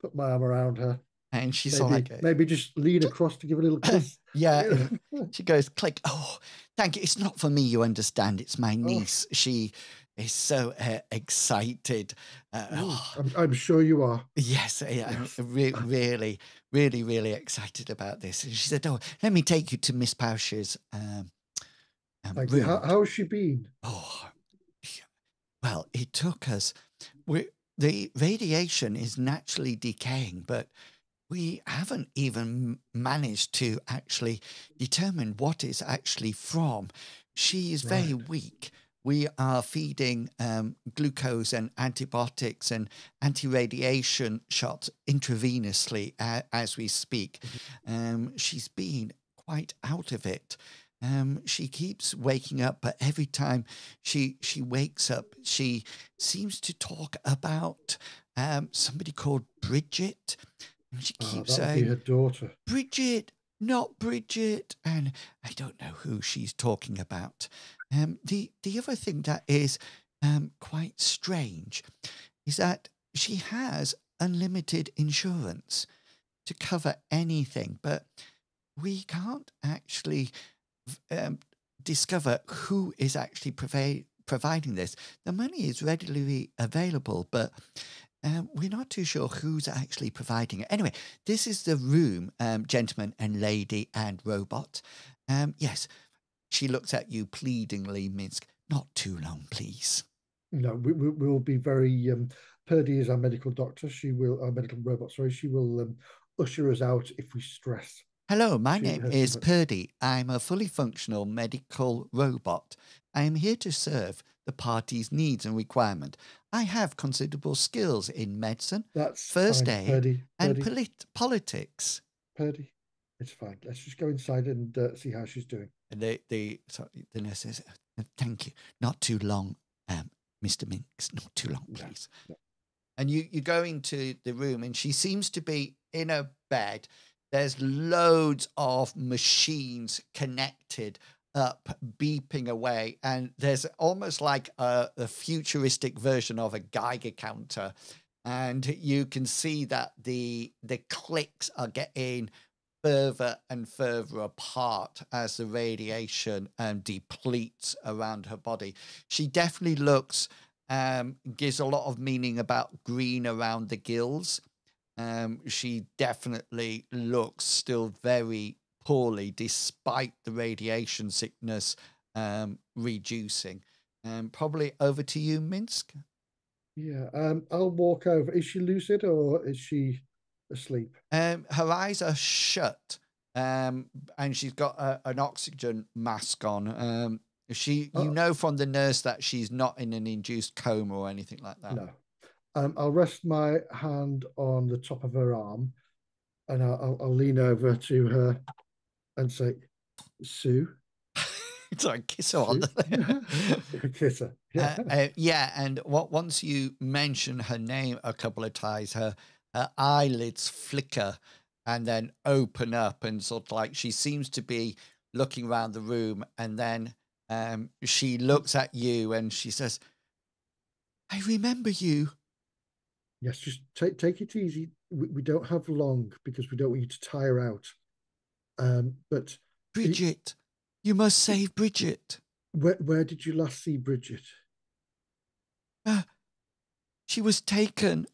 [SPEAKER 2] put my arm around her.
[SPEAKER 3] And she's
[SPEAKER 2] maybe just lean across to give a little kiss.
[SPEAKER 3] Yeah. She goes, click. Oh, thank you. It's not for me, you understand. It's my niece. She is so excited.
[SPEAKER 2] I'm sure you are.
[SPEAKER 3] Yes, really, really, really excited about this. And she said, oh, let me take you to Miss Parish's
[SPEAKER 2] Thank you. How has she been?
[SPEAKER 3] Oh, well, it took us. The radiation is naturally decaying, but we haven't even managed to actually determine what it's actually from. She is very weak. We are feeding glucose and antibiotics and anti-radiation shots intravenously as we speak. She's been quite out of it. She keeps waking up, but every time she wakes up, she seems to talk about somebody called Bridget. And she keeps saying,
[SPEAKER 2] her daughter.
[SPEAKER 3] Bridget, not Bridget. And I don't know who she's talking about. The other thing that is quite strange is that she has unlimited insurance. to cover anything, but we can't actually discover who is actually providing this. The money is readily available, but we're not too sure who's actually providing it. Anyway, this is the room, gentleman and lady and robot. Yes, she looks at you pleadingly, Minsk. Not too long, please.
[SPEAKER 2] No, we'll be very. Purdy is our medical doctor. She will, our medical robot. Sorry, she will usher us out if we stress.
[SPEAKER 3] Hello, my
[SPEAKER 2] She
[SPEAKER 3] name
[SPEAKER 2] has
[SPEAKER 3] is
[SPEAKER 2] too much.
[SPEAKER 3] Purdy. I'm a fully functional medical robot. I am here to serve the party's needs and requirement. I have considerable skills in medicine,
[SPEAKER 2] That's
[SPEAKER 3] first
[SPEAKER 2] fine,
[SPEAKER 3] aid,
[SPEAKER 2] Purdy.
[SPEAKER 3] and
[SPEAKER 2] Purdy,
[SPEAKER 3] politics.
[SPEAKER 2] Purdy, it's fine. Let's just go inside and see how she's doing.
[SPEAKER 3] And the nurse says, "Thank you. Not too long, Mr. Minks. Not too long,
[SPEAKER 2] No,
[SPEAKER 3] please."
[SPEAKER 2] no.
[SPEAKER 3] And you go into the room, and she seems to be in a bed. There's loads of machines connected up, beeping away, and there's almost like a futuristic version of a Geiger counter. And you can see that the clicks are getting further and further apart as the radiation depletes around her body. She definitely looks, gives a lot of meaning about green around the gills. She definitely looks still very poorly despite the radiation sickness reducing. Probably over to you, Minsk.
[SPEAKER 2] Yeah, I'll walk over. Is she lucid or is she asleep?
[SPEAKER 3] Her eyes are shut, and she's got an oxygen mask on. You know from the nurse that she's not in an induced coma or anything like that.
[SPEAKER 2] No. I'll rest my hand on the top of her arm, and I'll lean over to her and say, "Sue."
[SPEAKER 3] So I kiss her on the
[SPEAKER 2] Kiss her. Yeah.
[SPEAKER 3] yeah, and once you mention her name a couple of times, her eyelids flicker and then open up, and sort of like she seems to be looking around the room, and then she looks at you and she says, "I remember you."
[SPEAKER 2] Yes, just take it easy. We don't have long because we don't want you to tire out. But
[SPEAKER 3] Bridget, you must save Bridget.
[SPEAKER 2] Where did you last see Bridget?
[SPEAKER 3] She was taken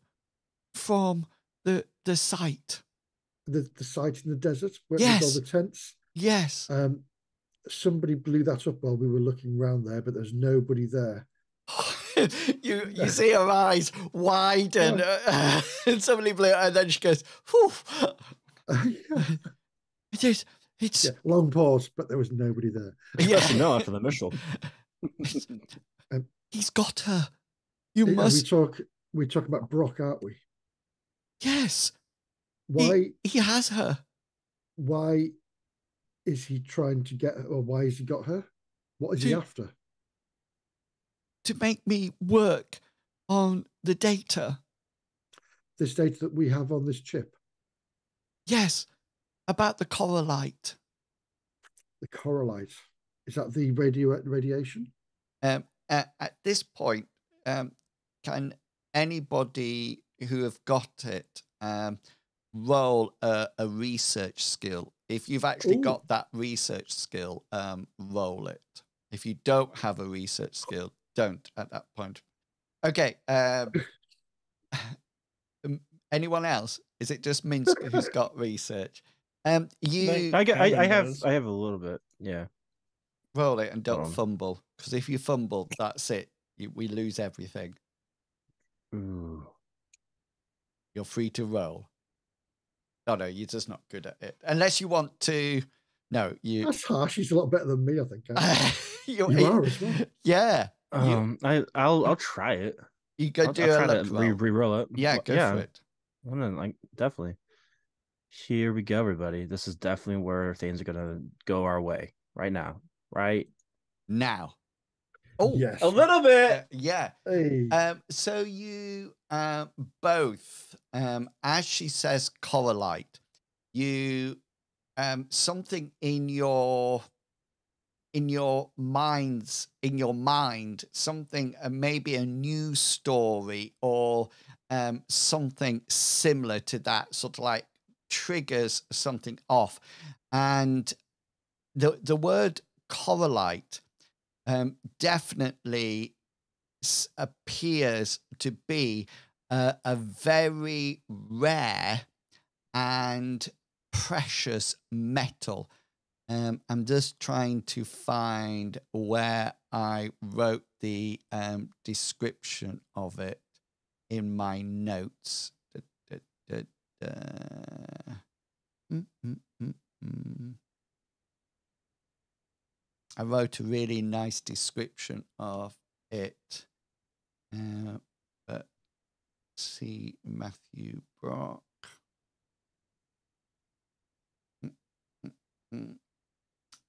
[SPEAKER 3] from the site.
[SPEAKER 2] The site in the desert where
[SPEAKER 3] Yes.
[SPEAKER 2] there's all the tents?
[SPEAKER 3] Yes.
[SPEAKER 2] Somebody blew that up while we were looking around there, but there's nobody there.
[SPEAKER 3] you see her eyes widen, and somebody blew it, and then she goes, "Whew." It's
[SPEAKER 2] yeah, long pause, but there was nobody there.
[SPEAKER 3] Yeah,
[SPEAKER 5] no, after the missile.
[SPEAKER 3] He's got her. You must.
[SPEAKER 2] We talk about Brock, aren't we?
[SPEAKER 3] Yes.
[SPEAKER 2] Why
[SPEAKER 3] he has her?
[SPEAKER 2] Why is he trying to get her, or why has he got her? What is he after?
[SPEAKER 3] To make me work on the data.
[SPEAKER 2] This data that we have on this chip?
[SPEAKER 3] Yes, about the Corelite.
[SPEAKER 2] The Corelite. Is that the radiation?
[SPEAKER 3] At this point, can anybody who have got it roll a research skill? If you've actually got that research skill, roll it. If you don't have a research skill, don't at that point. Okay. Anyone else? Is it just Minsk who's got research? I
[SPEAKER 5] have a little bit. Yeah.
[SPEAKER 3] Roll it and don't fumble, because if you fumble, that's it. We lose everything.
[SPEAKER 5] Ooh.
[SPEAKER 3] You're free to roll. Oh no, you're just not good at it. Unless you want to. No, you.
[SPEAKER 2] That's harsh. He's a lot better than me, I think.
[SPEAKER 3] you
[SPEAKER 2] are as well.
[SPEAKER 3] Yeah.
[SPEAKER 5] I'll try it.
[SPEAKER 3] You go do
[SPEAKER 5] I'll
[SPEAKER 3] a
[SPEAKER 5] try to re-roll it.
[SPEAKER 3] Yeah, go for it.
[SPEAKER 5] Like definitely. Here we go, everybody. This is definitely where things are gonna go our way right now. Right
[SPEAKER 3] now. Oh,
[SPEAKER 2] yes,
[SPEAKER 5] a little bit.
[SPEAKER 3] Yeah.
[SPEAKER 2] Hey.
[SPEAKER 3] So you both, as she says, Corelite, you something in your mind, something maybe a new story or something similar to that, sort of like triggers something off. And the word Corelite definitely appears to be a very rare and precious metal. I'm just trying to find where I wrote the description of it in my notes. I wrote a really nice description of it. But see, Matthew Brock.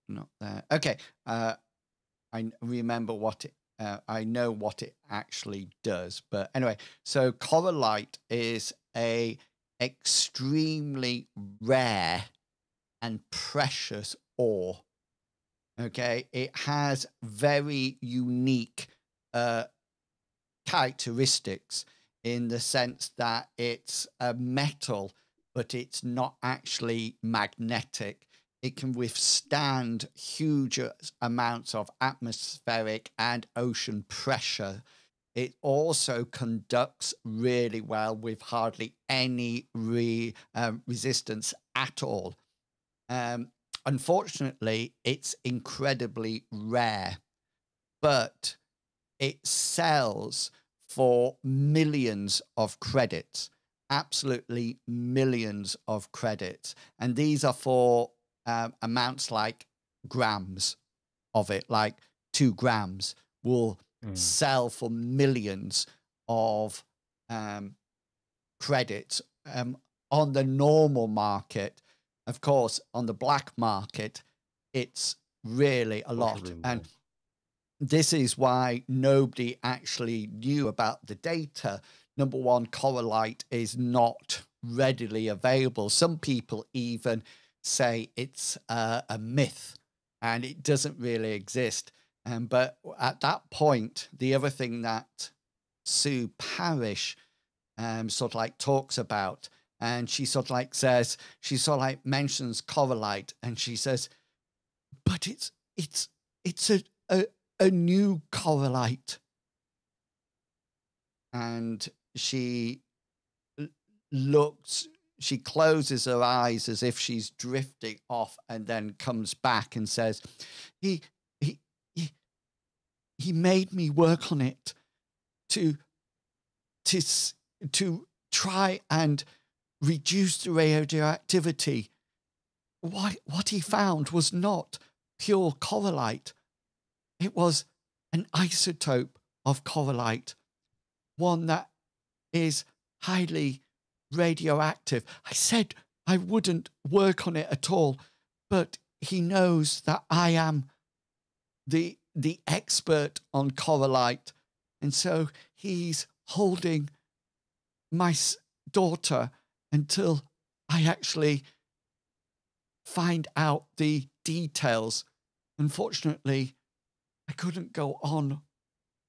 [SPEAKER 3] Not there. Okay. I remember what it. I know what it actually does. But anyway, so Corelite is a extremely rare and precious ore. Okay, it has very unique characteristics in the sense that it's a metal, but it's not actually magnetic. It can withstand huge amounts of atmospheric and ocean pressure. It also conducts really well with hardly any resistance at all. Unfortunately, it's incredibly rare, but it sells for millions of credits, absolutely millions of credits. And these are for amounts like grams of it, like 2 grams will sell for millions of credits on the normal market. Of course, on the black market, it's really a lot. And this is why nobody actually knew about the data. Number one, Corelite is not readily available. Some people even say it's a myth and it doesn't really exist. But at that point, the other thing that Sue Parish sort of like talks about, and she sort of like says, she sort of like mentions Corelite, and she says, but it's a new Corelite. And she looks, she closes her eyes as if she's drifting off, and then comes back and says, he made me work on it to try and reduce the radioactivity. What he found was not pure Corelite. It was an isotope of Corelite, one that is highly radioactive. I said I wouldn't work on it at all, but he knows that I am the expert on Corelite, and so he's holding my daughter until I actually find out the details. Unfortunately, I couldn't go on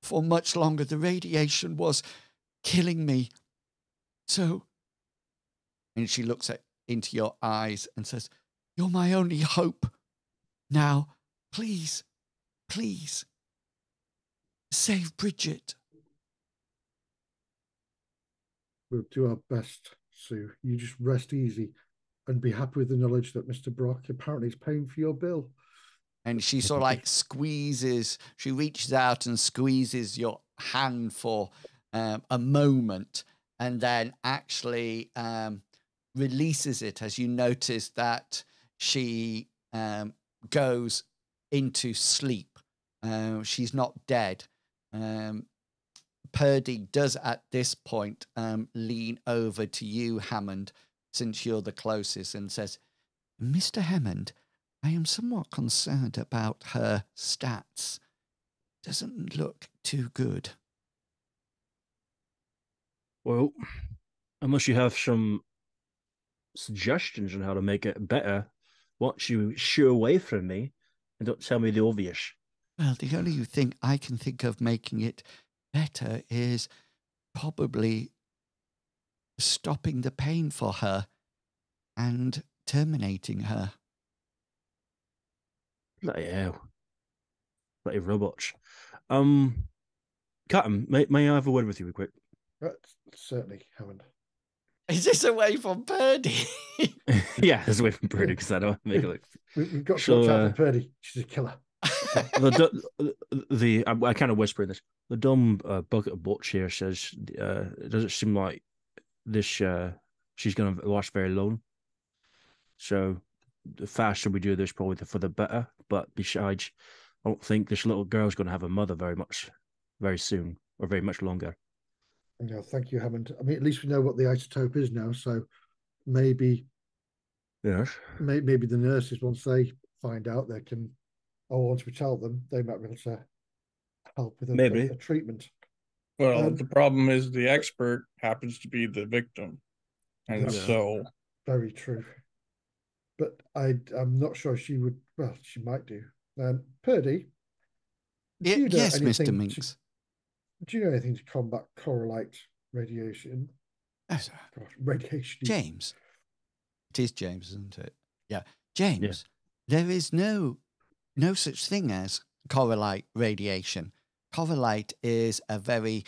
[SPEAKER 3] for much longer. The radiation was killing me. So, and she looks into your eyes and says, "You're my only hope. Now, please, please, save Bridget."
[SPEAKER 2] We'll do our best, Sue. You just rest easy and be happy with the knowledge that Mr. Brock apparently is paying for your bill.
[SPEAKER 3] And she sort of like squeezes, she reaches out and squeezes your hand for a moment, and then actually releases it as you notice that she goes into sleep. She's not dead. Purdy does at this point lean over to you, Hammond, since you're the closest, and says, "Mr. Hammond, I am somewhat concerned about her stats. Doesn't look too good."
[SPEAKER 5] Well, unless you have some suggestions on how to make it better, why don't you shoo away from me and don't tell me the obvious?
[SPEAKER 3] Well, the only thing I can think of making it better is probably stopping the pain for her. and terminating her.
[SPEAKER 5] Bloody hell. Bloody robots. Captain, may I have a word with you real quick?
[SPEAKER 2] Certainly, Hammond.
[SPEAKER 3] Is this away from Purdy?
[SPEAKER 5] Yeah, it's away from Purdy because I don't make it look.
[SPEAKER 2] We've got to watch out for Purdy. She's a killer.
[SPEAKER 5] I kind of whisper this. The dumb bucket of butch here says, does it seem like this she's going to last very long? So the faster we do this, probably for the better. But besides, I don't think this little girl's going to have a mother very soon, or very much longer.
[SPEAKER 2] No, thank you, Hammond. I mean, at least we know what the isotope is now. So maybe,
[SPEAKER 5] Yes,
[SPEAKER 2] maybe the nurses, once they find out, they can, or once we tell them, they might be able to help with a treatment.
[SPEAKER 6] Well, the problem is the expert happens to be the victim, and so
[SPEAKER 2] very true. But I'm not sure she would. Well, she might do. Purdy,
[SPEAKER 3] yes, Mr. Minks.
[SPEAKER 2] Do you know anything to combat Corelite radiation?
[SPEAKER 3] Gosh,
[SPEAKER 2] radiation.
[SPEAKER 3] James. It is James, isn't it? Yeah. James, there is no such thing as Corelite radiation. Corelite is a very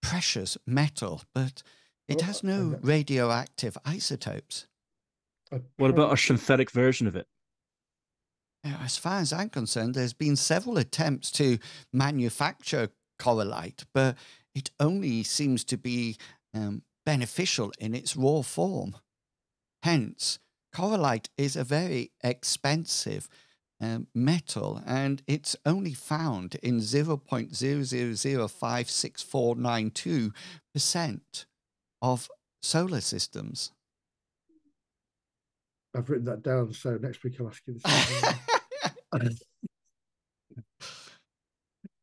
[SPEAKER 3] precious metal, but it has no radioactive isotopes.
[SPEAKER 5] What about a synthetic version of it?
[SPEAKER 3] As far as I'm concerned, there's been several attempts to manufacture Corelite, but it only seems to be beneficial in its raw form. Hence, Corelite is a very expensive metal, and it's only found in 0.000564992% of solar systems.
[SPEAKER 2] I've written that down, so next week I'll ask you this.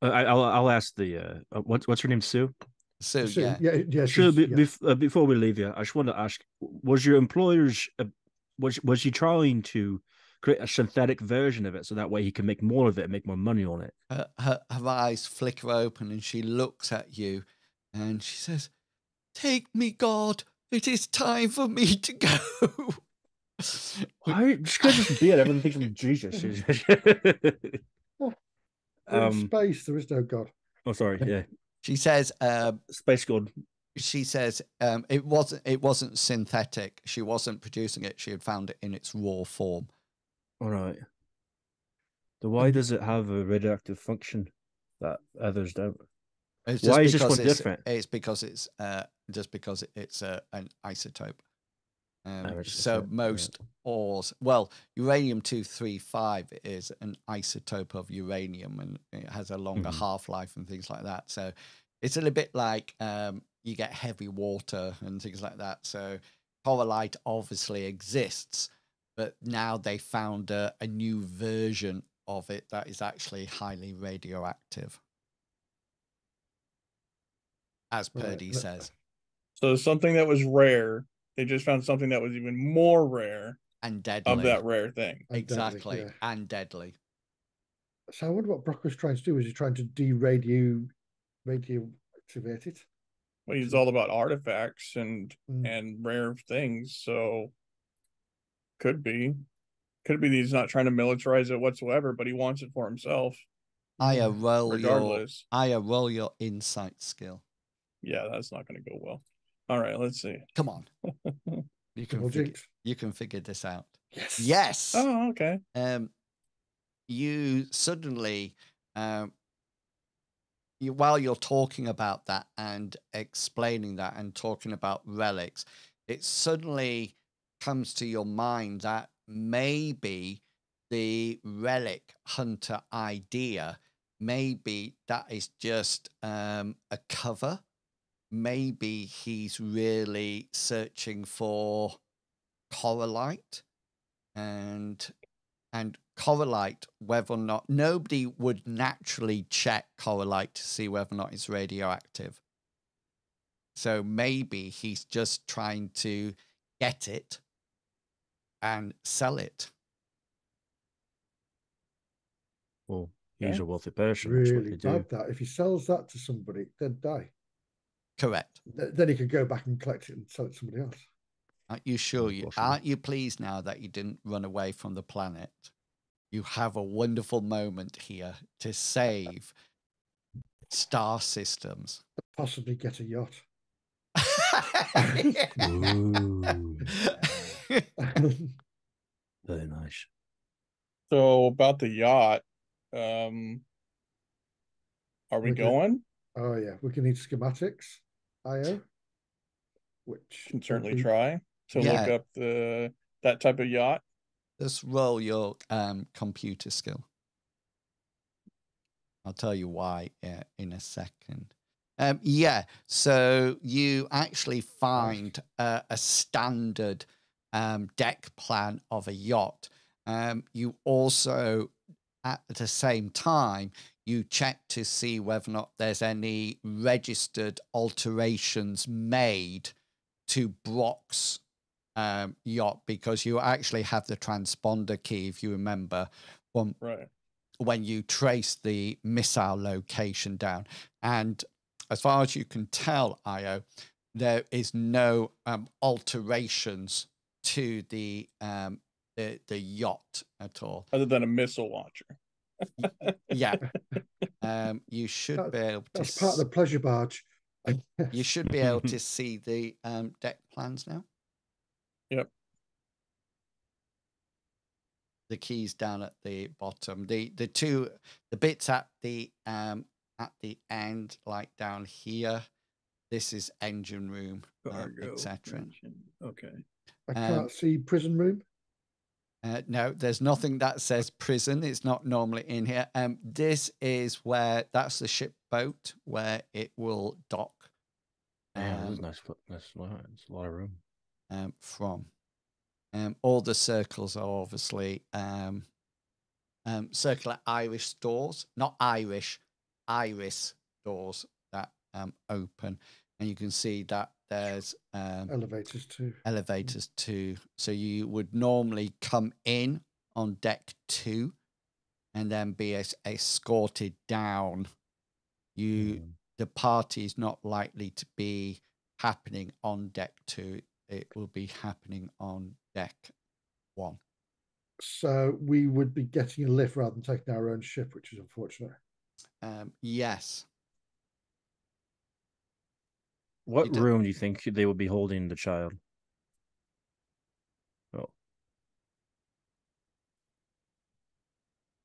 [SPEAKER 5] I'll ask the what's her name, Sue?
[SPEAKER 3] Sue,
[SPEAKER 2] yeah.
[SPEAKER 5] Sure. Before we leave you, I just want to ask: was your employer's was he trying to create a synthetic version of it so that way he can make more of it and make more money on it?
[SPEAKER 3] Her eyes flicker open, and she looks at you, and she says, "Take me, God! It is time for me to go."
[SPEAKER 5] Why? Just go just be it. Everything thinks from Jesus.
[SPEAKER 2] In space, there is no God.
[SPEAKER 5] Oh, sorry. Yeah.
[SPEAKER 3] She says,
[SPEAKER 5] "Space God."
[SPEAKER 3] She says, "It wasn't synthetic. She wasn't producing it. She had found it in its raw form."
[SPEAKER 5] All right. So why does it have a radioactive function that others don't? Why is this one different?
[SPEAKER 3] It's because it's just because it's an isotope. So most ores, well, uranium-235 is an isotope of uranium, and it has a longer half-life and things like that. So it's a little bit like you get heavy water and things like that. So Corelite obviously exists, but now they found a new version of it that is actually highly radioactive, as Purdy says.
[SPEAKER 6] So something that was rare, they just found something that was even more rare
[SPEAKER 3] and deadly
[SPEAKER 6] of that rare thing.
[SPEAKER 3] Exactly, and deadly.
[SPEAKER 2] So I wonder what Brock was trying to do. Was he trying to radioactivate it?
[SPEAKER 6] Well, he's all about artifacts and rare things, so could be that he's not trying to militarize it whatsoever, but he wants it for himself.
[SPEAKER 3] I roll your insight skill.
[SPEAKER 6] Yeah, that's not going to go well. All right, let's see.
[SPEAKER 3] Come on. You can figure this out.
[SPEAKER 2] Yes.
[SPEAKER 6] Oh, okay.
[SPEAKER 3] You suddenly, while you're talking about that and explaining that and talking about relics, it suddenly comes to your mind that maybe the relic hunter idea, maybe that is just a cover. Maybe he's really searching for Corelite, and Corelite, whether or not nobody would naturally check Corelite to see whether or not it's radioactive. So maybe he's just trying to get it and sell it.
[SPEAKER 5] Well, he's a wealthy person.
[SPEAKER 2] Really bad that. If he sells that to somebody, they'd die.
[SPEAKER 3] Correct.
[SPEAKER 2] Then he could go back and collect it and sell it to somebody else.
[SPEAKER 3] Aren't you sure?
[SPEAKER 5] Unfortunately.
[SPEAKER 3] Aren't you pleased now that you didn't run away from the planet? You have a wonderful moment here to save star systems.
[SPEAKER 2] Possibly get a yacht.
[SPEAKER 5] Ooh, very nice.
[SPEAKER 6] So about the yacht, are we
[SPEAKER 2] We're good.
[SPEAKER 6] going?
[SPEAKER 2] Oh yeah, we're gonna need schematics, IO, which
[SPEAKER 6] Can
[SPEAKER 2] will
[SPEAKER 6] certainly
[SPEAKER 2] be-
[SPEAKER 6] try to
[SPEAKER 3] Yeah.
[SPEAKER 6] look up that type of yacht.
[SPEAKER 3] Just roll your computer skill. I'll tell you why in a second. Yeah, so you actually find a standard deck plan of a yacht. You also, at the same time, you check to see whether or not there's any registered alterations made to Brock's yacht, because you actually have the transponder key, if you remember, from
[SPEAKER 6] Right.
[SPEAKER 3] when you trace the missile location down. And as far as you can tell, Io, there is no alterations to the yacht at all.
[SPEAKER 6] Other than a missile launcher.
[SPEAKER 3] Yeah. You should be able to.
[SPEAKER 2] That's part of the pleasure barge.
[SPEAKER 3] You should be able to see the deck plans now.
[SPEAKER 6] Yep.
[SPEAKER 3] The keys down at the bottom. The bits at the end, like down here. This is engine room, etc.
[SPEAKER 6] Okay.
[SPEAKER 2] I can't see prison room.
[SPEAKER 3] No, there's nothing that says prison. It's not normally in here. This is where that's the ship boat where it will dock.
[SPEAKER 5] Yeah, this is nice. It's a lot of room.
[SPEAKER 3] From. All the circles are obviously circular Irish doors, not Irish, iris doors that open, and you can see that there's
[SPEAKER 2] Elevators too.
[SPEAKER 3] Elevators too. So you would normally come in on deck 2 and then be escorted down. The party is not likely to be happening on deck 2. It will be happening on deck 1.
[SPEAKER 2] So we would be getting a lift rather than taking our own ship, which is unfortunate.
[SPEAKER 3] Yes.
[SPEAKER 5] What room do you think they would be holding the child? Oh.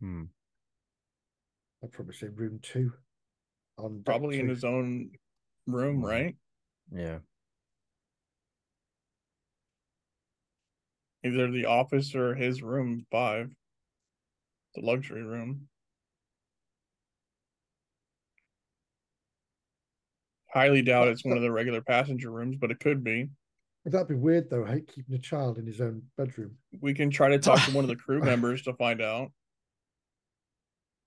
[SPEAKER 2] I'd probably say room 2. On deck
[SPEAKER 6] Probably
[SPEAKER 2] 2.
[SPEAKER 6] in his own room, right?
[SPEAKER 5] Yeah.
[SPEAKER 6] Either the office or his room 5. The luxury room. Highly doubt it's one of the regular passenger rooms, but it could be.
[SPEAKER 2] That'd be weird though. I hate keeping a child in his own bedroom.
[SPEAKER 6] We can try to talk to one of the crew members to find out.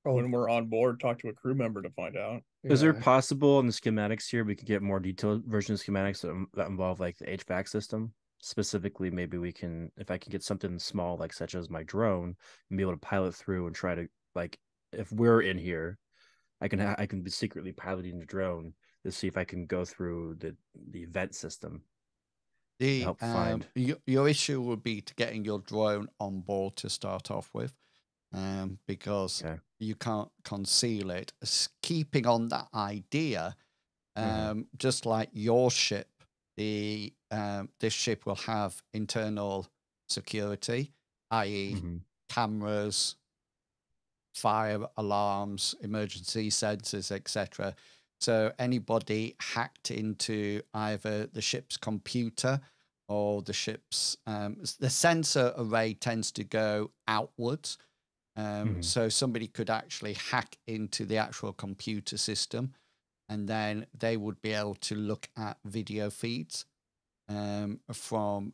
[SPEAKER 2] Oh,
[SPEAKER 6] When we're on board, talk to a crew member to find out.
[SPEAKER 5] Is there
[SPEAKER 2] yeah.
[SPEAKER 5] possible in the schematics here we could get more detailed version of schematics that involve like the HVAC system? Specifically, maybe we can, if I can get something small, like such as my drone, and be able to pilot through and try to, like, if we're in here, I can be secretly piloting the drone to see if I can go through the vent system. To help find.
[SPEAKER 3] Your issue would be to getting your drone on board to start off with, because you can't conceal it. Keeping on that idea, just like your ship, this ship will have internal security, i.e., cameras, fire alarms, emergency sensors, etc. So anybody hacked into either the ship's computer or the ship's the sensor array tends to go outwards. So somebody could actually hack into the actual computer system, and then they would be able to look at video feeds from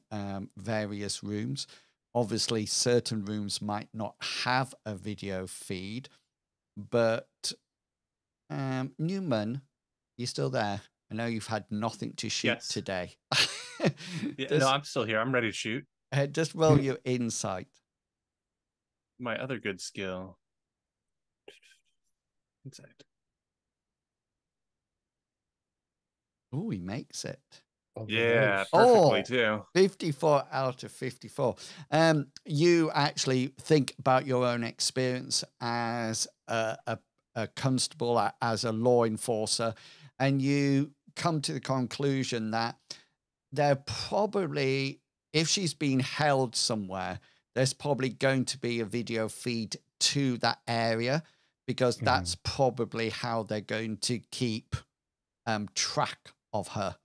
[SPEAKER 3] various rooms. Obviously, certain rooms might not have a video feed, but Newman, you still there? I know you've had nothing to shoot today.
[SPEAKER 4] No, I'm still here. I'm ready to shoot.
[SPEAKER 3] Just roll your insight.
[SPEAKER 4] My other good skill. Insight.
[SPEAKER 3] Oh, he makes it.
[SPEAKER 2] on the
[SPEAKER 4] Yeah,
[SPEAKER 2] nose.
[SPEAKER 4] perfectly
[SPEAKER 3] Oh.
[SPEAKER 4] too.
[SPEAKER 3] 54 out of 54. You actually think about your own experience as a constable, as a law enforcer, and you come to the conclusion that there probably, if she's been held somewhere, there's probably going to be a video feed to that area, because that's probably how they're going to keep track of her.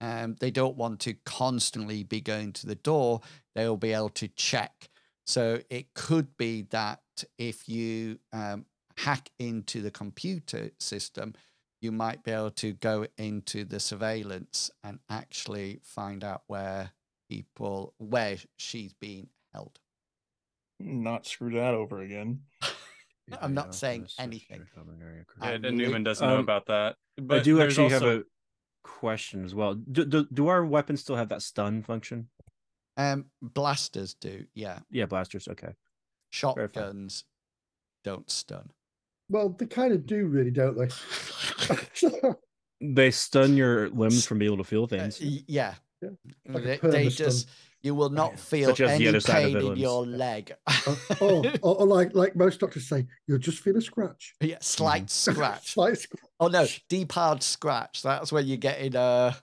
[SPEAKER 3] They don't want to constantly be going to the door. They'll be able to check. So it could be that if you hack into the computer system, you might be able to go into the surveillance and actually find out where she's being held.
[SPEAKER 6] Not screw that over again.
[SPEAKER 3] I'm not saying anything.
[SPEAKER 4] And Newman doesn't know about that. But
[SPEAKER 5] I do
[SPEAKER 4] there's
[SPEAKER 5] actually
[SPEAKER 4] also...
[SPEAKER 5] have a question as well. Do our weapons still have that stun function?
[SPEAKER 3] Blasters do, yeah.
[SPEAKER 5] Yeah, blasters. Okay.
[SPEAKER 3] Shotguns don't stun.
[SPEAKER 2] Well, they kind of do, really, don't they?
[SPEAKER 5] They stun your limbs from being able to feel things.
[SPEAKER 3] Yeah.
[SPEAKER 2] Like a
[SPEAKER 3] They
[SPEAKER 2] perma-stun.
[SPEAKER 3] just, you will not feel
[SPEAKER 5] Such as the
[SPEAKER 3] any
[SPEAKER 5] other side of
[SPEAKER 3] pain in
[SPEAKER 5] villains.
[SPEAKER 3] your leg.
[SPEAKER 2] or like most doctors say, you'll just feel a scratch.
[SPEAKER 3] Yeah, slight scratch.
[SPEAKER 2] Slight scratch.
[SPEAKER 3] Oh no, deep hard scratch. That's when you're getting a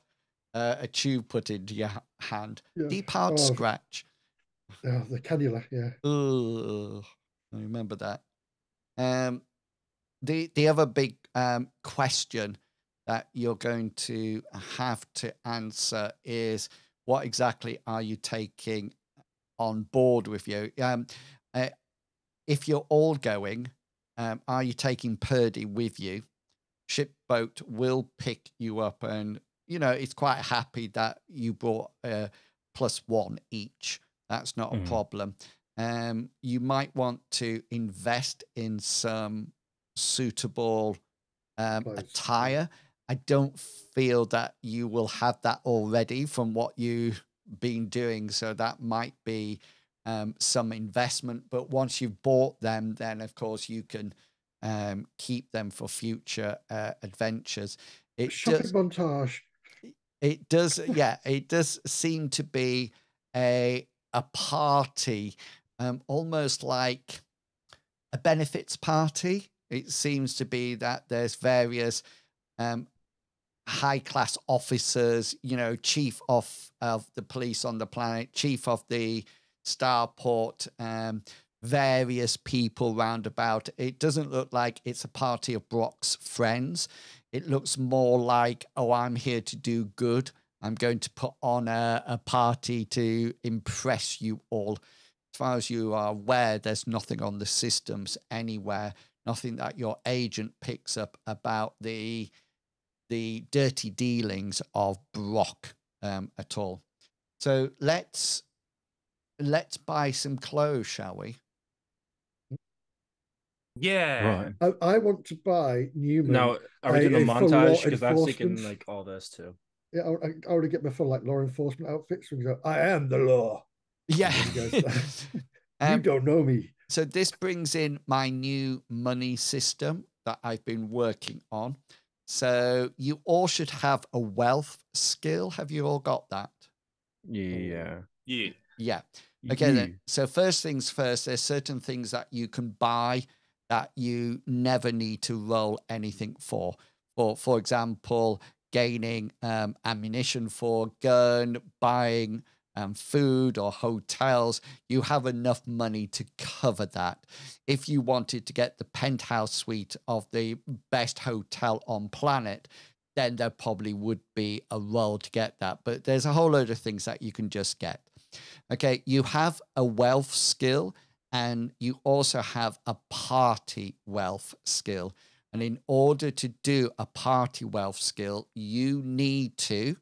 [SPEAKER 3] tube put into your hand.
[SPEAKER 2] Yeah.
[SPEAKER 3] Deep hard scratch.
[SPEAKER 2] Oh, the cannula, yeah.
[SPEAKER 3] Ugh, I remember that. The other big question that you're going to have to answer is, what exactly are you taking on board with you? If you're all going, are you taking Purdy with you? Shipboat will pick you up, and it's quite happy that you brought +1 each. That's not a problem. You might want to invest in some suitable attire. I don't feel that you will have that already from what you've been doing, so that might be some investment. But once you've bought them, then of course you can keep them for future adventures.
[SPEAKER 2] Shopping montage.
[SPEAKER 3] It does, yeah. It does seem to be a party, almost like a benefits party. It seems to be that there's various high-class officers, chief of the police on the planet, chief of the starport, various people round about. It doesn't look like it's a party of Brock's friends. It looks more like, oh, I'm here to do good. I'm going to put on a party to impress you all. As far as you are aware, there's nothing on the systems anywhere, nothing that your agent picks up about the dirty dealings of Brock at all. So let's buy some clothes, shall we?
[SPEAKER 4] Yeah.
[SPEAKER 5] Right.
[SPEAKER 2] I want to buy Newman.
[SPEAKER 5] Now, are we doing a
[SPEAKER 2] full law
[SPEAKER 5] montage? Because I was thinking
[SPEAKER 2] enforcement.
[SPEAKER 5] like all this too.
[SPEAKER 2] Yeah, I want to get my full law enforcement outfits. And go, I am the law.
[SPEAKER 3] Yeah.
[SPEAKER 2] You don't know me.
[SPEAKER 3] So this brings in my new money system that I've been working on. So you all should have a wealth skill. Have you all got that?
[SPEAKER 5] Yeah.
[SPEAKER 3] Yeah. Okay, then. So first things first, there's certain things that you can buy that you never need to roll anything for. For example, gaining ammunition for a gun, buying food or hotels. You have enough money to cover that. If you wanted to get the penthouse suite of the best hotel on planet, then there probably would be a roll to get that. But there's a whole load of things that you can just get. Okay, you have a wealth skill, and you also have a party wealth skill. And in order to do a party wealth skill, you need to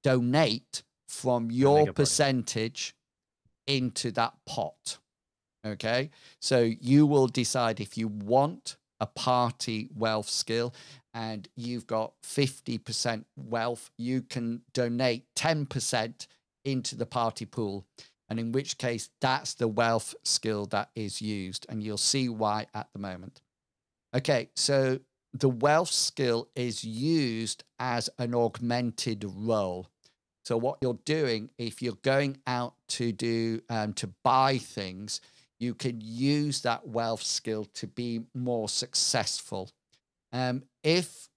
[SPEAKER 3] donate from your percentage into that pot. Okay, so you will decide if you want a party wealth skill and you've got 50% wealth, you can donate 10% into the party pool. And in which case, that's the wealth skill that is used. And you'll see why at the moment. Okay, so the wealth skill is used as an augmented role. So what you're doing, if you're going out to do to buy things, you can use that wealth skill to be more successful. If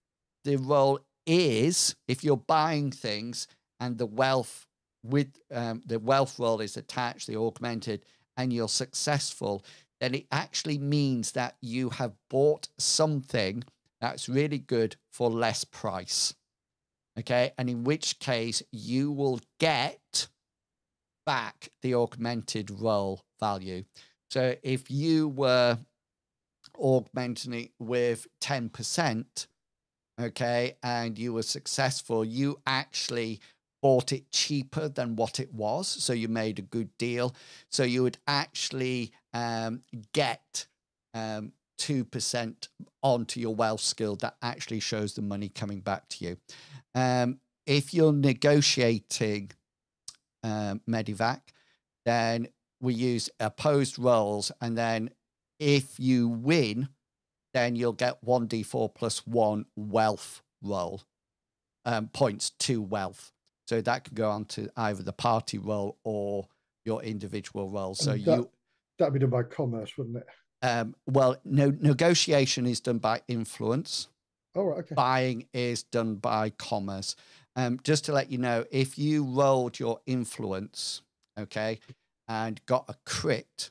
[SPEAKER 3] the role is, if you're buying things and the wealth with the wealth role is attached, the augmented, and you're successful, then it actually means that you have bought something that's really good for less price. Okay, and in which case you will get back the augmented role value. So if you were augmenting it with 10%, okay, and you were successful, you actually bought it cheaper than what it was. So you made a good deal. So you would actually get 2% onto your wealth skill that actually shows the money coming back to you. If you're negotiating Medivac, then we use opposed rolls, and then if you win, then you'll get 1d4 plus 1 wealth roll points to wealth. So that could go on to either the party roll or your individual roll. So
[SPEAKER 2] that'd be done by commerce, wouldn't it?
[SPEAKER 3] Well, no, negotiation is done by influence.
[SPEAKER 2] Oh, right, okay.
[SPEAKER 3] Buying is done by commerce. Just to let you know, if you rolled your influence, okay, and got a crit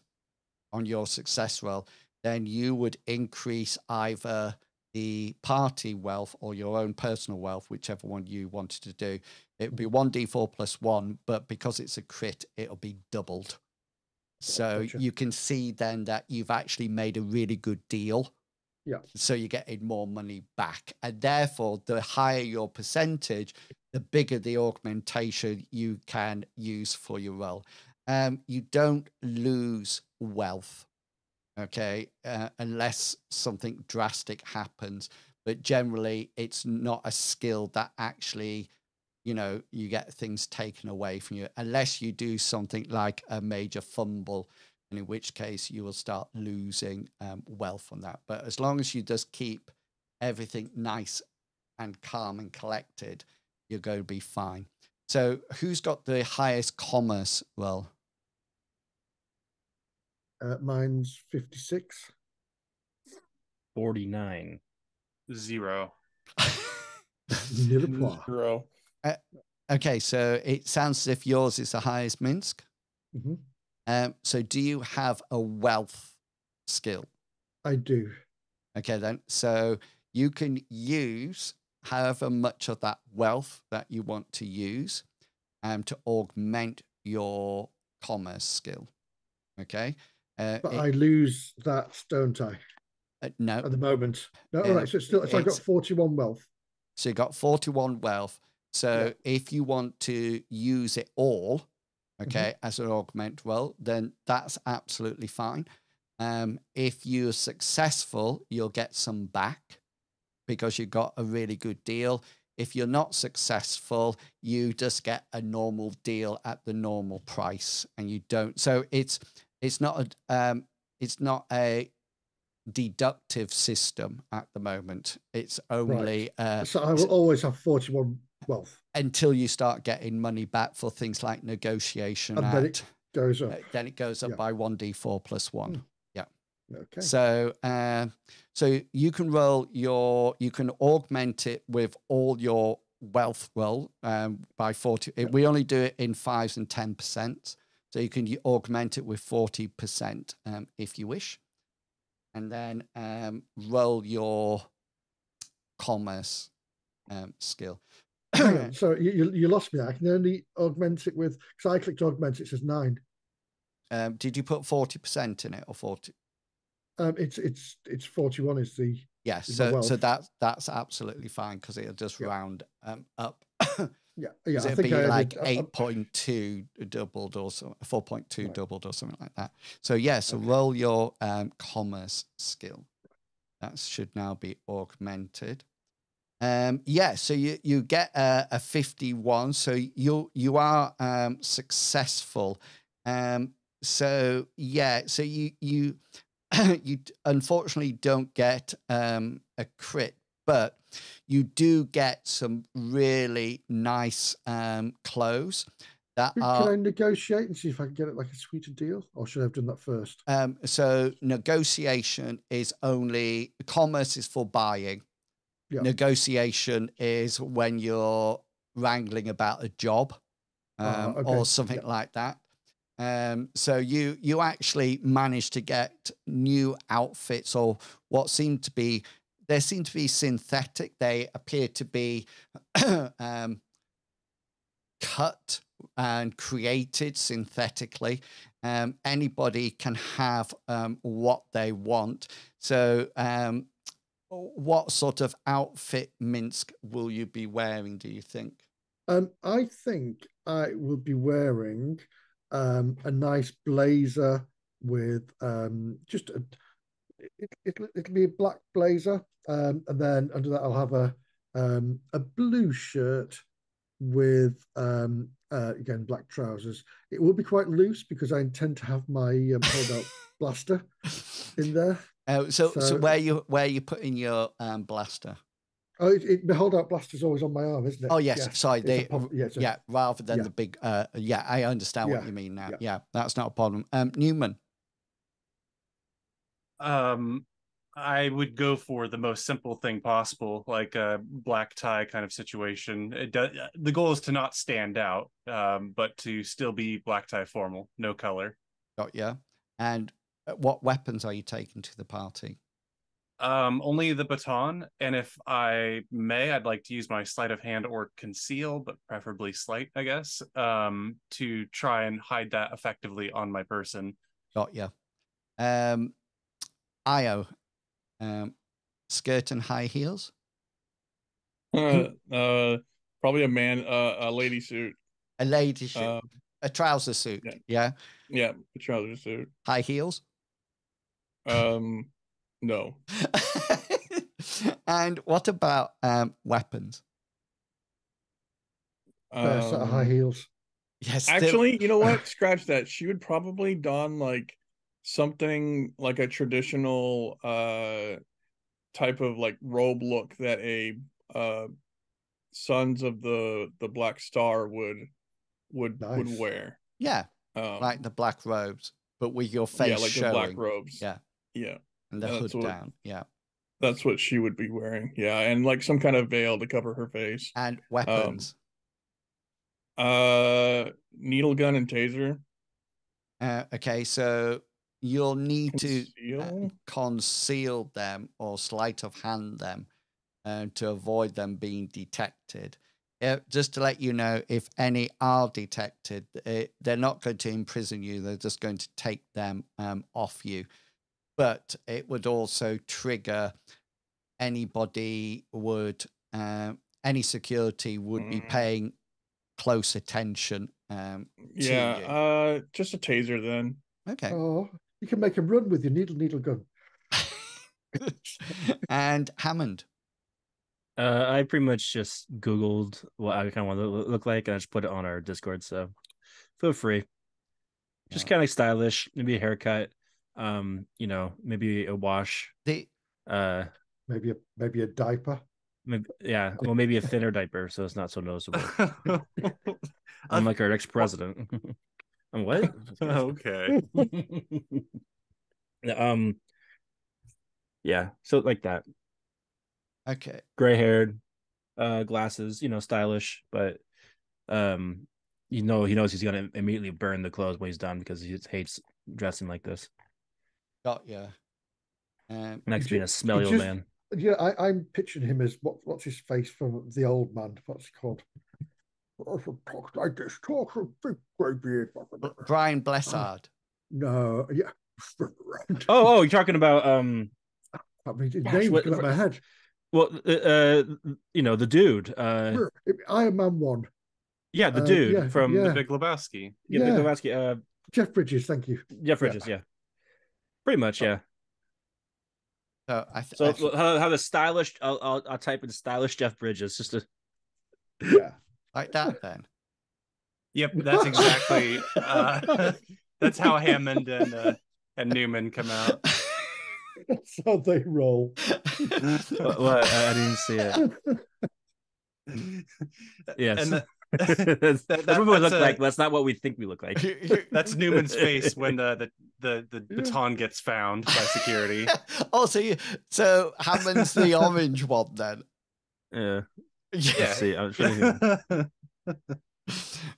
[SPEAKER 3] on your success roll, then you would increase either the party wealth or your own personal wealth, whichever one you wanted to do. It would be 1d4 plus 1, but because it's a crit, it'll be doubled. So
[SPEAKER 2] Gotcha.
[SPEAKER 3] you can see then that you've actually made a really good deal.
[SPEAKER 2] Yeah.
[SPEAKER 3] So you're getting more money back. And therefore, the higher your percentage, the bigger the augmentation you can use for your role. You don't lose wealth, okay, unless something drastic happens. But generally, it's not a skill that actually, you know, you get things taken away from you, unless you do something like a major fumble, and in which case you will start losing wealth on that. But as long as you just keep everything nice and calm and collected, you're going to be fine. So who's got the highest commerce roll?
[SPEAKER 2] Mine's 56.
[SPEAKER 5] 49.
[SPEAKER 4] 0.
[SPEAKER 2] Nil point.
[SPEAKER 6] 0.
[SPEAKER 3] Okay, so it sounds as if yours is the highest, Minsk.
[SPEAKER 2] Mm-hmm.
[SPEAKER 3] So do you have a wealth skill?
[SPEAKER 2] I do.
[SPEAKER 3] Okay, then. So you can use however much of that wealth that you want to use to augment your commerce skill. Okay.
[SPEAKER 2] But I lose that, don't I?
[SPEAKER 3] No.
[SPEAKER 2] At the moment. No, all right. So I've got 41 wealth.
[SPEAKER 3] So you got 41 wealth. So if you want to use it all, okay, as an augment roll, then that's absolutely fine. If you're successful, you'll get some back because you got a really good deal. If you're not successful, you just get a normal deal at the normal price, and you don't. So it's not a deductive system at the moment. It's only
[SPEAKER 2] so I will always have 41 wealth
[SPEAKER 3] until you start getting money back for things like negotiation.
[SPEAKER 2] And then it goes up.
[SPEAKER 3] Then it goes up by 1d4 plus 1. Yeah.
[SPEAKER 2] Okay.
[SPEAKER 3] So so you can you can augment it with all your wealth roll by 40. We only do it in 5s and 10%. So you can augment it with 40% if you wish. And then roll your commerce skill.
[SPEAKER 2] So you lost me. I can only augment it with, because I clicked augment, it says 9.
[SPEAKER 3] Did you put 40% in it or 40?
[SPEAKER 2] It's 41 is the
[SPEAKER 3] so that's absolutely fine because it'll just round up.
[SPEAKER 2] Yeah,
[SPEAKER 3] it'd be like 8.2 doubled or 4.2 doubled or something like that. So so roll your commerce skill. That should now be augmented. So you get a 51. So you are successful. So you you unfortunately don't get a crit, but you do get some really nice clothes that
[SPEAKER 2] Can
[SPEAKER 3] are.
[SPEAKER 2] I negotiate and see if I can get it like a sweeter deal, or should I have done that first?
[SPEAKER 3] So negotiation is only, commerce is for buying.
[SPEAKER 2] Yeah.
[SPEAKER 3] Negotiation is when you're wrangling about a job
[SPEAKER 2] Okay.
[SPEAKER 3] or something like that. So you actually managed to get new outfits, or what seem to be synthetic. They appear to be cut and created synthetically. Anybody can have what they want. So what sort of outfit, Minsk, will you be wearing, do you think?
[SPEAKER 2] I think I will be wearing a nice blazer with just it'll be a black blazer, and then under that I'll have a blue shirt with again black trousers. It will be quite loose because I intend to have my hold out blaster in there.
[SPEAKER 3] So where you putting your blaster?
[SPEAKER 2] Oh, the hold out blaster is always on my arm, isn't it?
[SPEAKER 3] Oh yes, sorry. Rather than the big. I understand what you mean now. Yeah, that's not a problem. Newman.
[SPEAKER 4] I would go for the most simple thing possible, like a black tie kind of situation. The goal is to not stand out, but to still be black tie formal, no color.
[SPEAKER 3] Got ya. And what weapons are you taking to the party?
[SPEAKER 4] Only the baton, and if I may, I'd like to use my sleight of hand or conceal, but preferably sleight, I guess, to try and hide that effectively on my person.
[SPEAKER 3] Got ya. Io, skirt and high heels.
[SPEAKER 6] Probably a lady suit.
[SPEAKER 3] A lady suit. A trouser suit. Yeah.
[SPEAKER 6] Yeah, a trouser suit.
[SPEAKER 3] High heels.
[SPEAKER 6] No.
[SPEAKER 3] And what about weapons?
[SPEAKER 2] Fair set of high heels.
[SPEAKER 3] Yes.
[SPEAKER 6] Actually, you know what? Scratch that. She would probably don like something like a traditional type of like robe look that a Sons of the Black Star would wear.
[SPEAKER 3] Yeah. Like the black robes, but with your face showing.
[SPEAKER 6] The black robes.
[SPEAKER 3] Yeah.
[SPEAKER 6] Yeah.
[SPEAKER 3] And the hood down. Yeah.
[SPEAKER 6] That's what she would be wearing. Yeah, and like some kind of veil to cover her face.
[SPEAKER 3] And weapons.
[SPEAKER 6] Needle gun and taser.
[SPEAKER 3] Okay, so you'll need to conceal them or sleight of hand them to avoid them being detected. Just to let you know, if any are detected, they're not going to imprison you. They're just going to take them off you. But it would also trigger anybody would, any security would be paying close attention to you.
[SPEAKER 6] Just a taser then.
[SPEAKER 3] Okay.
[SPEAKER 2] Oh, you can make a run with your needle gun.
[SPEAKER 3] And Hammond.
[SPEAKER 5] I pretty much just Googled what I kind of want to look like, and I just put it on our Discord. So feel free. Just kind of stylish, maybe a haircut. Maybe a wash.
[SPEAKER 2] Maybe a diaper.
[SPEAKER 5] Maybe a thinner diaper, so it's not so noticeable. Unlike our ex-president. And what?
[SPEAKER 4] Okay.
[SPEAKER 5] Yeah, so like that.
[SPEAKER 3] Okay.
[SPEAKER 5] Gray haired, glasses, stylish, but he knows he's gonna immediately burn the clothes when he's done because he just hates dressing like this.
[SPEAKER 3] Got ya.
[SPEAKER 5] Next being a smelly old man.
[SPEAKER 2] Yeah, I'm picturing him as what's his face from The Old Man? What's he called? Talk like this, talk a big grey beard.
[SPEAKER 3] Brian Blessard.
[SPEAKER 2] No, yeah.
[SPEAKER 5] Oh, you're talking about
[SPEAKER 2] I mean, his name's got in my head.
[SPEAKER 5] Well, the dude.
[SPEAKER 2] Iron Man 1.
[SPEAKER 5] Yeah, the dude from
[SPEAKER 4] The Big Lebowski.
[SPEAKER 5] Big Lebowski.
[SPEAKER 2] Jeff Bridges, thank you.
[SPEAKER 5] Jeff Bridges, yeah. Pretty much, yeah.
[SPEAKER 3] So
[SPEAKER 5] how the stylish? I'll type in stylish Jeff Bridges just to.
[SPEAKER 2] Yeah,
[SPEAKER 3] like that then.
[SPEAKER 4] Yep, that's exactly. That's how Hammond and Newman come out.
[SPEAKER 2] That's how they roll.
[SPEAKER 5] What? I didn't see it. Yes.
[SPEAKER 4] And
[SPEAKER 5] that's what we look like. That's not what we think we look like.
[SPEAKER 4] That's Newman's face when the baton gets found by security.
[SPEAKER 3] Oh, so Hammond's the orange one then.
[SPEAKER 5] Yeah.
[SPEAKER 4] Yeah.
[SPEAKER 5] Let's see. I'm showing you.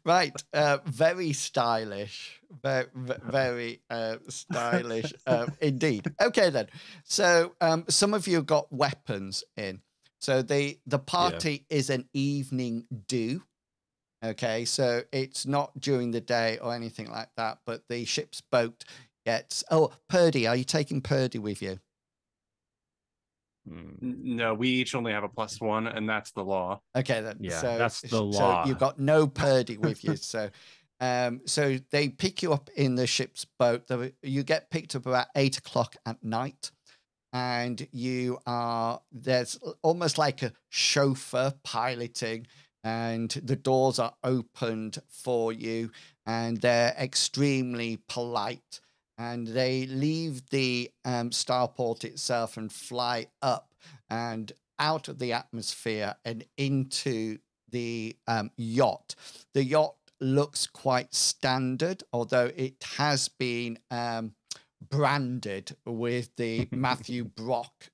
[SPEAKER 3] Right, very stylish, very stylish indeed. Okay then, so some of you got weapons in. So the party is an evening do. Okay, so it's not during the day or anything like that, but the ship's boat gets... Oh, Purdy, are you taking Purdy with you?
[SPEAKER 4] No, we each only have a +1, and that's the law.
[SPEAKER 3] Okay, then.
[SPEAKER 5] Yeah,
[SPEAKER 3] so,
[SPEAKER 5] that's the law.
[SPEAKER 3] So you've got no Purdy with you. So they pick you up in the ship's boat. You get picked up about 8 o'clock at night. And there's almost like a chauffeur piloting, and the doors are opened for you, and they're extremely polite. And they leave the starport itself and fly up and out of the atmosphere and into the yacht. The yacht looks quite standard, although it has been branded with the Matthew Brock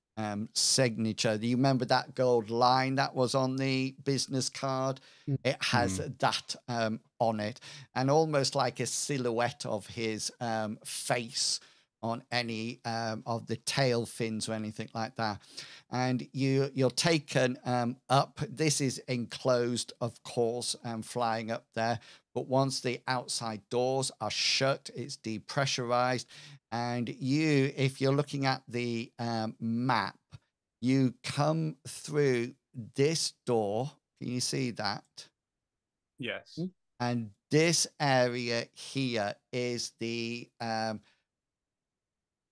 [SPEAKER 3] signature. Do you remember that gold line that was on the business card? It has that on it, and almost like a silhouette of his face on any of the tail fins or anything like that. And you're taken up. This is enclosed, of course, flying up there. But once the outside doors are shut, it's depressurized. And if you're looking at the map, you come through this door. Can you see that?
[SPEAKER 4] Yes.
[SPEAKER 3] And this area here is the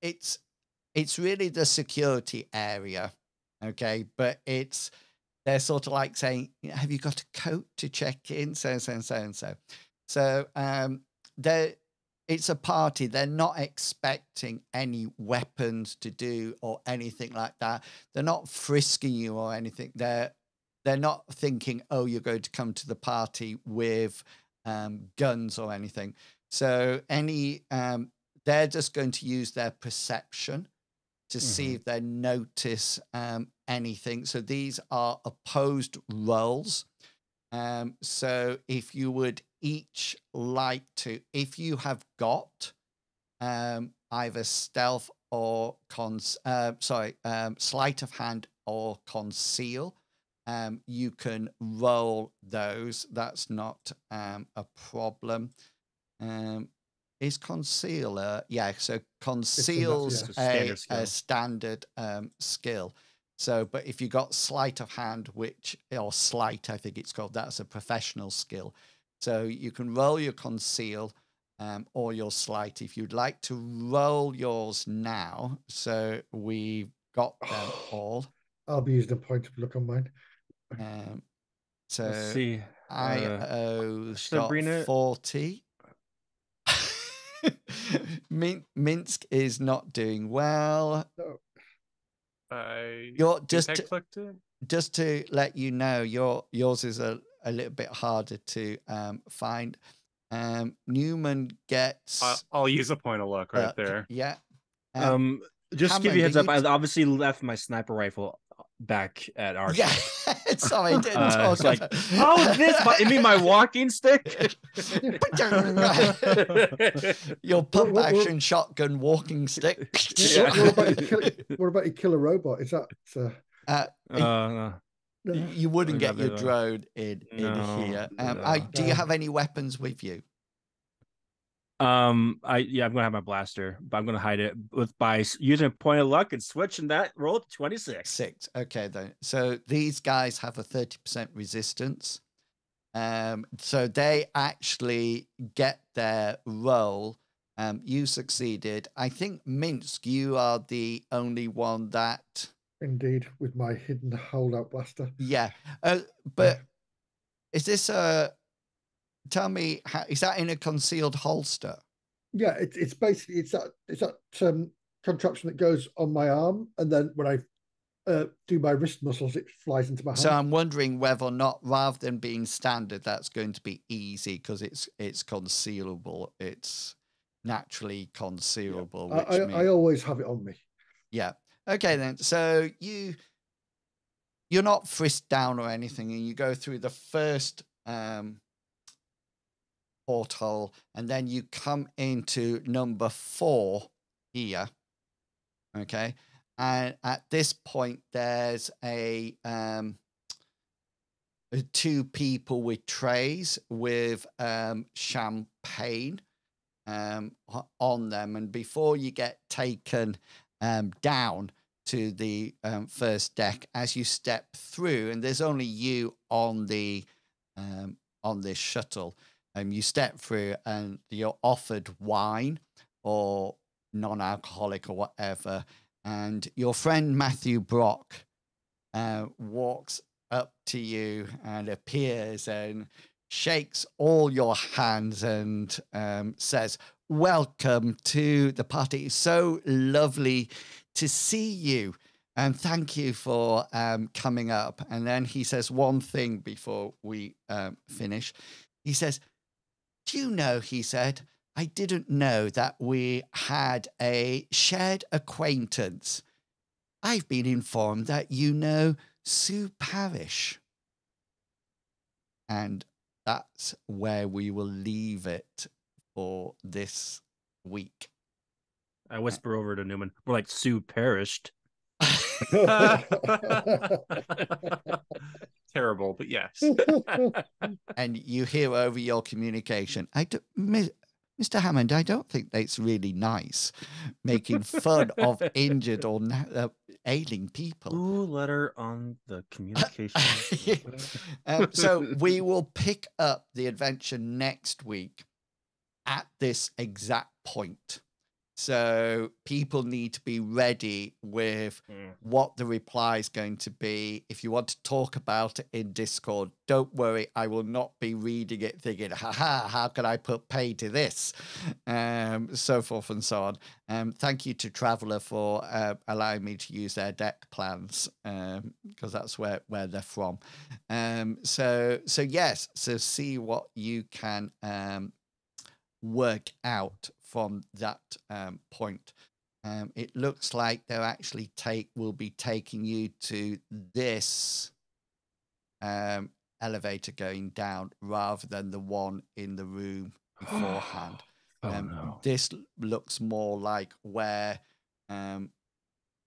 [SPEAKER 3] it's really the security area, okay? But they're sort of like saying, have you got a coat to check in? So. So it's a party. They're not expecting any weapons to do or anything like that. They're not frisking you or anything. They're not thinking, oh, you're going to come to the party with guns or anything. So they're just going to use their perception to see if they notice anything. So these are opposed rolls. So if you would each like to, if you have got either stealth or sleight of hand or conceal, you can roll those. That's not a problem. Is concealer? Yeah, so conceal's a standard skill. So, but if you got sleight of hand, or sleight, I think it's called, that's a professional skill. So you can roll your conceal or your sleight if you'd like to roll yours now. So we've got them all.
[SPEAKER 2] I'll be using a point of look on mine.
[SPEAKER 3] So
[SPEAKER 5] let's see.
[SPEAKER 3] Io's got 40. Minsk is not doing well.
[SPEAKER 2] No.
[SPEAKER 3] You're just to let you know, yours is a little bit harder to find. Newman gets.
[SPEAKER 4] I'll use a point of luck right there.
[SPEAKER 3] Yeah.
[SPEAKER 5] Just to give you a heads up, I obviously left my sniper rifle back at our.
[SPEAKER 3] Yeah. Sorry, I didn't talk
[SPEAKER 5] it's like, you mean my walking stick?
[SPEAKER 3] Your pump action shotgun walking stick.
[SPEAKER 2] What about your killer robot? Is that
[SPEAKER 3] you wouldn't get your drone in here. Do you have any weapons with you?
[SPEAKER 5] I'm gonna have my blaster, but I'm gonna hide it by using a point of luck and switching that roll to 26.
[SPEAKER 3] Okay, then. So these guys have a 30% resistance. So they actually get their roll. You succeeded. I think, Minsk, you are the only one that.
[SPEAKER 2] Indeed, with my hidden holdout blaster.
[SPEAKER 3] Yeah, but is this a? Tell me, is that in a concealed holster?
[SPEAKER 2] Yeah, it's basically it's that contraption that goes on my arm, and then when I do my wrist muscles, it flies into my hand.
[SPEAKER 3] So I'm wondering whether or not, rather than being standard, that's going to be easy because it's concealable. It's naturally concealable.
[SPEAKER 2] Yeah. I always have it on me.
[SPEAKER 3] Yeah. Okay then. So you're not frisked down or anything, and you go through the first porthole, and then you come into number 4 here. Okay. And at this point, there's a 2 people with trays with champagne on them. And before you get taken down to the first deck, as you step through, and there's only you on the on this shuttle, you step through and you're offered wine or non-alcoholic or whatever. And your friend Matthew Brock walks up to you and appears and shakes all your hands and says, "Welcome to the party. It's so lovely to see you. And thank you for coming up." And then he says one thing before we finish. He says, "Do you know," he said, "I didn't know that we had a shared acquaintance. I've been informed that you know Sue Parish." And that's where we will leave it for this week.
[SPEAKER 5] I whisper over to Newman, we're like, Sue perished.
[SPEAKER 4] Terrible, but yes.
[SPEAKER 3] And you hear over your communication, Mr. Hammond, I don't think that's really nice, making fun of injured or ailing people.
[SPEAKER 5] Ooh, letter on the communication.
[SPEAKER 3] So we will pick up the adventure next week at this exact point. So people need to be ready with what the reply is going to be. If you want to talk about it in Discord, don't worry, I will not be reading it thinking, haha, how can I put pay to this? So forth and so on. Thank you to Traveller for allowing me to use their deck plans, because that's where they're from. So yes, so see what you can work out from that point. It looks like they're actually will be taking you to this elevator going down rather than the one in the room beforehand.
[SPEAKER 5] No.
[SPEAKER 3] This looks more like where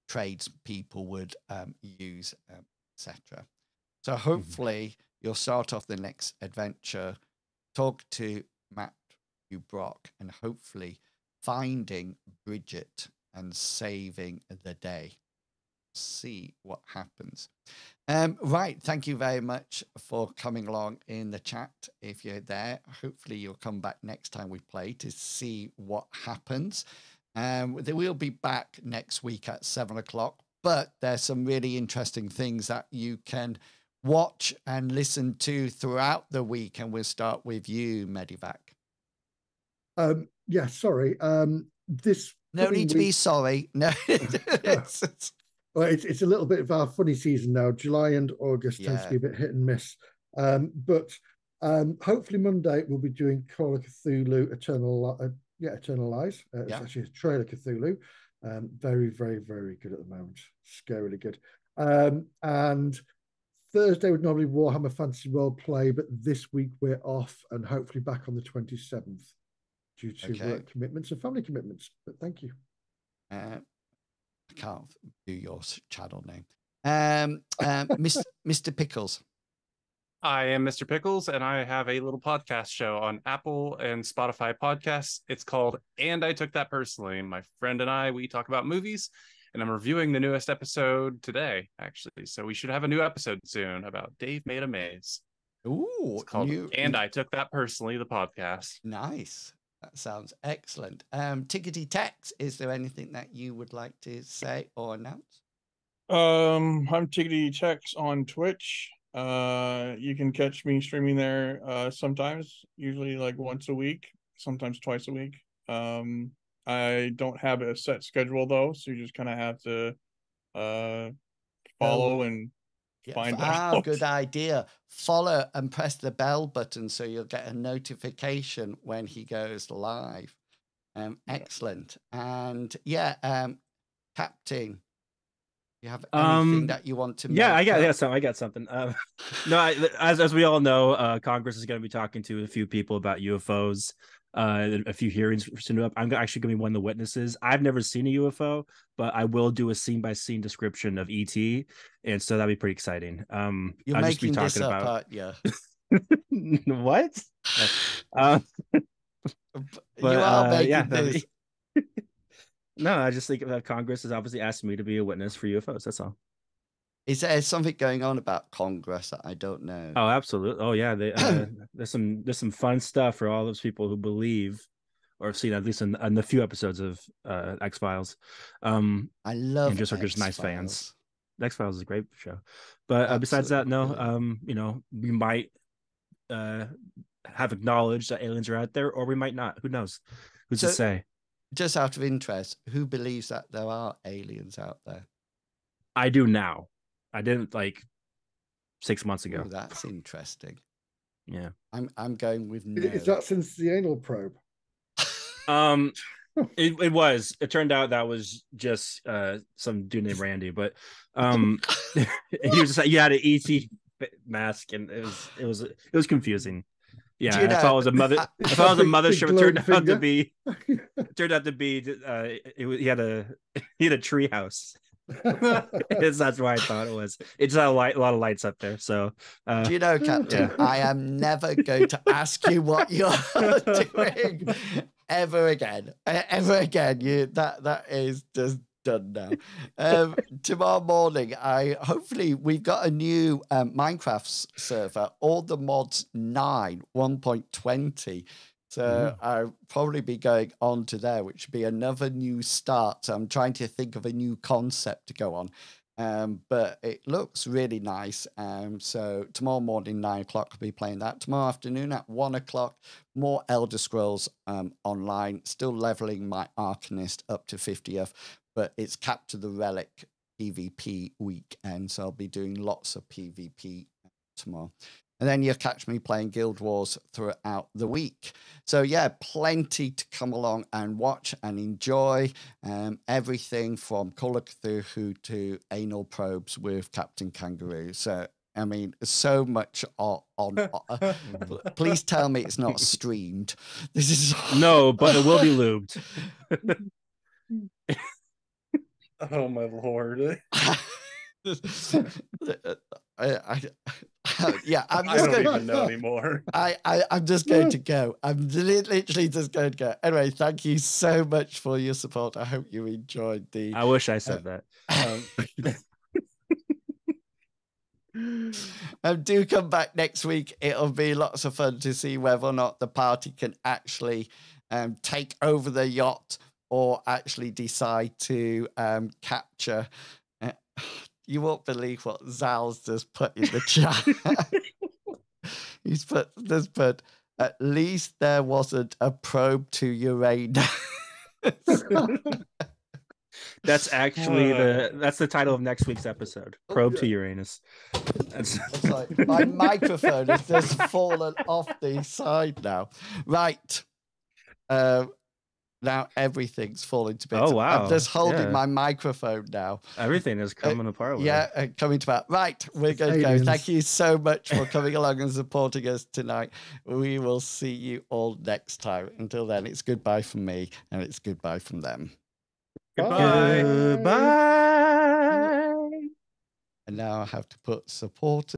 [SPEAKER 3] tradespeople would use, etc. So hopefully you'll start off the next adventure, talk to Matt Brock, and hopefully finding Bridget and saving the day. See what happens. Right, thank you very much for coming along in the chat. If you're there, hopefully you'll come back next time we play to see what happens. We'll be back next week at 7 o'clock, but there's some really interesting things that you can watch and listen to throughout the week, and we'll start with you, Medivac.
[SPEAKER 2] Yeah, sorry. This
[SPEAKER 3] no need to be sorry. No,
[SPEAKER 2] well, it's a little bit of our funny season now. July and August tends to be a bit hit and miss. But hopefully Monday we'll be doing Call of Cthulhu Eternal Lies. It's actually a trailer Cthulhu. Very, very, very good at the moment. Scarily good. And Thursday would normally Warhammer Fantasy Role Play, but this week we're off and hopefully back on the 27th. Due to work commitments and family commitments, but thank you.
[SPEAKER 3] I can't do your channel name. Mr. Pickles.
[SPEAKER 4] I am Mr. Pickles, and I have a little podcast show on Apple and Spotify podcasts. It's called And I Took That Personally. My friend and I, we talk about movies, and I'm reviewing the newest episode today, actually. So we should have a new episode soon about Dave Made a Maze.
[SPEAKER 3] Ooh,
[SPEAKER 4] it's called And I Took That Personally, the podcast.
[SPEAKER 3] Nice. That sounds excellent. Tickety Tex, is there anything that you would like to say or announce?
[SPEAKER 6] I'm Tickety Tex on Twitch. You can catch me streaming there sometimes, usually like once a week, sometimes twice a week. I don't have a set schedule though, so you just kind of have to follow and find out.
[SPEAKER 3] Good idea. Follow and press the bell button so you'll get a notification when he goes live. Excellent. And Captain, you have anything that you want to make
[SPEAKER 5] I got something. No, as we all know, Congress is going to be talking to a few people about UFOs. A few hearings soon up. I'm actually going to be one of the witnesses. I've never seen a UFO, but I will do a scene-by-scene description of ET, and so that'll be pretty exciting.
[SPEAKER 3] You're
[SPEAKER 5] I'll
[SPEAKER 3] making
[SPEAKER 5] just be talking
[SPEAKER 3] this up,
[SPEAKER 5] about
[SPEAKER 3] aren't you?
[SPEAKER 5] What?
[SPEAKER 3] You are making this.
[SPEAKER 5] No, I just think that Congress has obviously asked me to be a witness for UFOs. That's all.
[SPEAKER 3] Is there something going on about Congress that I don't know?
[SPEAKER 5] Oh, absolutely. Oh, yeah. There's some fun stuff for all those people who believe or have seen, at least in the few episodes of X-Files.
[SPEAKER 3] I love
[SPEAKER 5] and just are just nice fans. X-Files is a great show. But besides that, no, we might have acknowledged that aliens are out there, or we might not. Who knows? Who's to say?
[SPEAKER 3] Just out of interest, who believes that there are aliens out there?
[SPEAKER 5] I do now. I didn't 6 months ago.
[SPEAKER 3] Oh, that's interesting.
[SPEAKER 5] Yeah.
[SPEAKER 3] I'm going with no.
[SPEAKER 2] Is that since the anal probe?
[SPEAKER 5] It was. It turned out that was just some dude named Randy, but he was just like, you had an ET mask, and it was confusing. Yeah, if I was a mother, it turned out to be he had a tree house. That's why I thought it was. It's a lot of lights up there. So
[SPEAKER 3] do you know, Captain? Yeah. I am never going to ask you what you're doing ever again. That is just done now. Tomorrow morning, hopefully we've got a new Minecraft server, all the mods 9 1.20. So I'll probably be going on to there, which would be another new start. So I'm trying to think of a new concept to go on. But it looks really nice. So tomorrow morning, 9 o'clock, I'll be playing that. Tomorrow afternoon at 1 o'clock, more Elder Scrolls Online. Still leveling my Arcanist up to 50th, but it's Capture the Relic PvP weekend. So I'll be doing lots of PvP tomorrow. And then you'll catch me playing Guild Wars throughout the week. So yeah, plenty to come along and watch and enjoy. Everything from Call of Cthulhu to anal probes with Captain Kangaroo. So, I mean, so much on. Please tell me it's not streamed. This is
[SPEAKER 5] no, but it will be lubed.
[SPEAKER 6] Oh my lord.
[SPEAKER 3] Yeah,
[SPEAKER 6] I don't even know anymore.
[SPEAKER 3] I'm just going to go. I'm literally just going to go. Anyway, thank you so much for your support. I hope you enjoyed the.
[SPEAKER 5] I wish I said that.
[SPEAKER 3] Do come back next week. It'll be lots of fun to see whether or not the party can actually take over the yacht or actually decide to capture. You won't believe what Zal's just put in the chat. He's put, at least there wasn't a probe to Uranus.
[SPEAKER 5] That's actually that's the title of next week's episode. Probe to Uranus.
[SPEAKER 3] It's like my microphone has just fallen off the side now. Right. Now everything's falling to bits.
[SPEAKER 5] Oh, wow.
[SPEAKER 3] I'm just holding my microphone now.
[SPEAKER 5] Everything is coming apart.
[SPEAKER 3] Coming to part. Right, we're going to go. Thank you so much for coming along and supporting us tonight. We will see you all next time. Until then, it's goodbye from me and it's goodbye from them.
[SPEAKER 5] Goodbye. Goodbye.
[SPEAKER 3] And now I have to put support.